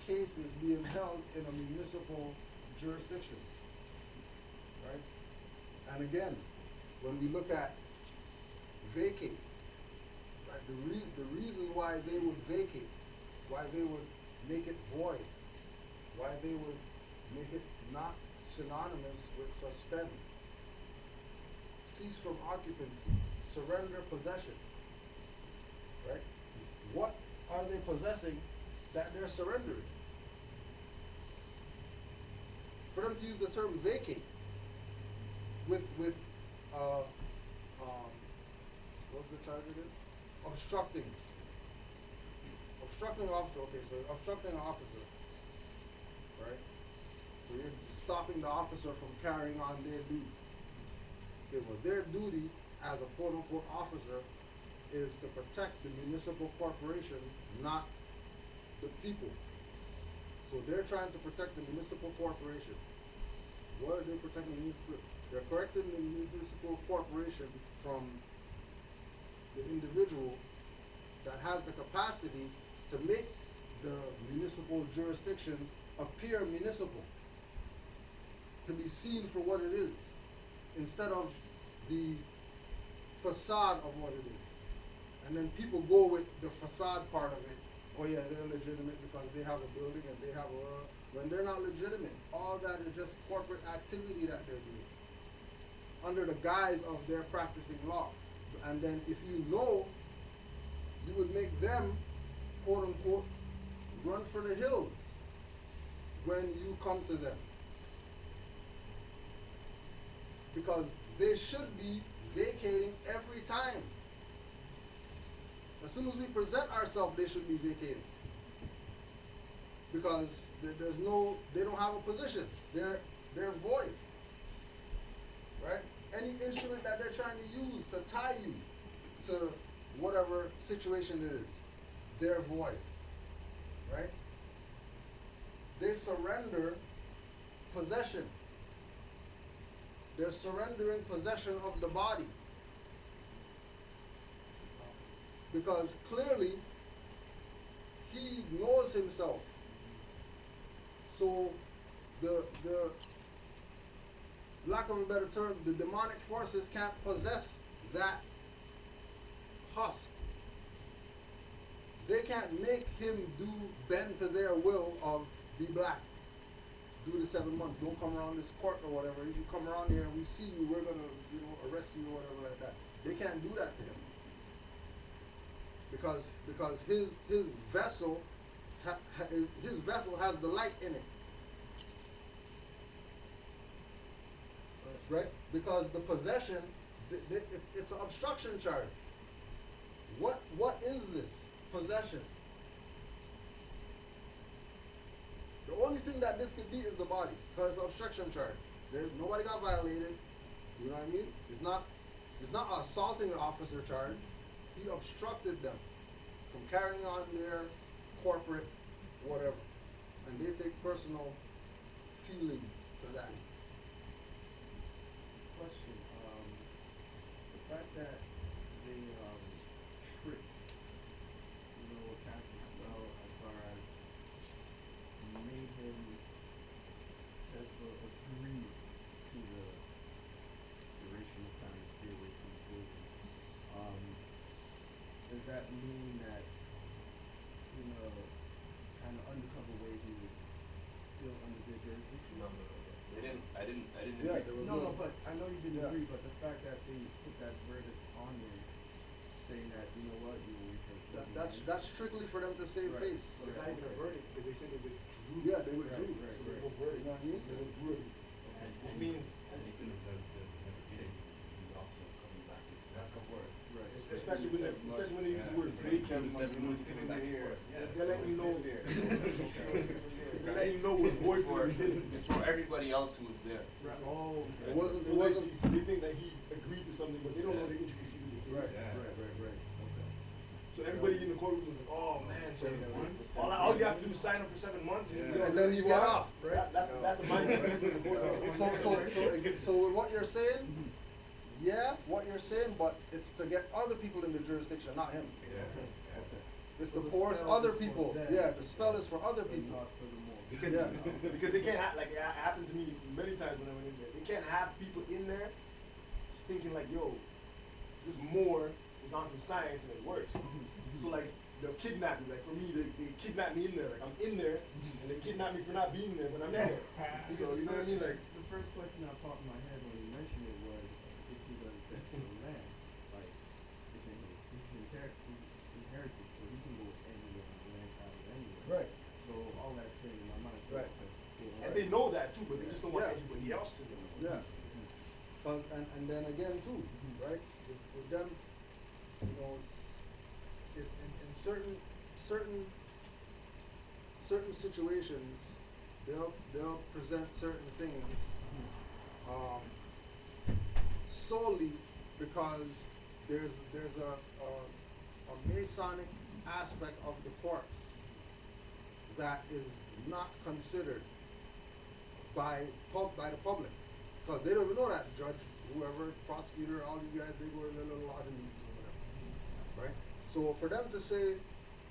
cases being held in a municipal jurisdiction? Right? And again, when we look at vacate, right, the reason why they would vacate, why they would make it void, why they would make it not synonymous with suspend, cease from occupancy, surrender possession, right? What are they possessing that they're surrendering? For them to use the term vacate with what's the charge again? Obstructing officer. Okay, so obstructing an officer, right? So you're stopping the officer from carrying on their duty. Okay, well, their duty as a quote-unquote officer is to protect the municipal corporation, not the people. So they're trying to protect the municipal corporation. What are they protecting the municipal? They're correcting the municipal corporation from the individual that has the capacity to make the municipal jurisdiction appear municipal, to be seen for what it is, instead of the facade of what it is. And then people go with the facade part of it. Oh yeah, they're legitimate because they have a building and they have when they're not legitimate. All that is just corporate activity that they're doing under the guise of their practicing law. And then if you would make them, quote unquote, run for the hills when you come to them. Because they should be vacating every time. As soon as we present ourselves, they should be vacating. Because they don't have a position. They're void. Right? Any instrument that they're trying to use to tie you to whatever situation it is, they're void. Right? They surrender possession. They're surrendering possession of the body. Because clearly, he knows himself. So the lack of a better term, the demonic forces can't possess that husk. They can't make him bend to their will of be black. Do the 7 months. Don't come around this court or whatever. If you come around here and we see you, we're gonna, arrest you or whatever like that. They can't do that to him. Because his vessel his vessel has the light in it, right? Because the possession, it's an obstruction charge. What is this possession? The only thing that this could be is the body, because it's an obstruction charge. Nobody got violated. You know what I mean? It's not an assaulting an officer charge. He obstructed them from carrying on their corporate whatever, and they take personal feelings to that. Question, the fact that they, tricked, cast a spell as far as made him just agree to the duration of time to stay away from the building. Does that mean that in a kind of undercover way he was still under their jurisdiction? No. I didn't Yeah, agree. there was No, but I know you didn't Yeah. agree, but the fact that they put that verdict on there, saying that, you know what, you will wait for 7 months. That's strictly for them to save Right. face. So it's not even a verdict, because they said they withdrew. Yeah, they withdrew. Right, So there's right. no verdict. You know what I mean? They withdrew it. Okay. Which means, And even if the never did it, he's also coming back for it. Right. especially when they use the word vacate. They're letting you know. They're letting you know what void It's for, for beginning. it's for everybody else who was there. Right. Oh, It wasn't. So they think that he agreed to something, but they don't know the intricacies of the case. Right. right. Okay. So everybody in the courtroom was like, "Oh man, so all you have to do is sign up for 7 months, And then you get off, right? That's the mindset. So with what you're saying, yeah, what you're saying, but it's to get other people in the jurisdiction, not him. It's to So the force spell other is for people. them. Yeah, the spell is for other But people. not for the more. Because, Yeah. because they can't have, like, it happened to me many times when I went in there. They can't have people in there just thinking like, yo, this more is on some science and it works. So like, they'll kidnap me. Like for me, they kidnap me in there. Like I'm in there and they kidnap me for not being there, but I'm in there. So you know what I mean? Like, The first question that popped in my head when you mentioned it was, it's his ancestral land. Like, it's inherited, so he can go anywhere on the land, travel anywhere. Right. So all that's clear in my mind. So Right. okay, cool, and alright. they know that too, but they just don't want Yeah. anybody else to know. Yeah. And then again too, right? With them, you know, in certain situations, they'll present certain things solely because there's a Masonic aspect of the corpse that is not considered by the public, because they don't even know that judge, whoever, prosecutor, all these guys, they go in their little lodging meetings or whatever, right? So for them to say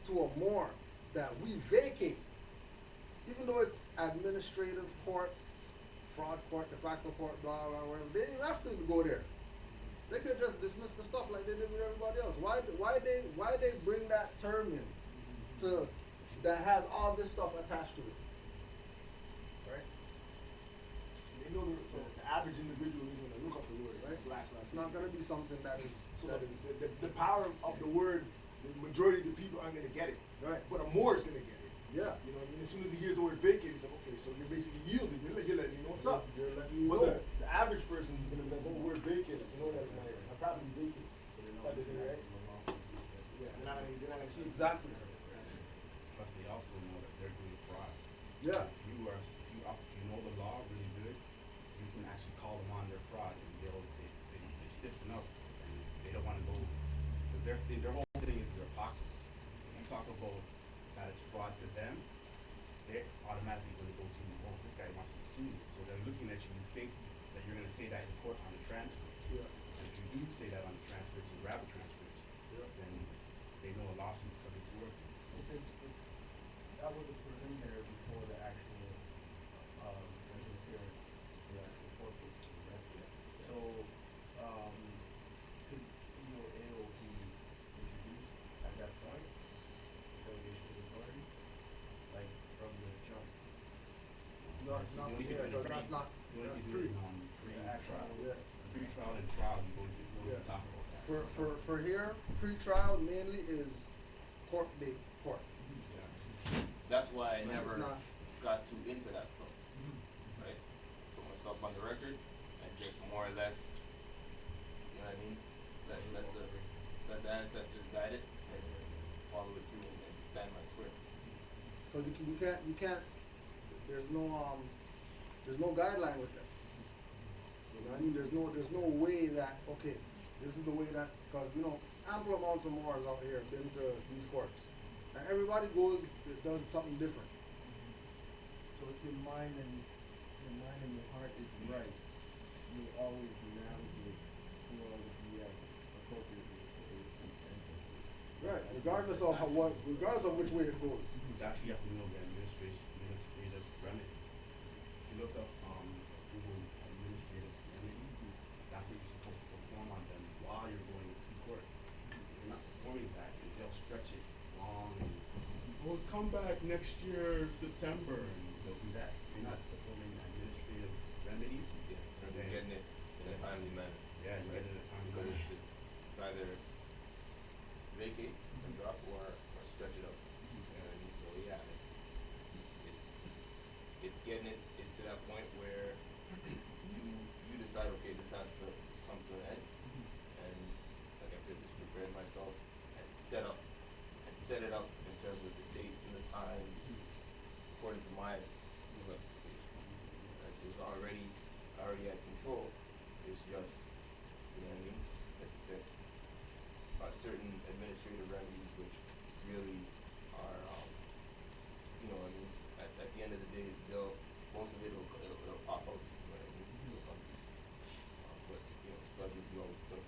to a morgue that we vacate, even though it's administrative court, fraud court, de facto court, blah blah whatever, they didn't have to go there. They could just dismiss the stuff like they did with everybody else. Why they bring that term in to that has all this stuff attached to it, right? They know the average individual isn't gonna look up the word, right? Black lives. It's not gonna be something that is So the power of the word, the majority of the people aren't gonna get it. right. But a Moor is gonna get it. Yeah. You know what I mean? As soon as he hears the word vacate, he's like, okay, so you're basically yielding. You're letting me know what's up. You're letting me But know. the average person is gonna be like, oh, word vacate. You know that my property vacate. Type of thing, right? Yeah, they're not gonna see it. Exactly. Plus, they also know that they're doing fraud. Yeah. If you know the law really good, you can actually call them on their fraud, and they stiffen up, and they don't want to go. Because their whole thing is their pockets. If you talk about that it's fraud to them, they're automatically going to go to, oh, this guy wants to sue me. So they're looking at you. You think that you're going to say that in court on the transcripts. Yeah. And if you do say that on the transcripts and grab the transcripts, Yeah. then they know a lawsuit's coming towards you. Because that was a preliminary before the actual, special appearance, the actual court case was read. So, could DOAO be introduced at that point, delegation to the authority, like from the jump? Not You only yeah, can do that's not You only that's can do pre. it on pre-trial. Yeah. Pre-trial and trial, you go Yeah. to talk about that. For here, pre-trial mainly is court date, court. Yeah. that's why I But it's never not. got too into that stuff, right? Put myself on the record and just more or less, you know what I mean? Let the ancestors guide it and follow it through and stand my square. Because you can't, there's no guideline with that. You know what I mean? There's no way that, okay, this is the way that, because, ample amounts of Moors out here have been to these courts. And everybody does something different. So if your mind and your heart is right, you'll always navigate through all the BS appropriately for the ancestors. Right. Regardless of which way it goes. It's actually, you have to know the administrative remedy. If you look up Google administrative remedy, that's what you're supposed to perform on them while you're going to court. If you're not performing that, they'll stretch it long and we'll come back next year, September, and they'll do that. If you're not performing the administrative remedy, Yeah, and they're getting it in a timely manner. yeah, you get it at a time. Because it's either vacate and drop or stretch it up. You know what I mean? So yeah, it's getting it to that point where you decide, okay, this has to come to an end. And like I said, just prepare myself and set it up in terms of the dates and the times according to my investigation. Right? So it's already at control. It's just, you know what I mean? Like you said, certain administrative remedies which really are, you know what I mean? At the end of the day, most of it'll pop out. You know what I mean? It'll come to you. But study is always study.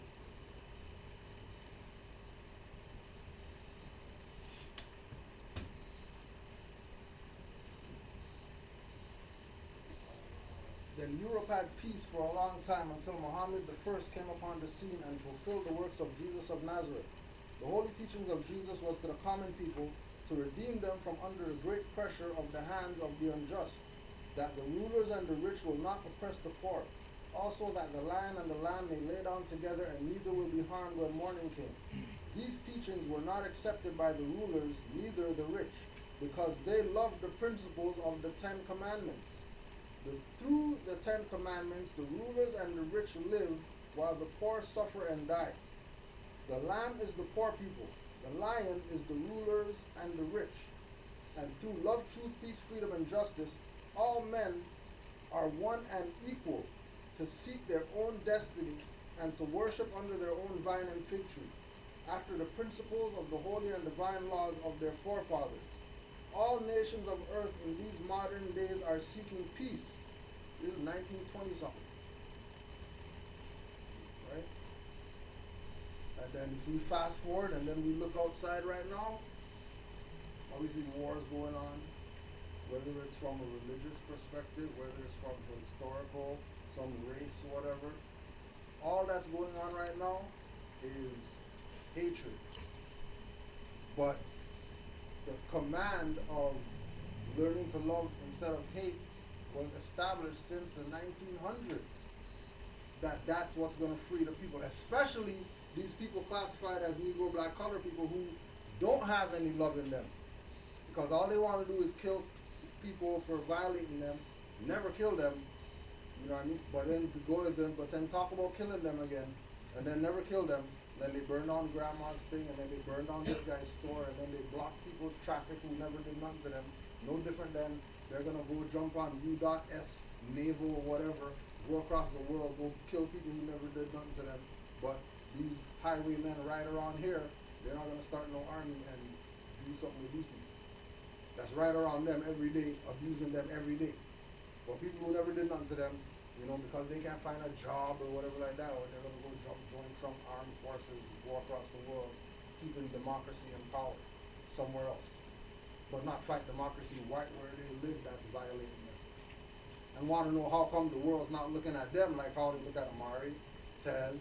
Then Europe had peace for a long time until Muhammad I came upon the scene and fulfilled the works of Jesus of Nazareth. The holy teachings of Jesus was to the common people to redeem them from under the great pressure of the hands of the unjust, that the rulers and the rich will not oppress the poor, also that the lion and the lamb may lay down together and neither will be harmed when morning came. These teachings were not accepted by the rulers, neither the rich, because they loved the principles of the 10 Commandments. Through the 10 Commandments, the rulers and the rich live, while the poor suffer and die. The lamb is the poor people. The lion is the rulers and the rich. And through love, truth, peace, freedom, and justice, all men are one and equal to seek their own destiny and to worship under their own vine and fig tree, after the principles of the holy and divine laws of their forefathers. All nations of earth in these modern days are seeking peace. This is 1920 something. Right? And then if we fast forward and then we look outside right now, obviously wars going on, whether it's from a religious perspective, whether it's from historical, some race, whatever. All that's going on right now is hatred. But the command of learning to love instead of hate was established since the 1900s. That's what's going to free the people, especially these people classified as Negro, black, color people who don't have any love in them. Because all they want to do is kill people for violating them, never kill them, you know what I mean? But then to go to them, but then talk about killing them again, and then never kill them. Then they burn down grandma's thing, and then they burn down this guy's store, and then they block people's traffic who never did nothing to them. No different than they're gonna go jump on U.S. naval or whatever, go across the world, go kill people who never did nothing to them. But these highwaymen right around here, they're not gonna start no army and do something with these people. That's right around them every day, abusing them every day. But people who never did nothing to them, because they can't find a job or whatever like that, or they're gonna go join some armed forces, go across the world, keeping democracy in power somewhere else. But not fight democracy right where they live, that's violating them. And want to know how come the world's not looking at them like how they look at Amari, Tez,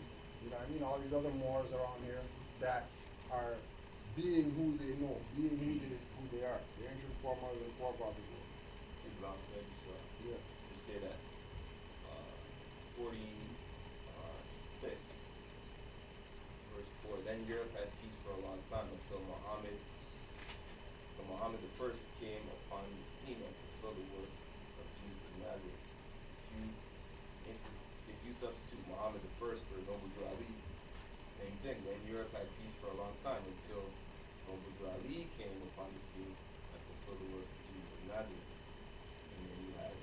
all these other Moors around here that are being who they know, being who they are. The ancient foremothers and forefathers were. Islam, just say that 46, verse 4. Then Europe had peace for a long time until Muhammad I came upon fulfill the works of Jesus of Nazareth. If you substitute Muhammad the first for Noble Ali, same thing. Then Europe had peace for a long time until Noble Ali came upon the scene and fulfilled the works of Jesus of Nazareth. And then you had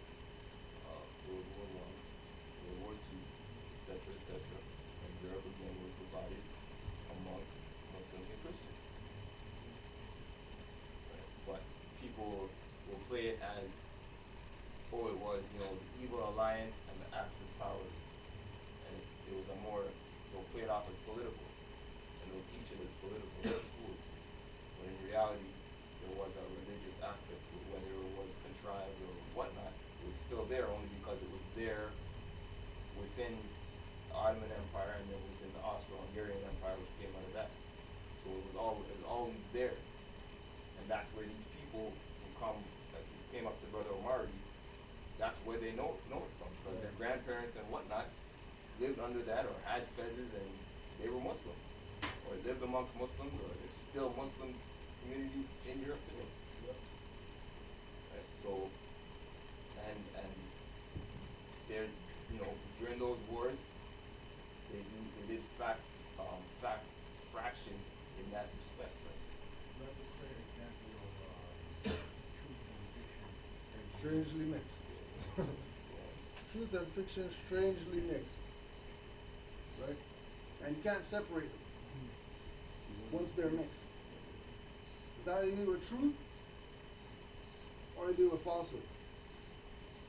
World War One, World War Two, etc., and Europe again was divided amongst Muslims and Christians. Right? But people will play it as, oh, it was, the evil alliance and the Axis powers, and it was a more, they'll play it off as political, and they'll teach it as political in schools. But in reality, there was a religious aspect to it, whether it was contrived or whatnot. It was still there only because it was there within the Ottoman Empire and then within the Austro-Hungarian Empire, which came out of that. So it was always there, and that's where these people who came up to Brother Omari, that's where they know it from, because their grandparents and whatnot lived under that or had fezzes and they were Muslims, or lived amongst Muslims, or there's still Muslims communities in Europe today. Right? So, and they're, during those wars, they did fraction in that respect. Right? That's a clear example of truth and fiction. And strangely mixed. Truth and fiction strangely mixed. Right? And you can't separate them once they're mixed. It's either you deal with truth or you deal with falsehood.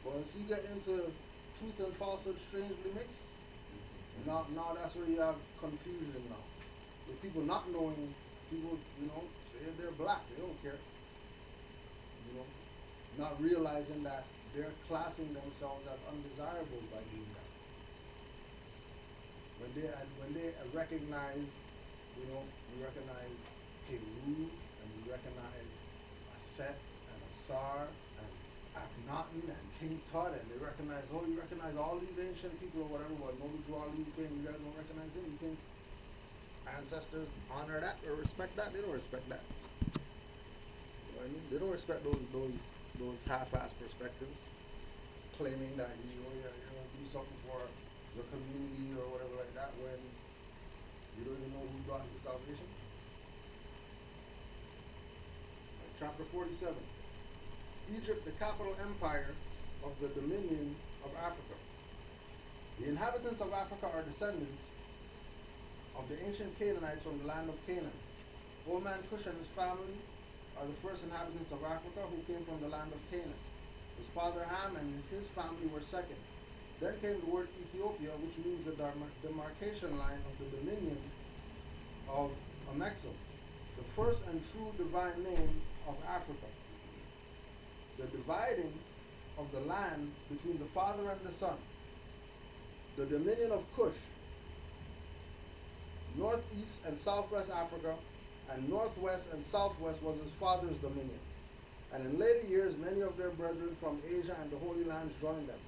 Once you get into truth and falsehood strangely mixed, now that's where you have confusion now. With people not knowing, people, say they're black, they don't care. Not realizing that they're classing themselves as undesirables by doing that. When they recognize, we recognize King Ruth, and we recognize Aset and Asar and Akhenaten and King Tut, and they recognize, you recognize all these ancient people or whatever, but Noble Ali came, you guys don't recognize him? You think ancestors honor that or respect that? They don't respect that. You know what I mean? They don't respect those half-ass perspectives, claiming that you're gonna do something for the community or whatever like that when you don't even know who brought you salvation. Right, chapter 47. Egypt, the capital empire of the dominion of Africa. The inhabitants of Africa are descendants of the ancient Canaanites from the land of Canaan. Old man Cush and his family are the first inhabitants of Africa who came from the land of Canaan. His father Ham and his family were second. Then came the word Ethiopia, which means the demarcation line of the dominion of Amexem, the first and true divine name of Africa. The dividing of the land between the father and the son. The dominion of Cush, northeast and southwest Africa, and northwest and southwest was his father's dominion. And in later years, many of their brethren from Asia and the Holy Lands joined them.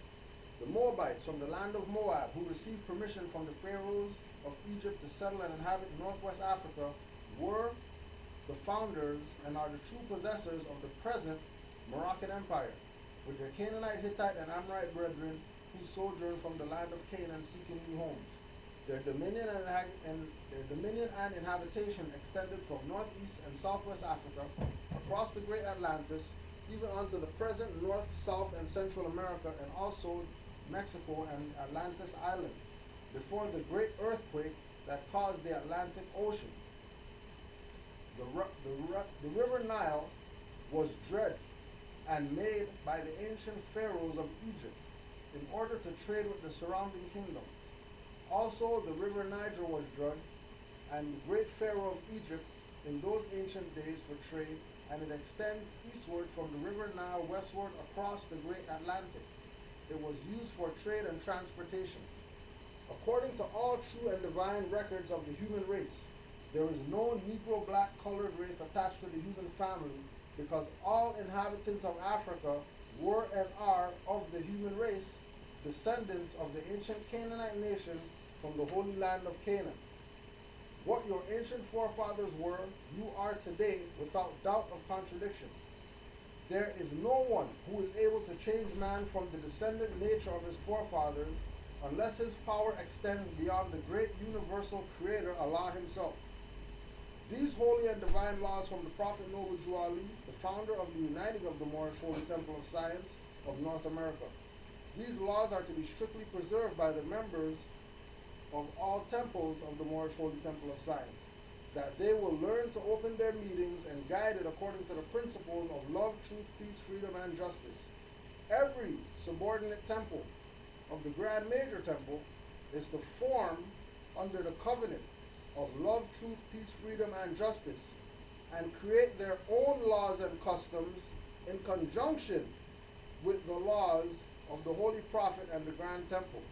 The Moabites from the land of Moab, who received permission from the pharaohs of Egypt to settle and inhabit northwest Africa, were the founders and are the true possessors of the present Moroccan Empire, with their Canaanite, Hittite, and Amorite brethren who sojourned from the land of Canaan seeking new homes. Their dominion and inhabitation extended from northeast and southwest Africa, across the great Atlantis, even unto the present North, South, and Central America, and also Mexico and Atlantis Islands, before the great earthquake that caused the Atlantic Ocean. The river Nile was dredged and made by the ancient pharaohs of Egypt in order to trade with the surrounding kingdom. Also, the river Niger was dredged, and the great pharaoh of Egypt in those ancient days for trade, and it extends eastward from the river Nile westward across the great Atlantic. It was used for trade and transportation. According to all true and divine records of the human race, there is no Negro black colored race attached to the human family, because all inhabitants of Africa were and are of the human race, descendants of the ancient Canaanite nation from the Holy Land of Canaan. What your ancient forefathers were, you are today, without doubt of contradiction. there is no one who is able to change man from the descendant nature of his forefathers unless his power extends beyond the great universal creator, Allah himself. These holy and divine laws from the Prophet Noble Jew Ali, the founder of the uniting of the Moorish Holy Temple of Science of North America. These laws are to be strictly preserved by the members of all temples of the Moorish Holy Temple of Science, that they will learn to open their meetings and guide it according to the principles of love, truth, peace, freedom, and justice. Every subordinate temple of the Grand Major Temple is to form under the covenant of love, truth, peace, freedom, and justice, and create their own laws and customs in conjunction with the laws of the Holy Prophet and the Grand Temple.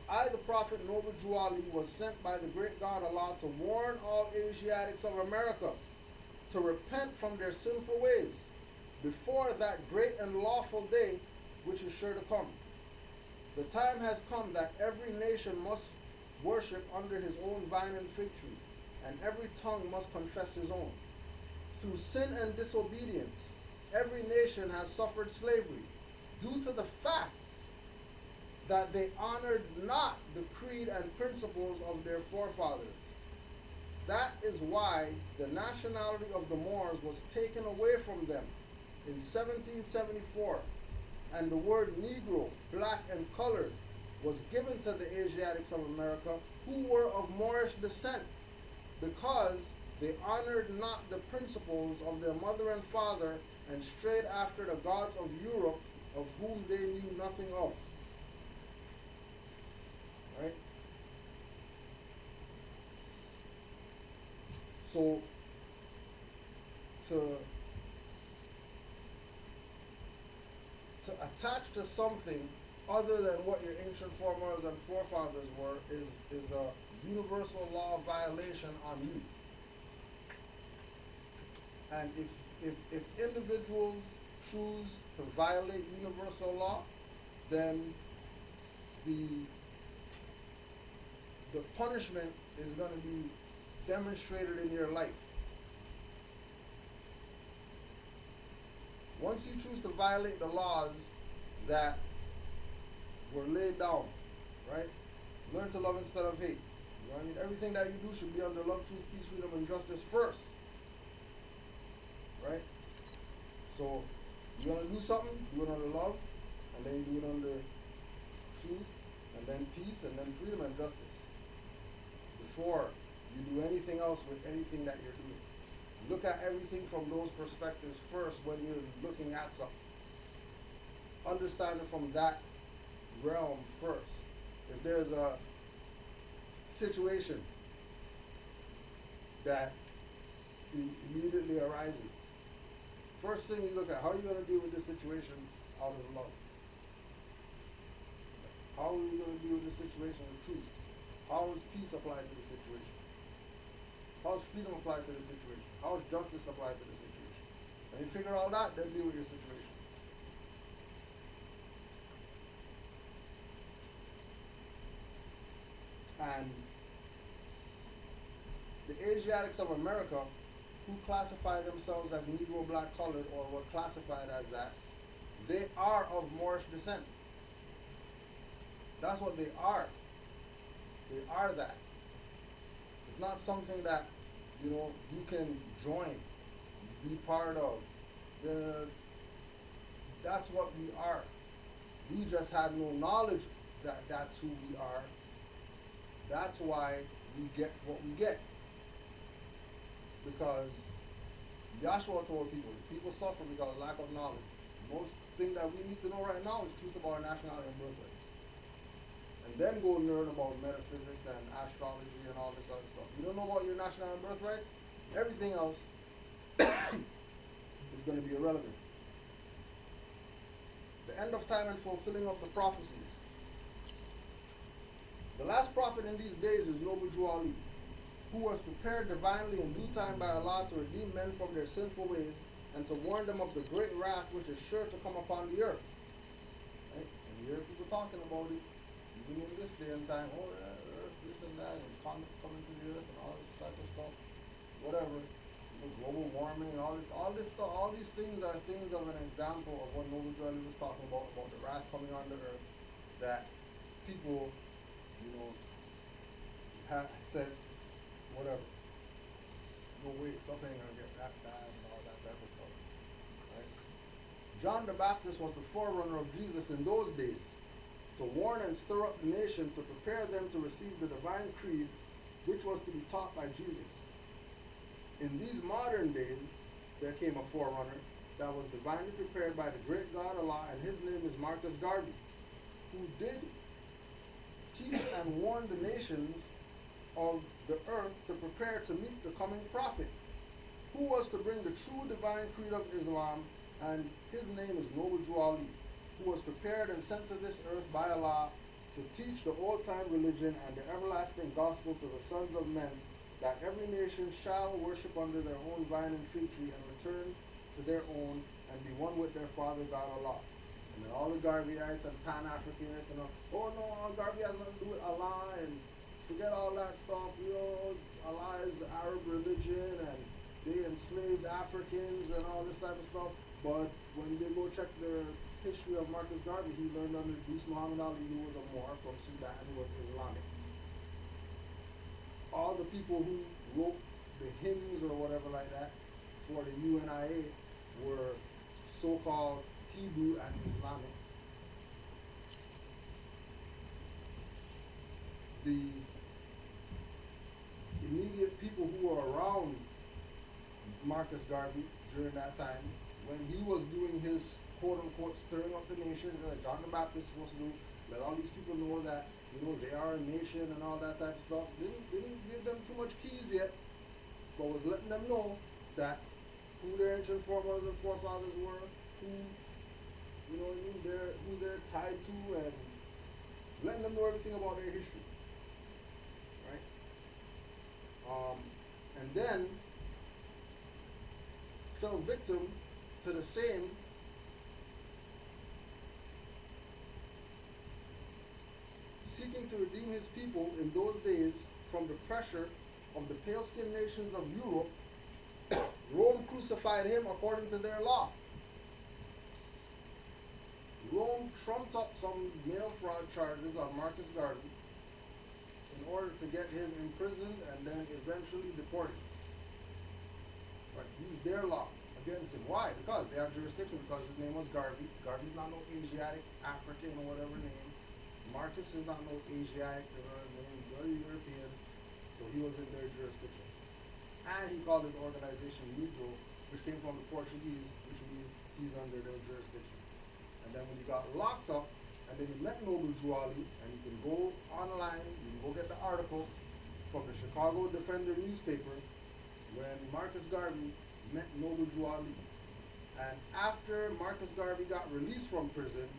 I, the Prophet Noble Jew Ali, was sent by the great God Allah to warn all Asiatics of America to repent from their sinful ways before that great and lawful day which is sure to come. The time has come that every nation must worship under his own vine and fig tree, and every tongue must confess his own. Through sin and disobedience, every nation has suffered slavery due to the fact that they honored not the creed and principles of their forefathers. That is why the nationality of the Moors was taken away from them in 1774, and the word Negro, black, and colored was given to the Asiatics of America who were of Moorish descent, because they honored not the principles of their mother and father and strayed after the gods of Europe, of whom they knew nothing of. Right? So, to attach to something other than what your ancient foremothers and forefathers were is a universal law violation on you. And if individuals choose to violate universal law, then the punishment is going to be demonstrated in your life. Once you choose to violate the laws that were laid down, right? Learn to love instead of hate. You know what I mean? Everything that you do should be under love, truth, peace, freedom, and justice first. Right? So, you're going to do something, do it under love, and then you do it under truth, and then peace, and then freedom and justice. Before you do anything else with anything that you're doing. Look at everything from those perspectives first when you're looking at something. Understand it from that realm first. If there's a situation that immediately arises, first thing you look at, how are you going to deal with this situation out of love? How are you going to deal with this situation with truth? How is peace applied to the situation? How is freedom applied to the situation? How is justice applied to the situation? When you figure all that, then deal with your situation. And the Asiatics of America, who classify themselves as Negro, black, colored, or were classified as that, they are of Moorish descent. That's what they are. They are that. It's not something that, you know, you can join, be part of. That's what we are. We just had no knowledge that that's who we are. That's why we get what we get. Because Yahshua told people suffer because of lack of knowledge. Most thing that we need to know right now is truth about our nationality and birthright. And then go learn about metaphysics and astrology and all this other stuff. You don't know about your national and birthrights? Everything else is going to be irrelevant. The end of time and fulfilling of the prophecies. The last prophet in these days is Noble Jew Ali, who was prepared divinely in due time by Allah to redeem men from their sinful ways and to warn them of the great wrath which is sure to come upon the earth. Right? And you hear people talking about it, even in this day and time, oh yeah, the earth, this and that, and comets coming to the earth and all this type of stuff. Whatever. global warming, all this stuff, all these things are things of an example of what Noble Drew Ali was talking about the wrath coming on the earth, that people, you know, said, whatever. No wait, something ain't gonna get that bad and all that type of stuff. Right? John the Baptist was the forerunner of Jesus in those days, to warn and stir up the nation, to prepare them to receive the divine creed, which was to be taught by Jesus. In these modern days, there came a forerunner that was divinely prepared by the great God Allah, and his name is Marcus Garvey, who did teach and warn the nations of the earth to prepare to meet the coming prophet, who was to bring the true divine creed of Islam, and his name is Noble Drew Ali, who was prepared and sent to this earth by Allah to teach the old-time religion and the everlasting gospel to the sons of men, that every nation shall worship under their own vine and fig tree, and return to their own, and be one with their Father God Allah. And then all the Garveyites and Pan-Africanists and all, oh no, all Garvey has nothing to do with Allah, and forget all that stuff, you know, Allah is the Arab religion, and they enslaved Africans and all this type of stuff. But when they go check the history of Marcus Garvey, he learned under Bruce Muhammad Ali, who was a Moor from Sudan, who was Islamic. All the people who wrote the hymns or whatever like that for the UNIA were so-called Hebrew and Islamic. The immediate people who were around Marcus Garvey during that time, when he was doing his quote-unquote stirring up the nation, like John the Baptist was supposed to do, let all these people know that, you know, they are a nation and all that type of stuff. Didn't give them too much keys yet, but was letting them know that who their ancient foremothers and forefathers were, who, you know what I mean, who they're tied to, and letting them know everything about their history. Right? And then fell victim to the same seeking to redeem his people in those days from the pressure of the pale-skinned nations of Europe. Rome crucified him according to their law. Rome trumped up some mail fraud charges on Marcus Garvey in order to get him imprisoned and then eventually deported. But used their law against him. Why? Because they have jurisdiction, because his name was Garvey. Garvey's not no Asiatic, African, or whatever name. Marcus is not no Asiatic, or European, so he was in their jurisdiction. And he called his organization Negro, which came from the Portuguese, which means he's under their jurisdiction. And then when he got locked up, and then he met Noble Drew Ali, and you can go online, you can go get the article from the Chicago Defender newspaper, when Marcus Garvey met Noble Drew Ali. And after Marcus Garvey got released from prison,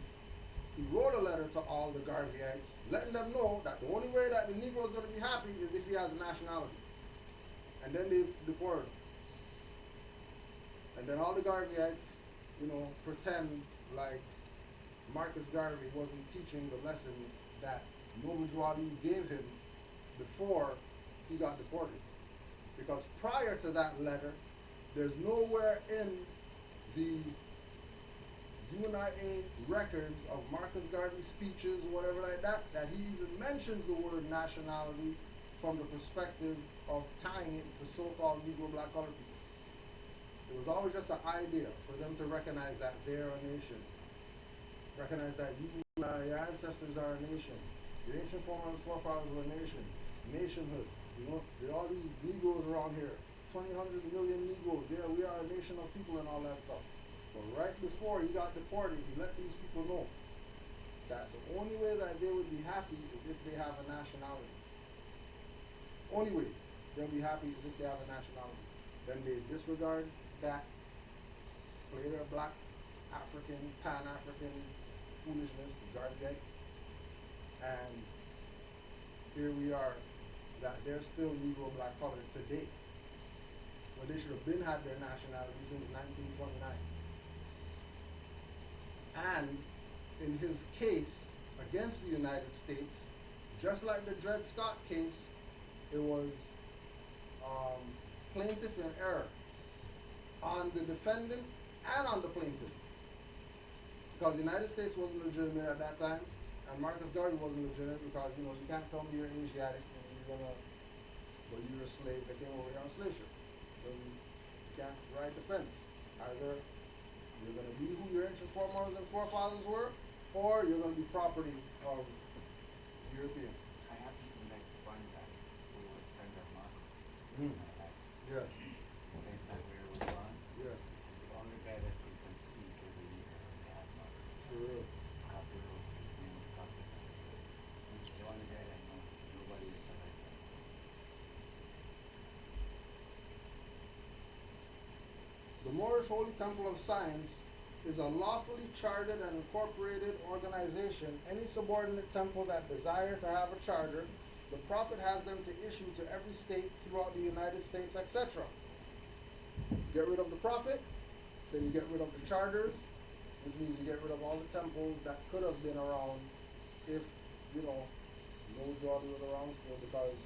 he wrote a letter to all the Garveyites, letting them know that the only way that the Negro is going to be happy is if he has a nationality. And then they deported him. And then all the Garveyites, you know, pretend like Marcus Garvey wasn't teaching the lessons that Noble Drew Ali gave him before he got deported. Because prior to that letter, there's nowhere in the UNIA records of Marcus Garvey's speeches or whatever like that, that he even mentions the word nationality from the perspective of tying it to so-called Negro black colored people. It was always just an idea for them to recognize that they're a nation. Recognize that your ancestors are a nation. Your ancient forefathers were a nation. Nationhood. You know, there are all these Negroes around here. 100 million Negroes. Yeah, we are a nation of people and all that stuff. But right before he got deported, he let these people know that the only way that they would be happy is if they have a nationality. Only way they'll be happy is if they have a nationality. Then they disregard that, play their black, African, Pan-African foolishness, the Garveyite, and here we are, that they're still Negro black colored today, when they should have been had their nationality since 1929. And in his case against the United States, just like the Dred Scott case, it was plaintiff in error. on the defendant and on the plaintiff. Because the United States wasn't legitimate at that time, and Marcus Garvey wasn't legitimate because, you can't tell me you're Asiatic and well, you're a slave that came over here on a slave ship. You can't ride the fence. Either you're going to be who your ancient forefathers were, or you're going to be property of European. I happen to like one guy who was friend of Marcus. Mm. Yeah, The same time we were gone. yeah, This is the only guy that gives them speak every year when they have Marcus. for real. Copy Rose, his name is Copy. He's the only guy that know. Nobody is like that. The Moorish Holy Temple of Science is a lawfully chartered and incorporated organization. Any subordinate temple that desire to have a charter, the Prophet has them to issue to every state throughout the United States, etc. Get rid of the Prophet, then you get rid of the charters, which means you get rid of all the temples that could have been around if, no Jordan was around still, because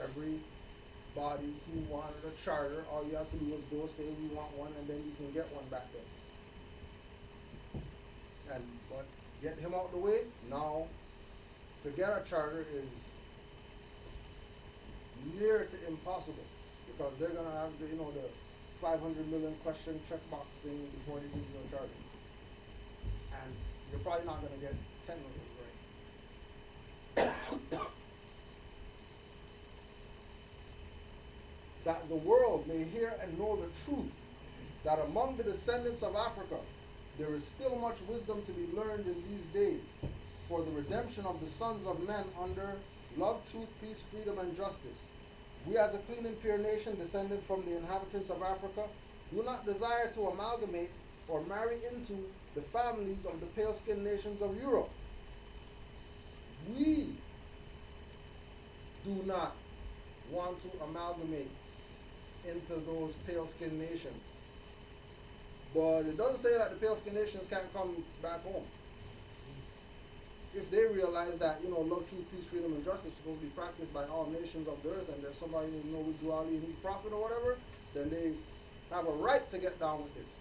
every body who wanted a charter, all you have to do was go say we want one, and then you can get one back then. But get him out the way, now to get a charter is near to impossible, because they're gonna have the 500 million question checkbox thing before they give you a charter. And you're probably not gonna get 10 of those right. That the world may hear and know the truth, that among the descendants of Africa there is still much wisdom to be learned in these days, for the redemption of the sons of men under love, truth, peace, freedom, and justice. We as a clean and pure nation descended from the inhabitants of Africa do not desire to amalgamate or marry into the families of the pale-skinned nations of Europe. We do not want to amalgamate into those pale-skinned nations. But it doesn't say that the pale-skinned nations can't come back home. If they realize that, love, truth, peace, freedom, and justice is supposed to be practiced by all nations of the earth, and there's somebody who knows Ali and he's a prophet or whatever, then they have a right to get down with this.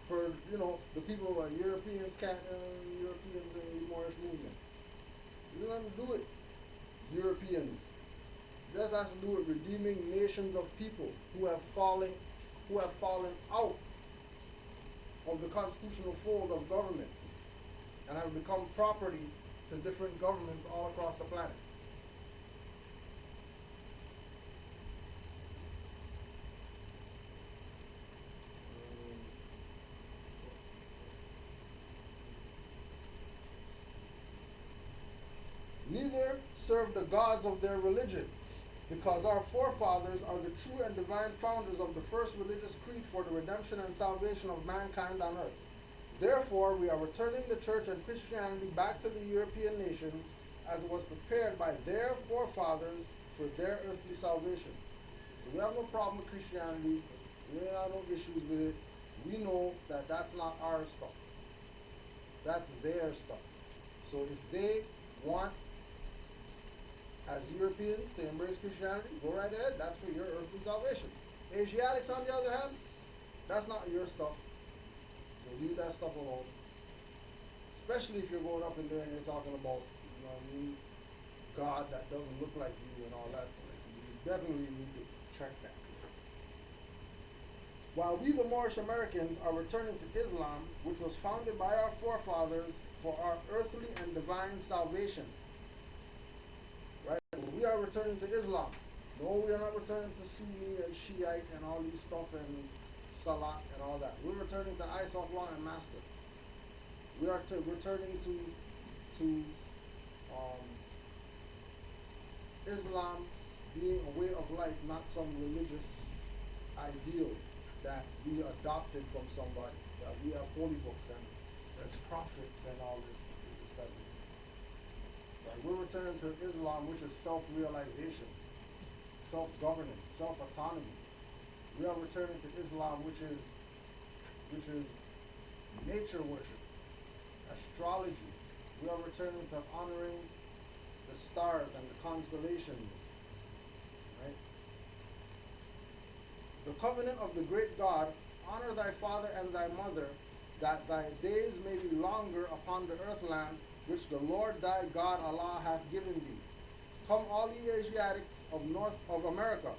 For, the people like Europeans and the Moorish movement. It doesn't have to do with Europeans. This has to do with redeeming nations of people who have fallen out of the constitutional fold of government and have become property to different governments all across the planet. Neither serve the gods of their religion, because our forefathers are the true and divine founders of the first religious creed for the redemption and salvation of mankind on earth. Therefore, we are returning the church and Christianity back to the European nations as it was prepared by their forefathers for their earthly salvation. So we have no problem with Christianity. We have no issues with it. We know that that's not our stuff. That's their stuff. So if they want, as Europeans, to embrace Christianity, go right ahead. That's for your earthly salvation. Asiatics, on the other hand, that's not your stuff. So leave that stuff alone. Especially if you're going up in there and you're talking about, God that doesn't look like you and all that stuff. You definitely need to check that. While we, the Moorish Americans, are returning to Islam, which was founded by our forefathers for our earthly and divine salvation. Right? So we are returning to Islam. No, we are not returning to Sunni and Shiite and all these stuff and Salat and all that. We're returning to Isa, Allah, and Master. We are returning to Islam being a way of life, not some religious ideal that we adopted from somebody. That we have holy books and there's prophets and all this stuff. Right? We're returning to Islam, which is self-realization, self-governance, self-autonomy. We are returning to Islam, which is nature worship, astrology. We are returning to honoring the stars and the constellations, right? covenant of the great God, honor thy father and thy mother, that thy days may be longer upon the earth land, which the Lord thy God Allah hath given thee. Come all ye Asiatics of North of America,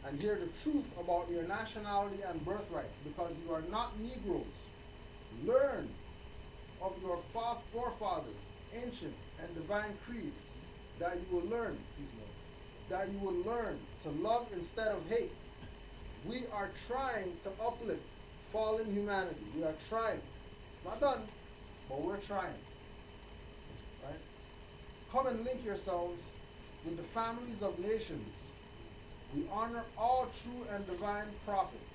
and hear the truth about your nationality and birthrights, because you are not Negroes. Learn of your forefathers, ancient and divine creed, that you will learn, that you will learn to love instead of hate. We are trying to uplift fallen humanity. We are trying. Not done, but we're trying. Right? Come and link yourselves with the families of nations. We honor all true and divine prophets.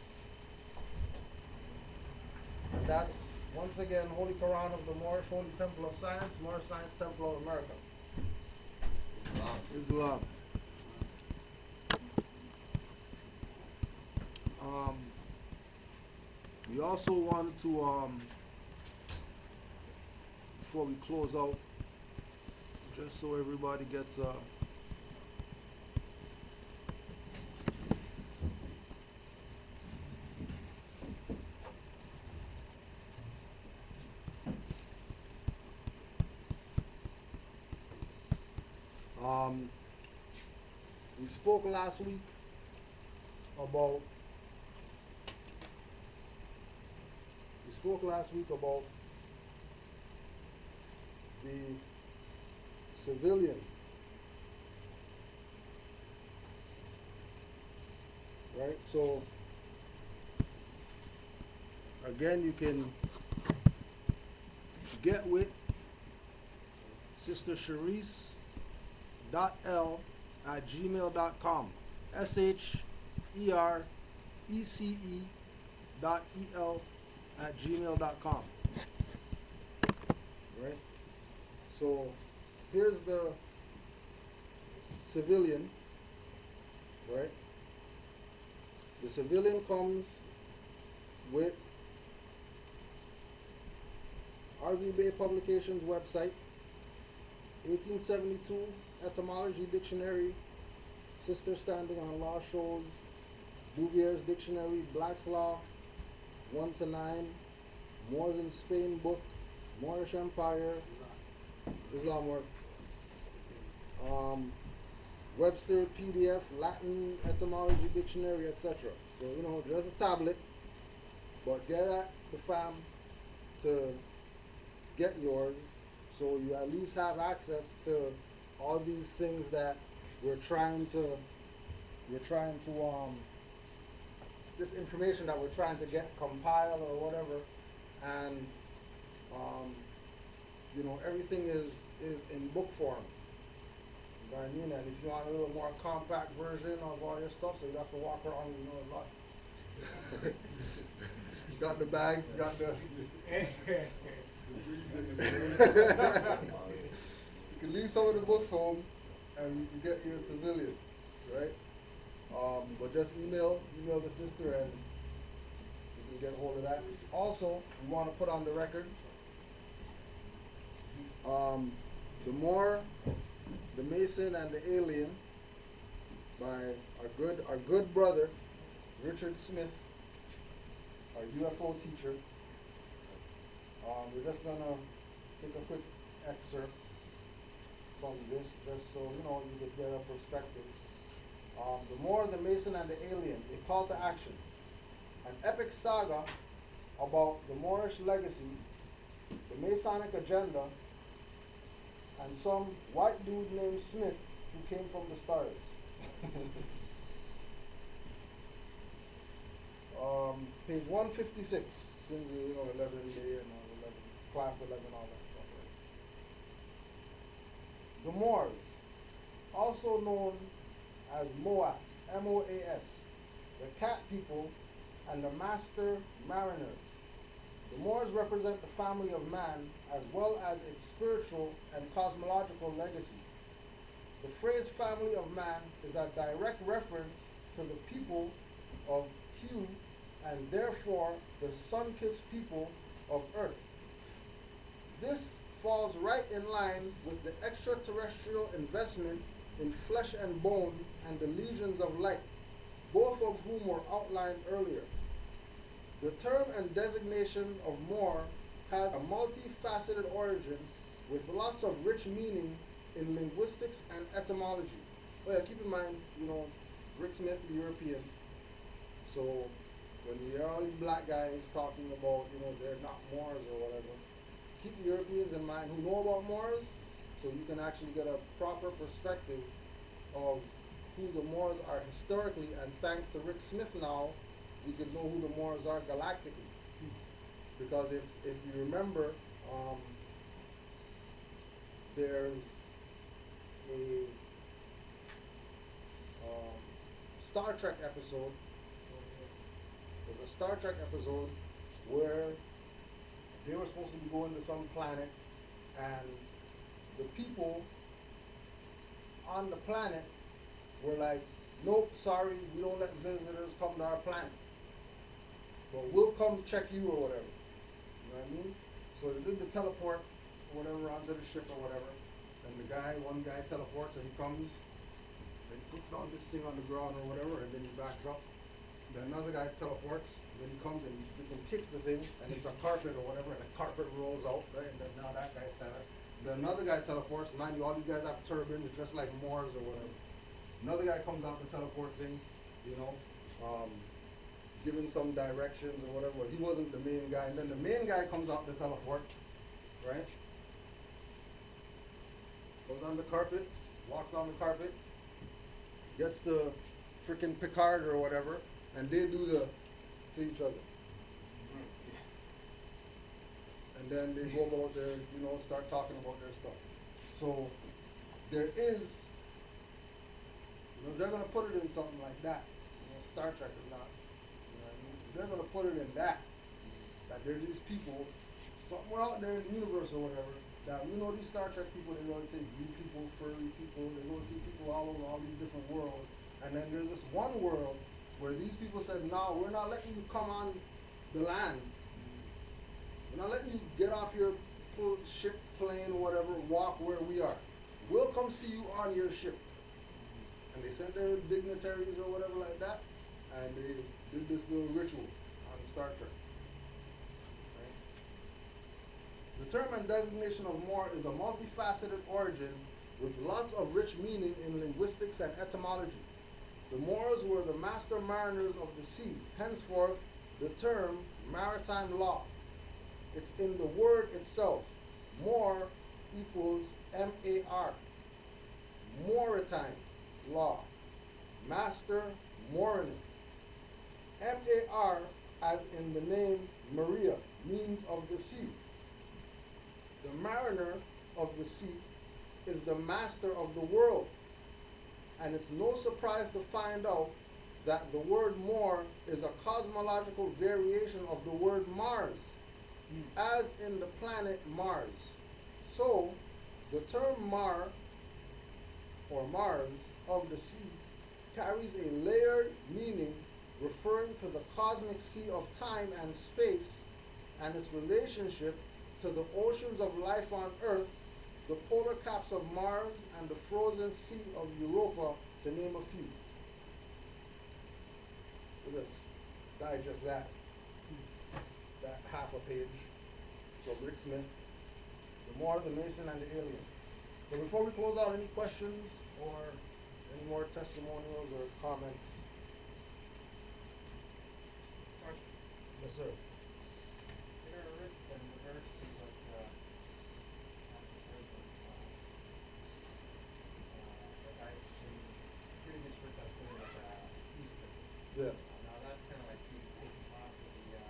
And that's, once again, Holy Quran of the Moorish Holy Temple of Science, Moorish Science Temple of America. Islam. We also wanted to, before we close out, just so everybody gets we spoke last week about the civilian, right? So again, you can get with Sister Ch45-48@gmail.com. SHERECE.EL@gmail.com. Right? So here's the civilian, right? The civilian comes with RV Bay Publications website, 1872 etymology dictionary, Sister Standing on Law Shows, Bouvier's Dictionary, Black's Law, 1 to 9, Moors in Spain book, Moorish Empire, Islam work, Webster PDF, Latin etymology dictionary, etc. So, you know, there's a tablet, but get at the fam to get yours, so you at least have access to all these things that we're trying to this information that we're trying to get compiled or whatever, and you know, everything is in book form. You know what I mean? And if you want a little more compact version of all your stuff, so you have to walk around, you know, a lot. Got the bags, got the you can leave some of the books home and you get your civilian, right? But just email the sister and you can get a hold of that. Also, we want to put on the record, The Moor, the Mason, and the Alien by our good brother, Richard Smith, our UFO teacher. We're just gonna take a quick excerpt from this, just so you know, you could get a perspective. The Moor, the Mason, and the Alien, a call to action. An epic saga about the Moorish legacy, the Masonic agenda, and some white dude named Smith who came from the stars. Page 156, since you know 11 day and 11, class 11, all that stuff, right? The Moors, also known as Moas, M-O-A-S, the cat people, and the master mariners. The Moors represent the family of man as well as its spiritual and cosmological legacy. The phrase family of man is a direct reference to the people of hue and therefore the sun-kissed people of Earth. This falls right in line with the extraterrestrial investment in flesh and bone and the legions of light, both of whom were outlined earlier. The term and designation of Moor has a multifaceted origin with lots of rich meaning in linguistics and etymology. Oh yeah, keep in mind, Rick Smith, the European. So when you hear all these black guys talking about, they're not Moors or whatever, keep Europeans in mind who know about Moors, so you can actually get a proper perspective of who the Moors are historically, and thanks to Rick Smith now, we can know who the Moors are galactically. Because if you remember, there's a Star Trek episode. There's a Star Trek episode where they were supposed to be going to some planet, and the people on the planet were like, nope, sorry, we don't let visitors come to our planet, but we'll come check you or whatever. You know what I mean? So they did the teleport, whatever, onto the ship or whatever, and one guy teleports and he comes, and he puts down this thing on the ground or whatever, and then he backs up. Then another guy teleports, then he comes and he freaking kicks the thing, and it's a carpet or whatever, and the carpet rolls out, right? And then now that guy's standing. Then another guy teleports. Mind you, all these guys have turbans, they're dressed like Moors or whatever. Another guy comes out the teleport thing, giving some directions or whatever. Well, he wasn't the main guy. And then the main guy comes out the teleport, right? Goes on the carpet, walks on the carpet, gets to freaking Picard or whatever, and they do to each other. And then they go about their, start talking about their stuff. So there is, they're going to put it in something like that. Star Trek or not. You know what I mean? They're going to put it in that there are these people somewhere out there in the universe or whatever, that these Star Trek people, they always say green people, furry people, they go see people all over all these different worlds. And then there's this one world where these people said, no, we're not letting you come on the land. We're not letting you get off your ship, plane, whatever, walk where we are. We'll come see you on your ship. And they sent their dignitaries or whatever like that, and they did this little ritual on Star Trek. Right? The term and designation of Moor is a multifaceted origin with lots of rich meaning in linguistics and etymology. The Moors were the master mariners of the sea, henceforth the term maritime law. It's in the word itself. Moor equals M-A-R. Maritime law. Master mariner. M-A-R, as in the name Maria, means of the sea. The mariner of the sea is the master of the world. And it's no surprise to find out that the word Moor is a cosmological variation of the word Mars, as in the planet Mars. So, the term Mar, or Mars, of the sea, carries a layered meaning referring to the cosmic sea of time and space and its relationship to the oceans of life on Earth, the polar caps of Mars, and the frozen sea of Europa, to name a few. We'll just digest that half a page from Rick Smith, the Moor, the Mason, and the Alien. But before we close out, any questions or any more testimonials or comments? Question. Yes, sir. It relates to what I exchanged previous words I put in peace schedule. Yeah. Now that's kind of like you taking off of the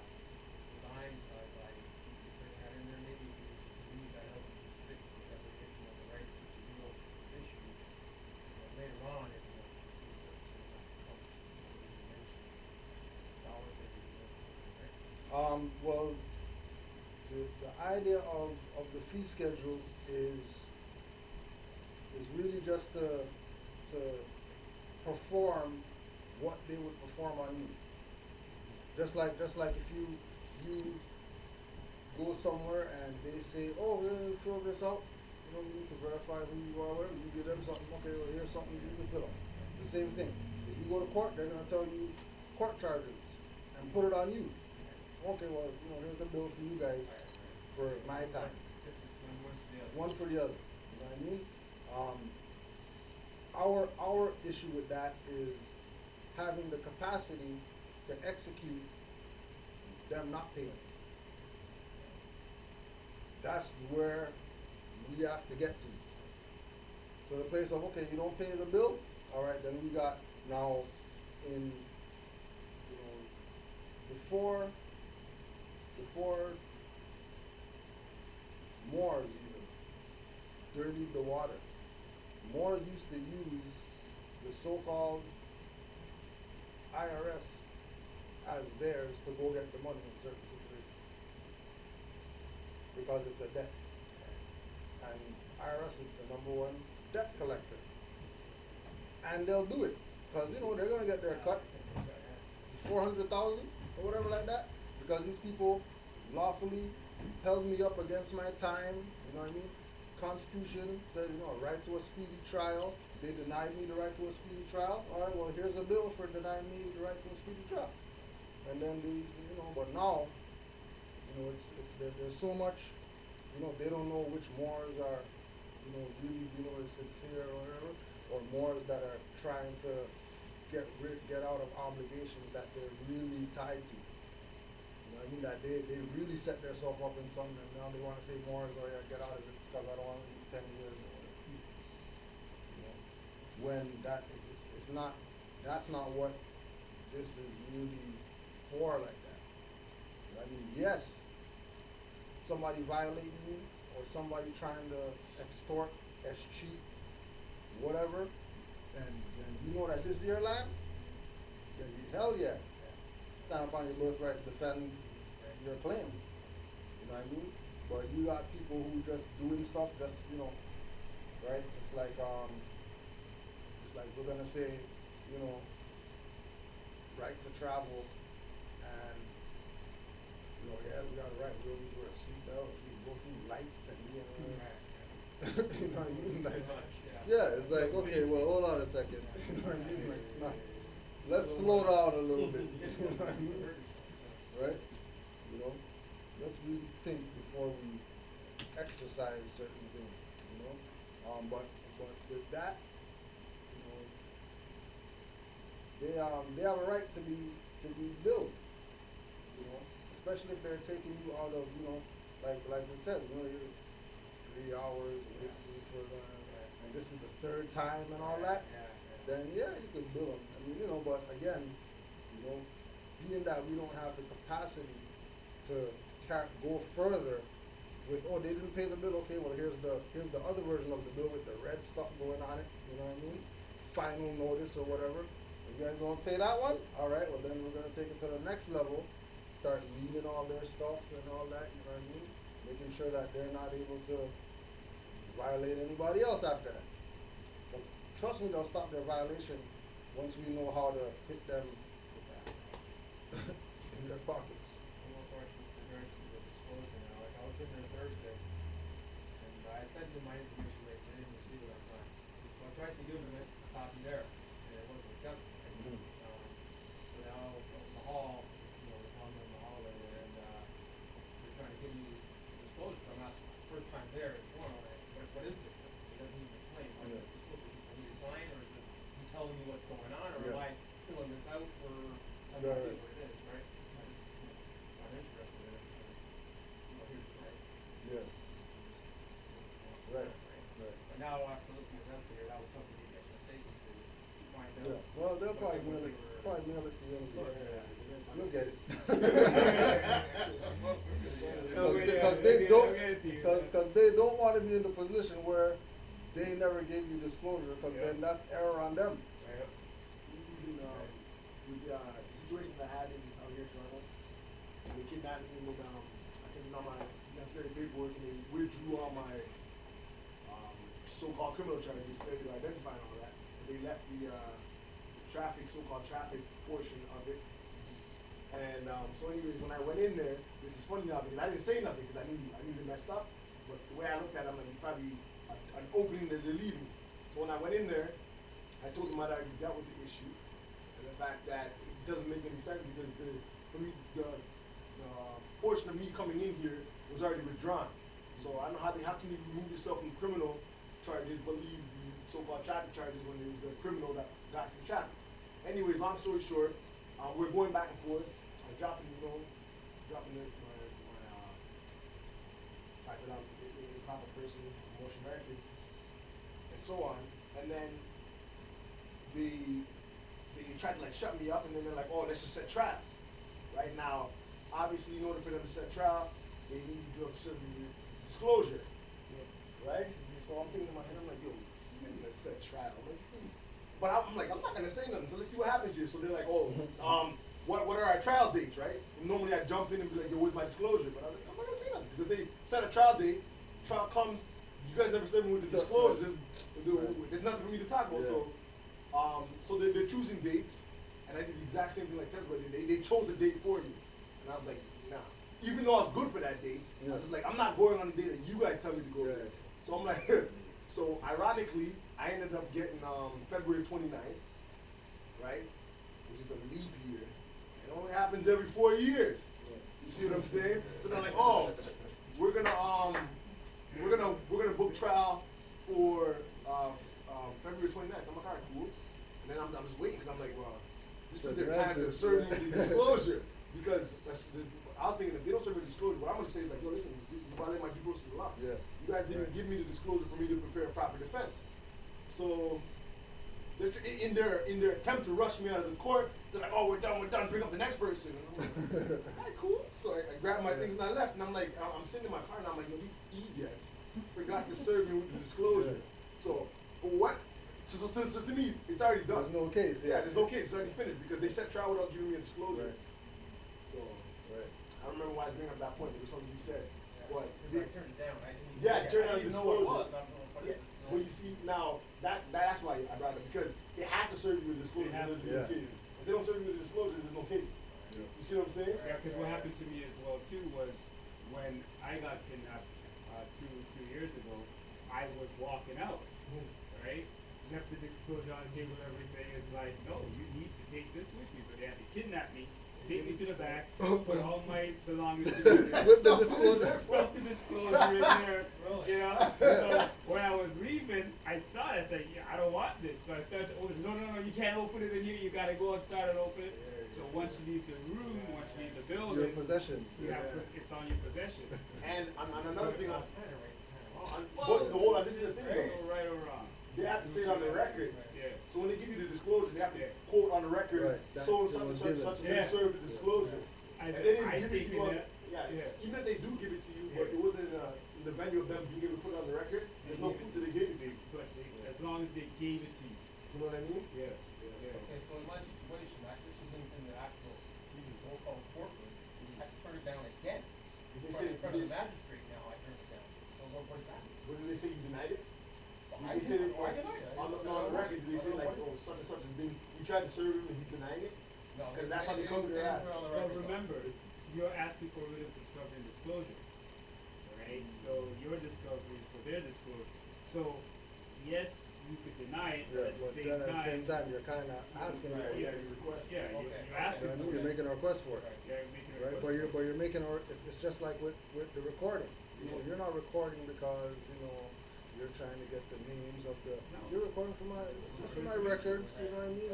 design side, like you bring that in there, maybe you should leave that out and stick with the definition of the rights as a real issue. Later on, if you want to see that it's going to come, you mention dollar figures, right? Well, the idea of the fee schedule is really just to perform what they would perform on you. Just like if you go somewhere and they say, oh, we're going to fill this out, you need to verify who you are, whatever, you give them something, okay, well, here's something you can fill out. The same thing. If you go to court, they're gonna tell you court charges and put it on you. Okay, well, you know, here's the bill for you guys for my time. One for the other. You know what I mean? Our issue with that is having the capacity to execute them not paying. That's where we have to get to. So the place of, okay, you don't pay the bill, all right, then we got now in, you know, before Moors even dirtied the water. Moors used to use the so-called IRS as theirs to go get the money in certain situations because it's a debt. And IRS is the number one debt collector. And they'll do it because, you know, they're going to get their cut, 400,000 or whatever like that, because these people lawfully held me up against my time, you know what I mean? Constitution says, you know, a right to a speedy trial. They denied me the right to a speedy trial. All right, well, here's a bill for denying me the right to a speedy trial. And then these, you know, but now, you know, there's so much, you know, they don't know which Moors are, you know, really, you know, sincere or whatever, or Moors that are trying to get out of obligations that they're really tied to. You know what I mean? That they really set themselves up in something, and now they want to say Moors, oh yeah, get out of it because I don't want to do 10 years or whatever. You know, when it's not, that's not what this is really for like that. You know what I mean? Yes, somebody violating you or somebody trying to extort, cheat, whatever, and you know that this is your land, then hell yeah. Stand upon your birthright to defend your claim. You know what I mean? But you got people who just doing stuff, just, you know, right? It's like we're gonna say, you know, right to travel, and you know, yeah, we got a right. We don't need to wear a seatbelt. We can go through lights and you know, you know what I mean? Like, yeah, it's like, okay, well, hold on a second. You know what I mean? Like, it's not. Let's slow down a little bit. You know what I mean? Right? You know, let's really think before we exercise certain things. You know, but with that, you know, they have a right to be billed. You know, especially if they're taking you out of, you know, like we said, you know, 3 hours waiting for the, and this is the third time and all that. Then yeah, you can bill them. I mean, you know, but again, you know, being that we don't have the capacity to go further with, oh, they didn't pay the bill. Okay, well here's the other version of the bill with the red stuff going on it. You know what I mean? Final notice or whatever. You guys gonna pay that one? All right. Well, then we're gonna take it to the next level. Start leaving all their stuff and all that. You know what I mean? Making sure that they're not able to violate anybody else after that. Trust me, they'll stop their violation once we know how to hit them in their pockets. One more question with regards to the disclosure now. Like I was in there Thursday, and I had sent him my information, but I said I didn't receive it on time. So I tried to give him a copy there, and it wasn't accepted. So now Mahal, you know, on the Mahal there, and they're trying to give me disclosure. So I'm asking, first time there in Toronto, what is this thing? He doesn't even explain. What is this disclosure? I need to sign, or is this you telling me what's going on, or am I filling this out for I don't know what it is, right? I'm interested in it. Here's the right. Yeah. Right. But now after listening to that there, that was something you guys were taking to find out. Yeah. Well, they'll what probably they mail it. were- Probably mail it to you. Look at it. Because they don't want to be in the position where they never gave you disclosure, because then that's error on them. Even with the situation that I had out here in Toronto, they kidnapped me and then I took all my necessary paperwork and they withdrew all my so-called criminal charges, failure to identify and all that. They left the so-called traffic portion of it. And so anyways, when I went in there, this is funny now because I didn't say nothing because I knew they messed up. But the way I looked at it, I'm like, it's probably an opening that they're leaving. So when I went in there, I told them I'd already dealt with the issue. fact that it doesn't make any sense because for me, the portion of me coming in here was already withdrawn. So I don't know how can you remove yourself from criminal charges but leave the so-called traffic charges when it was the criminal that got the traffic. Anyways, long story short, we're going back and forth. I'm dropping my fact that I'm a proper person, Moorish American, and so on. And then they tried to like shut me up, and then they're like, oh, let's just set trial. Right now, obviously, in order for them to set trial, they need to do a certain disclosure. Yes. Right? So I'm thinking in my head, I'm like, yo, let's set trial. I'm like, but I'm like, I'm not gonna say nothing. So let's see what happens here. So they're like, oh, what are our trial dates, right? And normally I jump in and be like, yo, where's my disclosure? But I'm like, I'm not gonna say nothing because if they set a trial date, trial comes, you guys never said me with the disclosure. There's nothing for me to talk about. Yeah. So they're choosing dates, and I did the exact same thing like Tess, but they chose a date for me, and I was like, nah. Even though I was good for that date, I was just like, I'm not going on the date that you guys tell me to go Yeah. there. So I'm like, so ironically, I ended up getting February 29th, right, which is a leap year. It only happens every 4 years. You see what I'm saying? So they're like, oh, we're gonna book trial for February 29th. I'm like, all right, cool. And then I'm just waiting because I'm like, well, this is their time to serve me the disclosure because I was thinking if they don't serve me the disclosure, what I'm gonna say is like, yo, listen, you violate my due process of law. Yeah. You guys didn't give me the disclosure for me to prepare a proper defense. So they're in their attempt to rush me out of the court, they're like, oh, we're done, bring up the next person. And I'm like, all right, cool. So I grabbed my things and I left, and I'm like, I'm sitting in my car and I'm like, yo, these idiots forgot to serve me with the disclosure. Yeah. So, but what? So to me, it's already done. There's no case. Yeah, there's no case. It's already finished because they set trial without giving me a disclosure. Right. So Right. I don't remember why I was bringing up that point. It was something he said. But Because I turned it down. I didn't even. yeah, turn on I didn't even know what it was. disclosure. I'm going, what Yeah, is it? So- well, you see, now that's why I brought it because they have to serve you with a disclosure. They have There's to. no Yeah. case. If they don't serve you with a disclosure, there's no case. Yeah. You see what I'm saying? Yeah, because what happened to me as well too was when I got kidnapped two years ago, I was walking out, right? Left the disclosure on the table, everything is like, no, you need to take this with you. So they had to kidnap me, take me to the back, put all my belongings in there, With the disclosure. stuff the disclosure in there, you know? So when I was leaving, I saw it, I said, yeah, I don't want this. So I started to open it. No, you can't open it in here, you gotta go and start it open. So once you leave the room, once you leave the It's your building, possessions. you have it's on your possession. And on another thing, Sounds kinda right, kinda wrong. but hold on, this is the thing Right though. or right or wrong. They have to say it on the record. Yeah. So when they give you the disclosure, they have to Yeah. quote on the record, Right, that so it such and was such given. such Yeah. and served the disclosure. I And they didn't I give it to taken you on, that. Yeah. even if they do give it to you, but Yeah. it wasn't in the venue of them being able to put it on the record, there's no proof that they gave it to you. But as long as they gave it to you. You know what I mean? Yeah. Yeah. Okay, so in my situation, this was in the actual, even so-called courtroom, I turned it down again. Did they In say, front of the magistrate now, I turned it down. So what is that? when did they say you denied it? I They said it denied it. on the record, did they say like, oh, such and such has been, you tried to serve him and he's denying it? No, 'Cause that's how they come to their ass. But remember, you're asking for writ of discovery and disclosure. Right? So your discovery for their disclosure. So yes, you could deny it, Yeah, but at the but same then at the time, same time, you're kind of asking for yes, it. yeah, Okay. you're asking You know, for you're it. making a request for it. Yeah, you're making a Right, request. but you're making it's just like with the recording. You know, Yeah. you're not recording because you're trying to get the names of the. No. You're recording for just for my records. You know what I mean?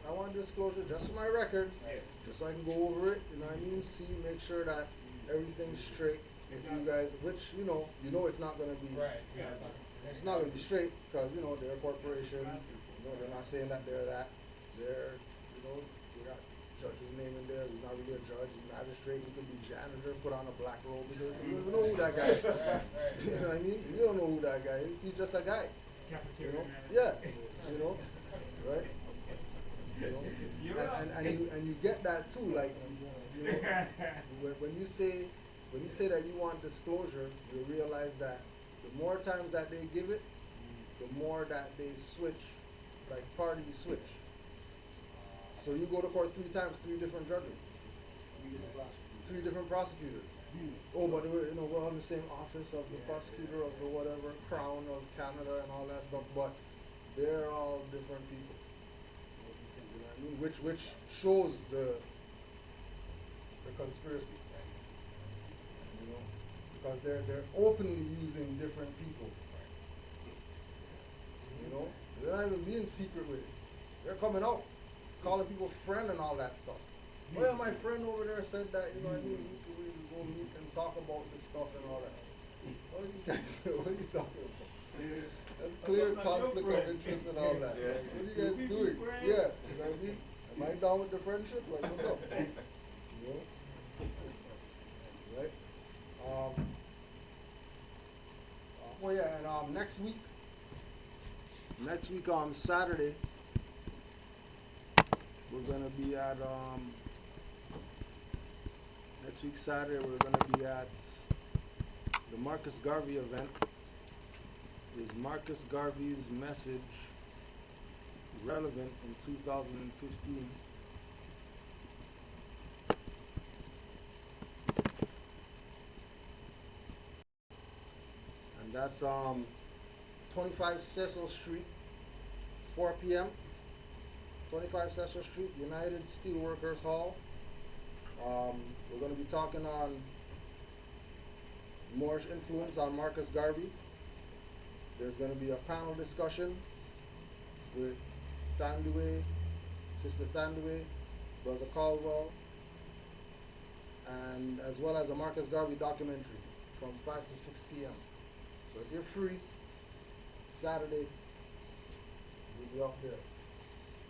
I want disclosure just for my records, Yeah. just so I can go over it. You know what I mean? See, make sure that everything's straight with you guys. Which it's not gonna be. Right, Yeah. It's not gonna be straight because they're a corporation. They're not saying that they're that. They're they got judge's name in there. He's not really a judge. He's a magistrate. He could be janitor, put on a black robe. You don't even know who that guy is. Right. You know what I mean? You don't know who that guy is. He's just a guy. You Cafeteria know? manager. Yeah. Right? You're And you get that too. Like when you say that you want disclosure, you realize that the more times that they give it, the more that they switch, like parties switch. So you go to court 3 times, 3 different judges, 3 different prosecutors. Oh, but we're all in the same office of the prosecutor of the whatever, Crown of Canada and all that stuff, but they're all different people. You know what I mean, which shows the conspiracy, you know, because they're openly using different people, you know. They're not even being secret with it. They're coming out, calling people friend and all that stuff. Oh yeah, my friend over there said that, you know what I mean, we could go meet and talk about this stuff and all that. What are you guys, what are you talking about? That's clear conflict of interest and all that. Yeah. Like, what are you guys doing? Yeah, you know what I mean? Am I down with the friendship? Like, what's up? You know? Right? Oh yeah, and next week, Saturday, we're gonna be at the Marcus Garvey event. Is Marcus Garvey's message relevant from 2015? And that's 25 Cecil Street, 4 p.m. 25 Cecil Street, United Steelworkers Hall. We're going to be talking on Moorish influence on Marcus Garvey. There's going to be a panel discussion with Sister Standaway, Brother Caldwell, and as well as a Marcus Garvey documentary from 5 to 6 p.m. So if you're free, Saturday, we'll be up there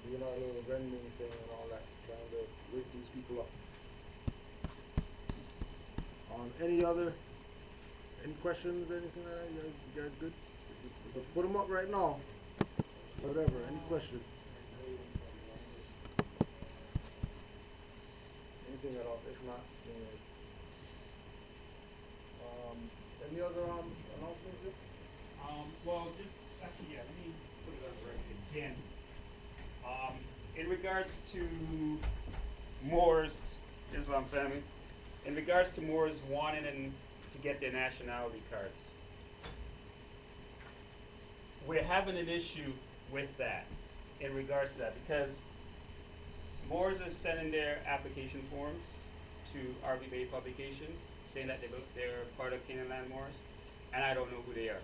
doing our little vending thing and all that, trying to wake these people up. Any questions, anything like that? You guys good? Put them up right now. Whatever, any questions? Anything at all? If not, any other announcements here? Well, just actually, yeah. Let me put it on record again. In regards to Moors, Islam family, in regards to Moors wanting to get their nationality cards, we're having an issue with that in regards to that because Moors are sending their application forms to RV Bay Publications saying that they're part of Canaanland Moors, and I don't know who they are.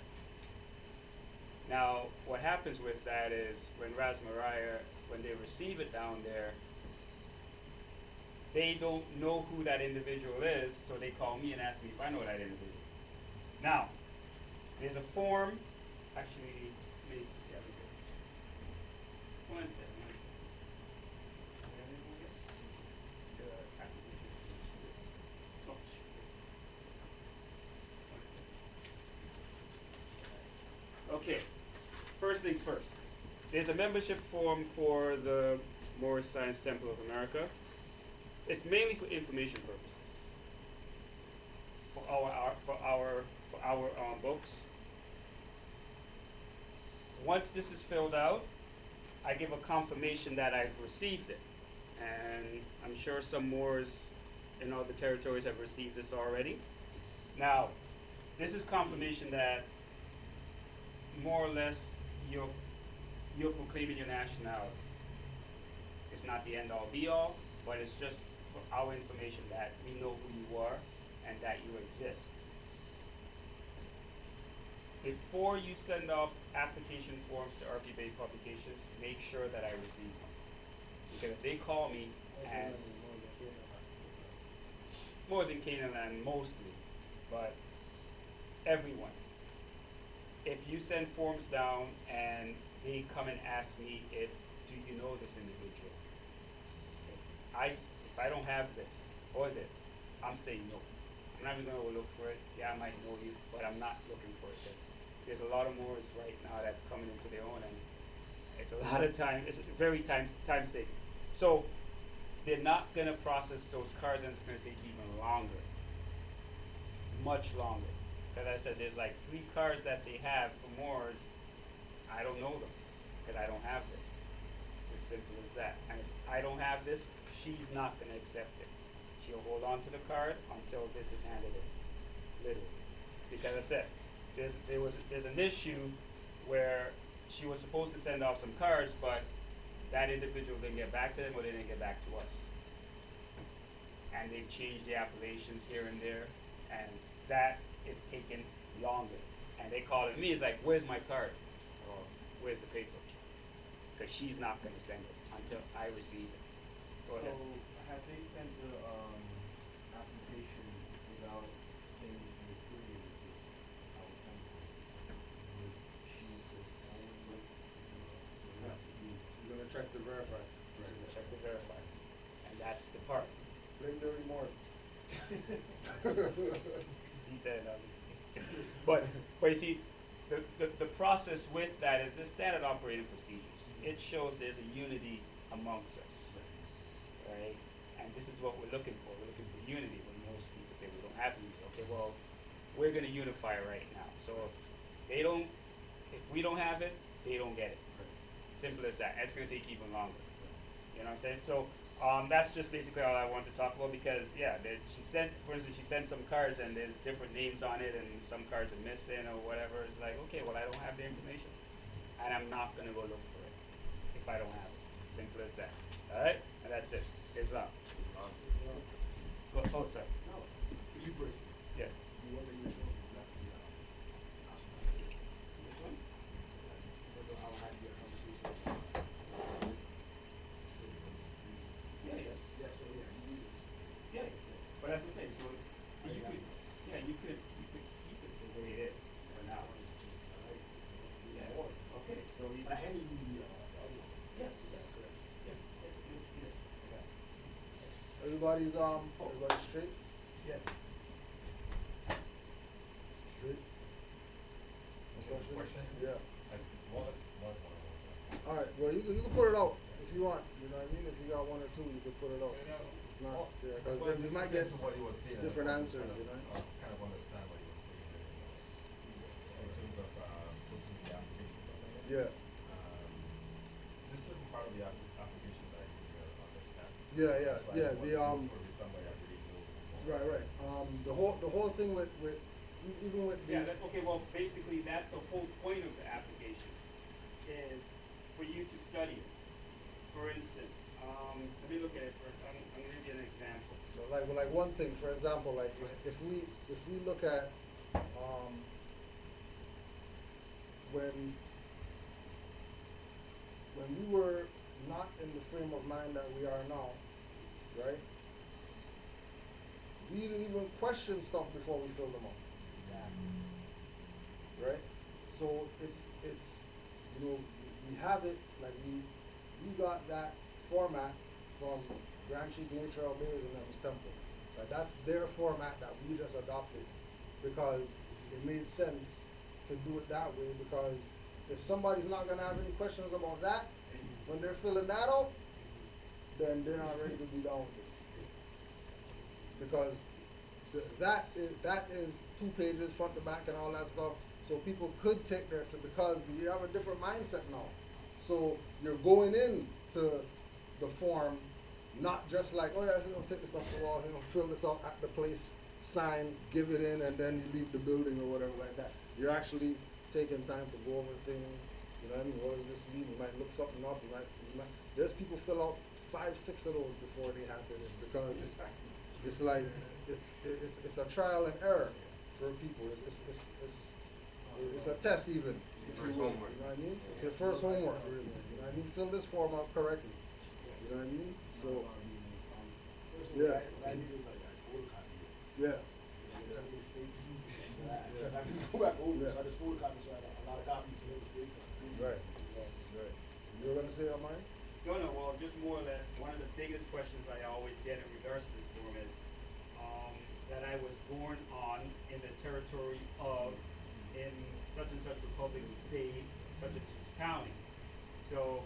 Now, what happens with that is when when they receive it down there, they don't know who that individual is, so they call me and ask me if I know that individual. Now, there's a form, actually, one second. Okay, first things first. There's a membership form for the Moorish Science Temple of America. It's mainly for information purposes. For our books. Once this is filled out, I give a confirmation that I've received it, and I'm sure some Moors in other territories have received this already. Now, this is confirmation that more or less you're proclaiming your nationality. It's not the end all be all, but it's just for our information that we know who you are and that you exist. Before you send off application forms to RP Bay Publications, make sure that I receive them. Because if they call me and Moors in Canaanland mostly, but everyone. If you send forms down and they come and ask me do you know this individual? If I don't have this or this, I'm saying no. I'm not even going to look for it. Yeah, I might know you, but I'm not looking for it. There's a lot of Moors right now that's coming into their own, and it's a lot of time. It's very time taking. So they're not going to process those cards, and it's going to take even longer, much longer. Because I said there's like 3 cars that they have for Moors. I don't know them because I don't have this. It's as simple as that. And if I don't have this, she's not going to accept it. She'll hold on to the card until this is handed in, literally. Because I said there's an issue where she was supposed to send off some cards, but that individual didn't get back to them or they didn't get back to us. And they've changed the appellations here and there, and that is taking longer. And they call it me, it's like, where's my card? Or where's the paper? Because she's not going to send it until I receive it. Go ahead. So, have they sent the, application without them being affiliated with our temple? Would she go forward with, the recipe? You're gonna check the verify. Check the verify. And that's the part. Blame Dirty Morris. He said, but you see, the process with that is the standard operating procedures. It shows there's a unity amongst us, right? And this is what we're looking for. We're looking for unity when most people say we don't have unity. Okay, well, we're gonna unify right now. So if we don't have it, they don't get it. Simple as that. It's gonna take even longer. You know what I'm saying? So that's just basically all I want to talk about because she sent, for instance, she sent some cards and there's different names on it and some cards are missing or whatever. It's like, okay, well I don't have the information and I'm not gonna go look for it if I don't have it. Simple as that. All right, and that's it. Islam. Oh, sorry. No, you brace me. Yeah. The one that you were showing me, not the, Which one? remember how I had the conversation? Yeah. Yeah, so yeah, you need it. Yeah. But that's what I'm saying. So you could keep it the way it is for now. Yeah. Okay. So we I handed you the other one. Yeah. Correct. Everybody's straight? Yes. Straight? No Question? Yeah. Wallace, Alright, well you can put it out if you want, you know what I mean? If you got one or two, you could put it out. It's not, yeah, cause then you might get what he was saying, different I answers, kind of, you know? kind of understand what he was saying there, in terms of putting the application and stuff like that. Yeah, This is part of the application that I didn't understand. yeah, That's why I yeah, want the to look for somebody that really knows before. right. The whole thing with even with the, Okay, well, basically, that's the whole point of the application, is for you to study it. For instance, let me look at it first. I'm gonna give you an example. like one thing, for example, like if we look at when we were not in the frame of mind that we are now, right? We didn't even question stuff before we filled them out, right? So it's you know, we have it, like we got that format from Grand Chief Nature Obeys and Nevis Temple. Like that's their format that we just adopted because it made sense to do it that way, because if somebody's not gonna have any questions about that when they're filling that out, then they're not ready to be down with this. Because that is 2 pages front to back and all that stuff. So people could take their because you have a different mindset now. So you're going in to the form not just like, oh yeah, take this off the wall, fill this out at the place, sign, give it in, and then you leave the building or whatever like that. You're actually taking time to go over things. You know what I mean? What does this mean? You might look something up. You might there's people fill out 5, 6 of those before they happen because it's like it's a trial and error for people. It's a test even. If you will, Homework. you know what I mean? It's your first homework, really. You know what I mean? Fill this form out correctly. You know what I mean? So yeah. I need is like photocopy it. Yeah. Like some mistakes. I just go back over, so I just photocopy, so I got a lot of copies and mistakes. Right. You were gonna say that, Mike? No, well, just more or less, one of the biggest questions I always get in regards to this form is, that I was born on in the territory of, in such and such republic, state, such and such county. So,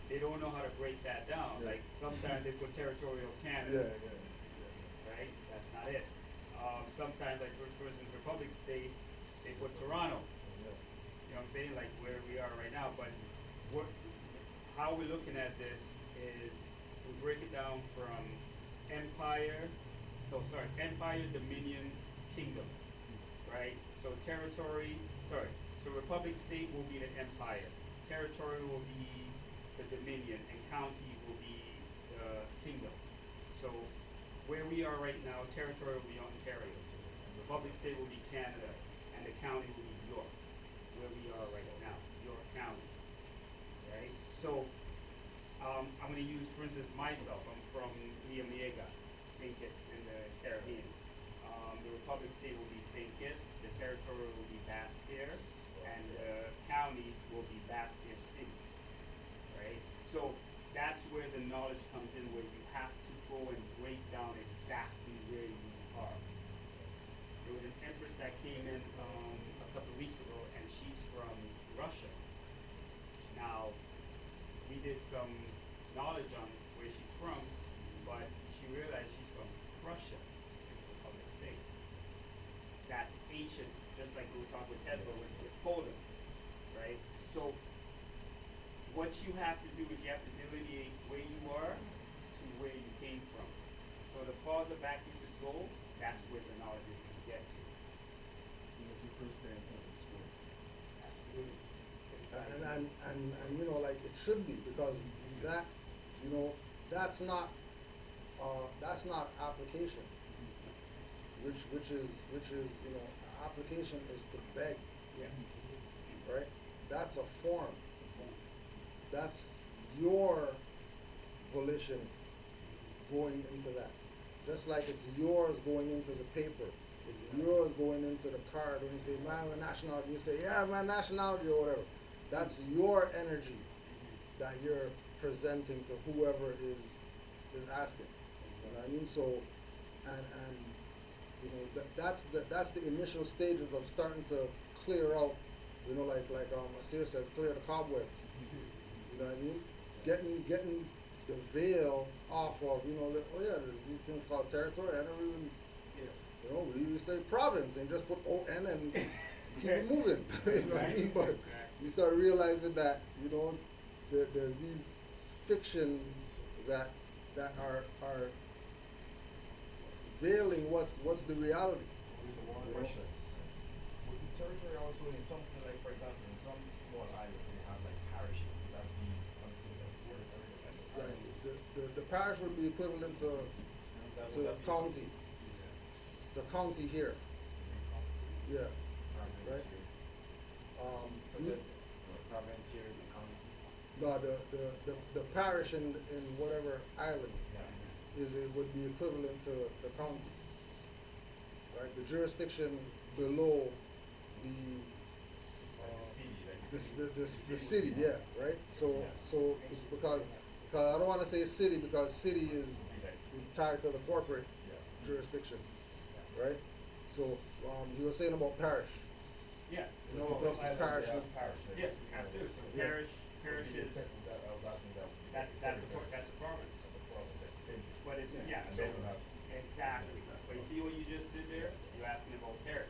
they don't know how to break that down. Yeah. Like, sometimes they put territorial Canada. Yeah. Right? That's not it. Sometimes, like for instance, Republic State, they put Toronto. Yeah. You know what I'm saying? Like where we are right now. But how we're looking at this is we break it down from Empire, Dominion, Kingdom. Right? So so Republic State will be the Empire. Territory will be the dominion, and county will be the kingdom. So where we are right now, territory will be Ontario, Republic State will be Canada, and the county will be York, where we are right now, York County, right? So I'm going to use, for instance, myself. I'm from Liamiega, St. Kitts in the Caribbean. The Republic State will be St. Kitts, the territory will be Basse-Terre, and the county will be Basse-Terre City, right? So that's where the knowledge comes in, where you have to go and break down exactly where you are. There was an empress that came in a couple of weeks ago, and she's from Russia. Now, we did some knowledge on where she's from, but she realized she's from Prussia, which is a republic state. That's ancient, just like we were talking with Ted, but with Poland, right? So, what you have to do is you have to delineate where you are to where you came from. So the farther back you could go, that's where the knowledge is going to get to. So that's your first day at Central School. Absolutely. And you know, like it should be, because that, you know, that's not application, which is you know, application is to beg, Yeah. right? That's a form. That's your volition going into that. Just like it's yours going into the paper. It's yours going into the card when you say, man, my nationality. You say, yeah, my nationality or whatever. That's your energy that you're presenting to whoever is asking. You know what I mean? So, and you know, that's the initial stages of starting to clear out. You know, like Asir says, clear the cobwebs. You know what I mean? Getting the veil off of, you know, oh yeah, there's these things called territory. I never even, you know, we used to say province and just put O-N and keep it moving. You know what I mean? But you start realizing that, you know, there's these fictions that are veiling what's the reality. You know? Would the territory also, in something like, for example, in some small islands, they have like parishes, would that be considered territory? Right. The parish would be equivalent to Would that be county. The county here. Yeah. Right. Province here is the county. No, the parish in whatever island would be equivalent to the county. Right. The jurisdiction below the Like the city, the city, yeah, right. So because I don't want to say city, because city is tied to the corporate jurisdiction, right? So you were saying about parish. Yeah. You know, versus parish. Yes, absolutely. So Yeah. parishes. That's a province. But it's so exactly. But you see what you just did there? You're asking about parish.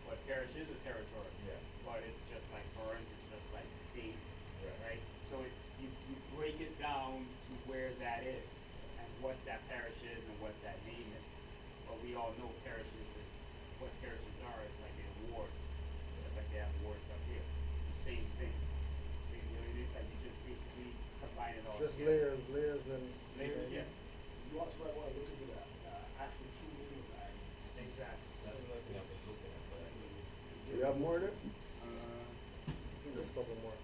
But parish is a territory. Yeah. But it's just like province. It's just like state, Right. right? So you break it down to where that is and what that parish is and what that name is. But we all know parishes is what parishes are. It's like in wards. Just like they have wards up here. The same thing. Same, you know, like you just basically combine it all Just together. layers and Yeah. You also might want to look into the actual true meaning of the island. Exactly. That's another thing I've been looking at, but You have more there? I think there's a couple more.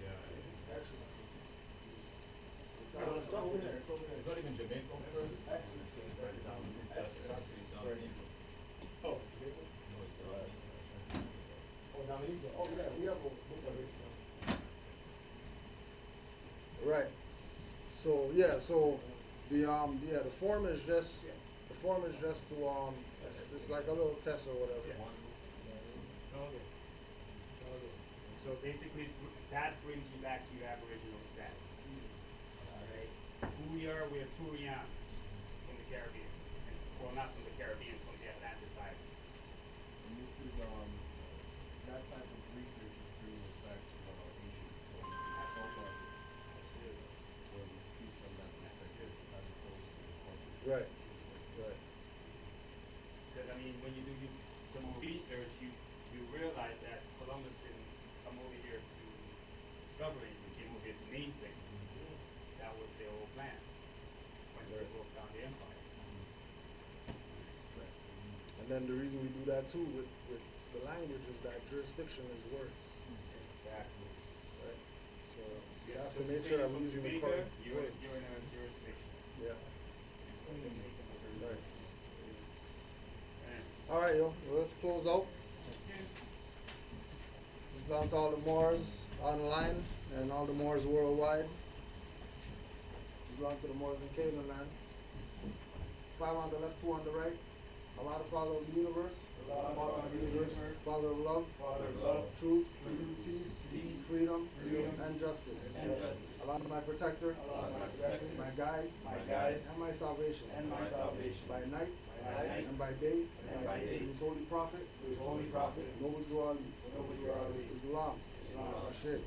yeah, Excellent. It's over there. It's over there. it's not even Jamaica, sir. Excellent. For example, it's actually down here. Oh, Jamaica? No, it's the last one. Oh, Dominica. Oh, yeah. We have a book of race now. Right. So yeah, so the form is just to it's like a little test or whatever. Yeah. It's all good. It's all good. So basically, that brings you back to your Aboriginal status. Alright? Who we are Turian from the Caribbean. And, well, not from the Caribbean, from the Atlantis Islands. And this is that type of research is bringing us back to ancient forefathers, where we speak from that perspective as opposed to the corporate. Right. Right. Because I mean, when you do some research, you realize that Columbus didn't come over here to discoveries, we came over here to name things. That was their whole plan, once they broke down the empire. And then the reason we do that too with the language is that jurisdiction is words, Exactly. right? So you have So to if make you sure say that you're we're from using the Jamaica, correct you're words. in a jurisdiction. Yeah. Right. Yeah. All right, yo. Well, let's close out. It's down to all the Moors online and all the Moors worldwide. It's down to the Moors in Canaanland. 5 on the left, 2 on the right. Allah the Father of the universe. Father of the universe. Father of love. Father of love. Truth. Peace. Freedom. Freedom. And justice. And justice. Allah my protector. Allah my protector. My guide. My guide. And my salvation. And my salvation. By night. By night. And by day. And by day. His holy prophet. His holy prophet. Noble Juali. Noble Juali. Islam. Islam. Rashid.